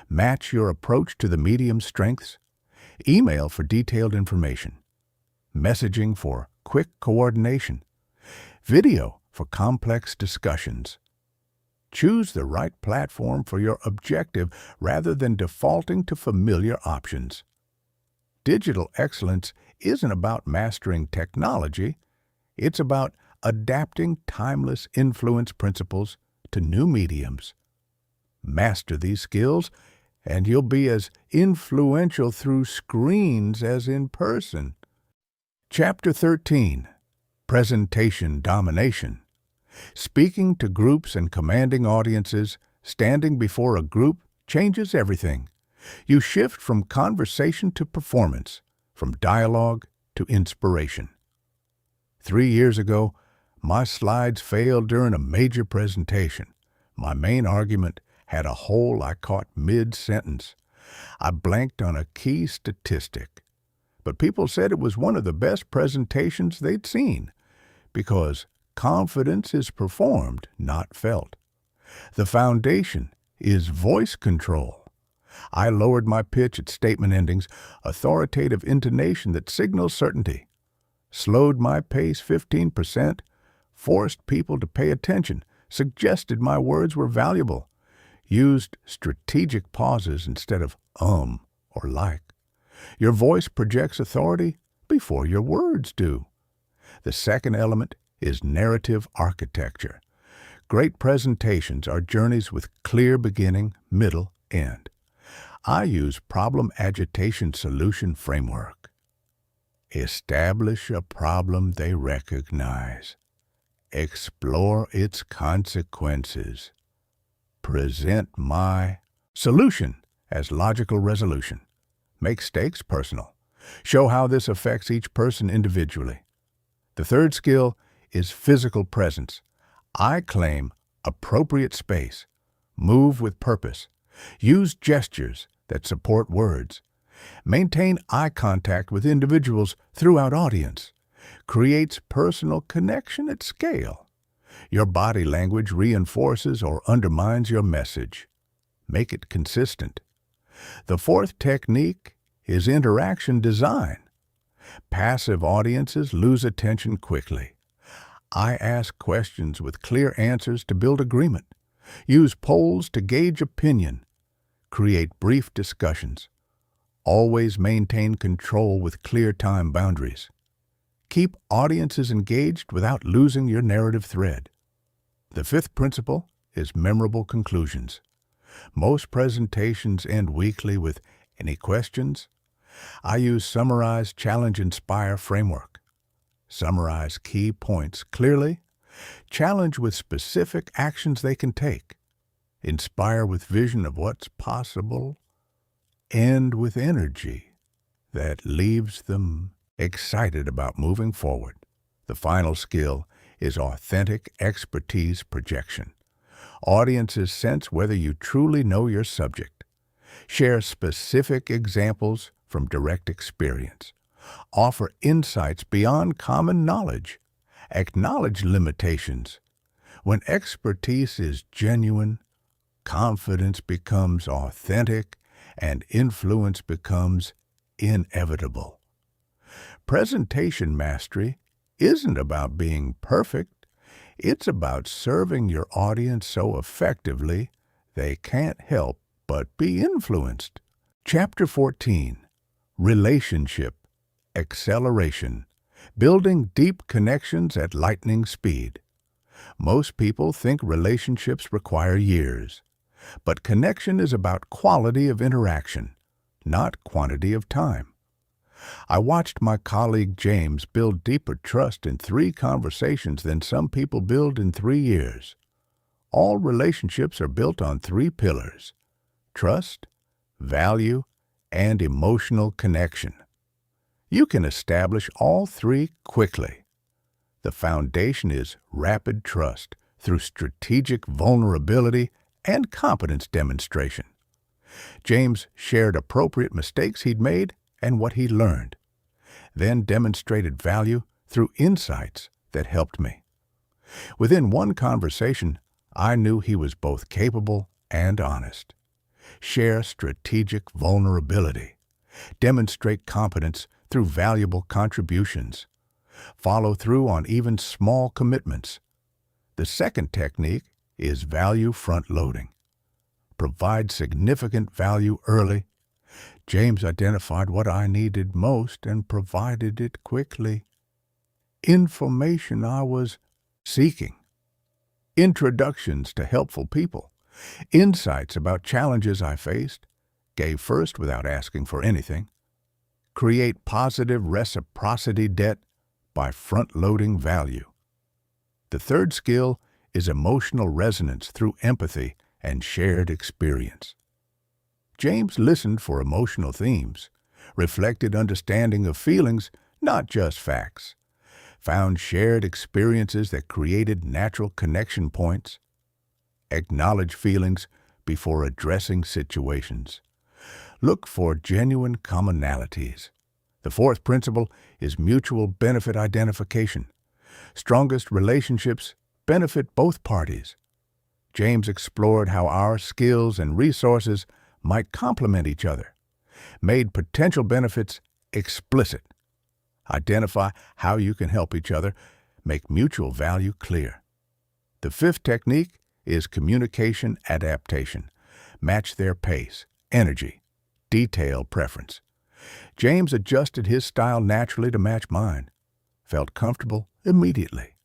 Match your approach to the medium's strengths. Email for detailed information. Messaging for quick coordination. Video for complex discussions. Choose the right platform for your objective rather than defaulting to familiar options. Digital excellence isn't about mastering technology. It's about adapting timeless influence principles to new mediums. Master these skills, and you'll be as influential through screens as in person. Chapter 13. Presentation Domination. Speaking to groups and commanding audiences, standing before a group changes everything. You shift from conversation to performance, from dialogue to inspiration. 3 years ago, my slides failed during a major presentation. My main argument had a hole I caught mid-sentence. I blanked on a key statistic. But people said it was one of the best presentations they'd seen, because confidence is performed, not felt. The foundation is voice control. I lowered my pitch at statement endings, authoritative intonation that signals certainty. Slowed my pace 15%, forced people to pay attention, suggested my words were valuable, used strategic pauses instead of or like. Your voice projects authority before your words do. The second element is narrative architecture. Great presentations are journeys with clear beginning, middle, end. I use problem agitation solution framework. Establish a problem they recognize. Explore its consequences. Present my solution as logical resolution. Make stakes personal. Show how this affects each person individually. The third skill is physical presence. I claim appropriate space. Move with purpose. Use gestures that support words. Maintain eye contact with individuals throughout audience. Creates personal connection at scale. Your body language reinforces or undermines your message. Make it consistent. The fourth technique is interaction design. Passive audiences lose attention quickly. I ask questions with clear answers to build agreement. Use polls to gauge opinion. Create brief discussions. Always maintain control with clear time boundaries. Keep audiences engaged without losing your narrative thread. The fifth principle is memorable conclusions. Most presentations end weakly with "Any questions?" I use summarize, challenge, inspire framework. Summarize key points clearly. Challenge with specific actions they can take. Inspire with vision of what's possible. End with energy that leaves them excited about moving forward. The final skill is authentic expertise projection. Audiences sense whether you truly know your subject. Share specific examples from direct experience. Offer insights beyond common knowledge. Acknowledge limitations. When expertise is genuine, confidence becomes authentic and influence becomes inevitable. Presentation mastery isn't about being perfect. It's about serving your audience so effectively they can't help but be influenced. Chapter 14. Relationship Acceleration. Building deep connections at lightning speed. Most people think relationships require years, but connection is about quality of interaction, not quantity of time. I watched my colleague James build deeper trust in 3 conversations than some people build in 3 years. All relationships are built on 3 pillars: trust, value, and emotional connection. You can establish all 3 quickly. The foundation is rapid trust through strategic vulnerability and competence demonstration. James shared appropriate mistakes he'd made and what he learned, then demonstrated value through insights that helped me. Within 1 conversation, I knew he was both capable and honest. Share strategic vulnerability. Demonstrate competence through valuable contributions. Follow through on even small commitments. The second technique is value front-loading. Provide significant value early. James identified what I needed most and provided it quickly. Information I was seeking. Introductions to helpful people. Insights about challenges I faced. Gave first without asking for anything. Create positive reciprocity debt by front-loading value. The third skill is emotional resonance through empathy and shared experience. James listened for emotional themes, reflected understanding of feelings, not just facts, found shared experiences that created natural connection points, acknowledge feelings before addressing situations. Look for genuine commonalities. The fourth principle is mutual benefit identification. Strongest relationships benefit both parties. James explored how our skills and resources might complement each other, made potential benefits explicit. Identify how you can help each other, make mutual value clear. The fifth technique is communication adaptation. Match their pace, energy, detail preference. James adjusted his style naturally to match mine. Felt comfortable immediately.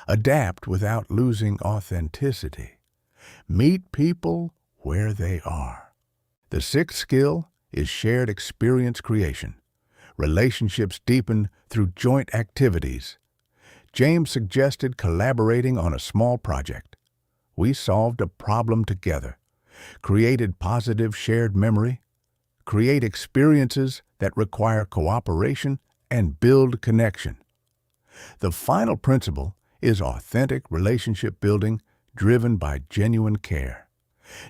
Adapt without losing authenticity. Meet people where they are. The sixth skill is shared experience creation. Relationships deepen through joint activities. James suggested collaborating on a small project. We solved a problem together, created positive shared memory, create experiences that require cooperation, and build connection. The final principle is authentic relationship building driven by genuine care.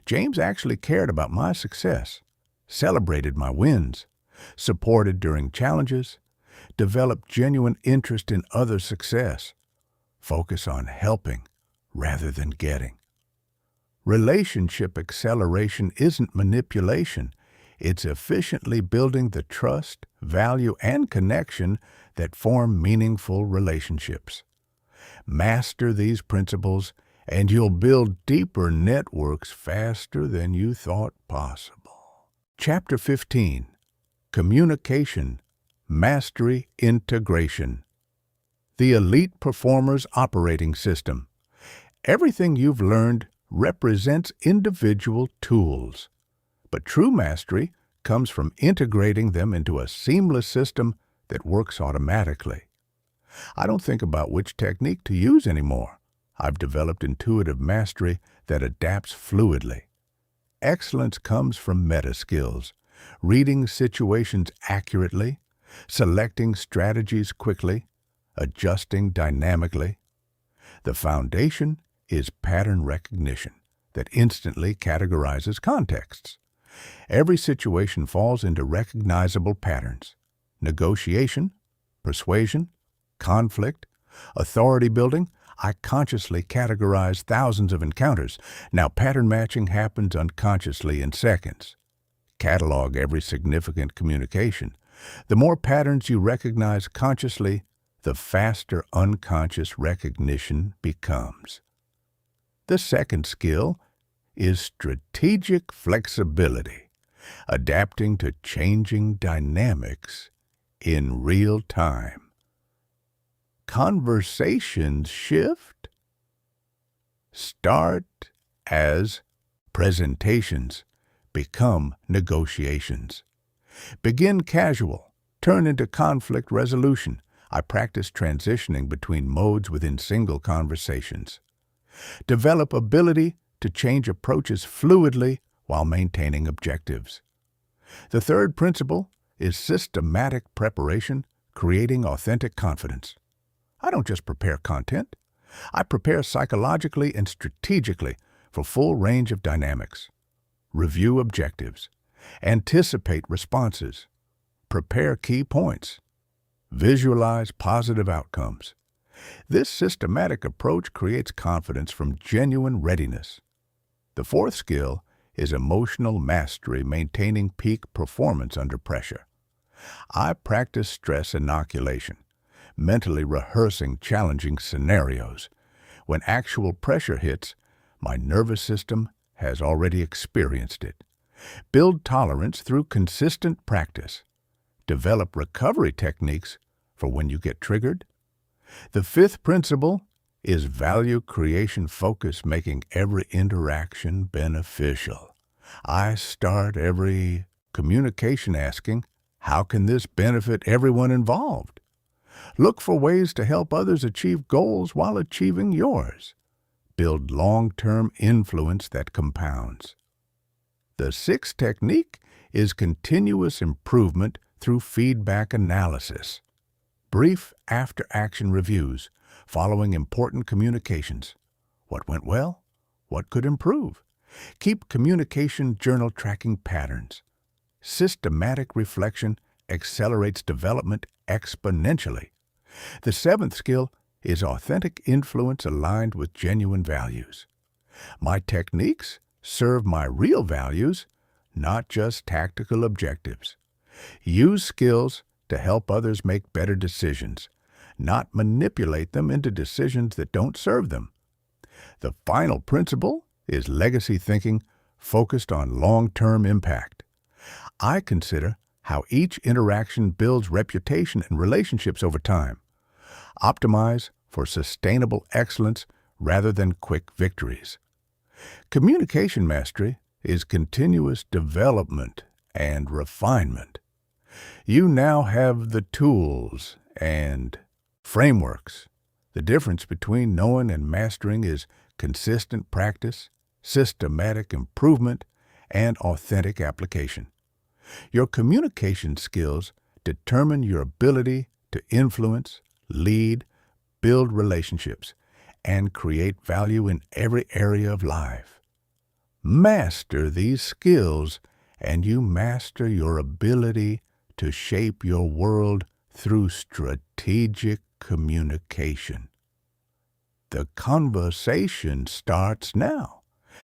James actually cared about my success, celebrated my wins, supported during challenges, developed genuine interest in others' success. Focus on helping rather than getting. Relationship acceleration isn't manipulation. It's efficiently building the trust, value, and connection that form meaningful relationships. Master these principles, and you'll build deeper networks faster than you thought possible. Chapter 15. Communication, Mastery, Integration. The Elite Performer's Operating System. Everything you've learned represents individual tools, but true mastery comes from integrating them into a seamless system that works automatically. I don't think about which technique to use anymore. I've developed intuitive mastery that adapts fluidly. Excellence comes from meta skills, reading situations accurately, selecting strategies quickly, adjusting dynamically. The foundation is pattern recognition that instantly categorizes contexts. Every situation falls into recognizable patterns: negotiation, persuasion, conflict, authority building. I consciously categorize thousands of encounters. Now pattern matching happens unconsciously in seconds. Catalog every significant communication. The more patterns you recognize consciously, the faster unconscious recognition becomes. The second skill is strategic flexibility, adapting to changing dynamics in real time. Conversations shift, start as presentations, become negotiations. Begin casual, turn into conflict resolution. I practice transitioning between modes within single conversations. Develop ability to change approaches fluidly while maintaining objectives. The third principle is systematic preparation, creating authentic confidence. I don't just prepare content. I prepare psychologically and strategically for full range of dynamics. Review objectives. Anticipate responses. Prepare key points. Visualize positive outcomes. This systematic approach creates confidence from genuine readiness. The fourth skill is emotional mastery, maintaining peak performance under pressure. I practice stress inoculation, mentally rehearsing challenging scenarios. When actual pressure hits, my nervous system has already experienced it. Build tolerance through consistent practice. Develop recovery techniques for when you get triggered. The fifth principle is value creation focus, making every interaction beneficial. I start every communication asking, how can this benefit everyone involved? Look for ways to help others achieve goals while achieving yours. Build long-term influence that compounds. The sixth technique is continuous improvement through feedback analysis. Brief after-action reviews following important communications. What went well? What could improve? Keep communication journal tracking patterns. Systematic reflection accelerates development exponentially. The seventh skill is authentic influence aligned with genuine values. My techniques serve my real values, not just tactical objectives. Use skills to help others make better decisions, not manipulate them into decisions that don't serve them. The final principle is legacy thinking focused on long-term impact. I consider how each interaction builds reputation and relationships over time. Optimize for sustainable excellence rather than quick victories. Communication mastery is continuous development and refinement. You now have the tools and frameworks. The difference between knowing and mastering is consistent practice, systematic improvement, and authentic application. Your communication skills determine your ability to influence, lead, build relationships, and create value in every area of life. Master these skills, and you master your ability to shape your world through strategic communication. The conversation starts now.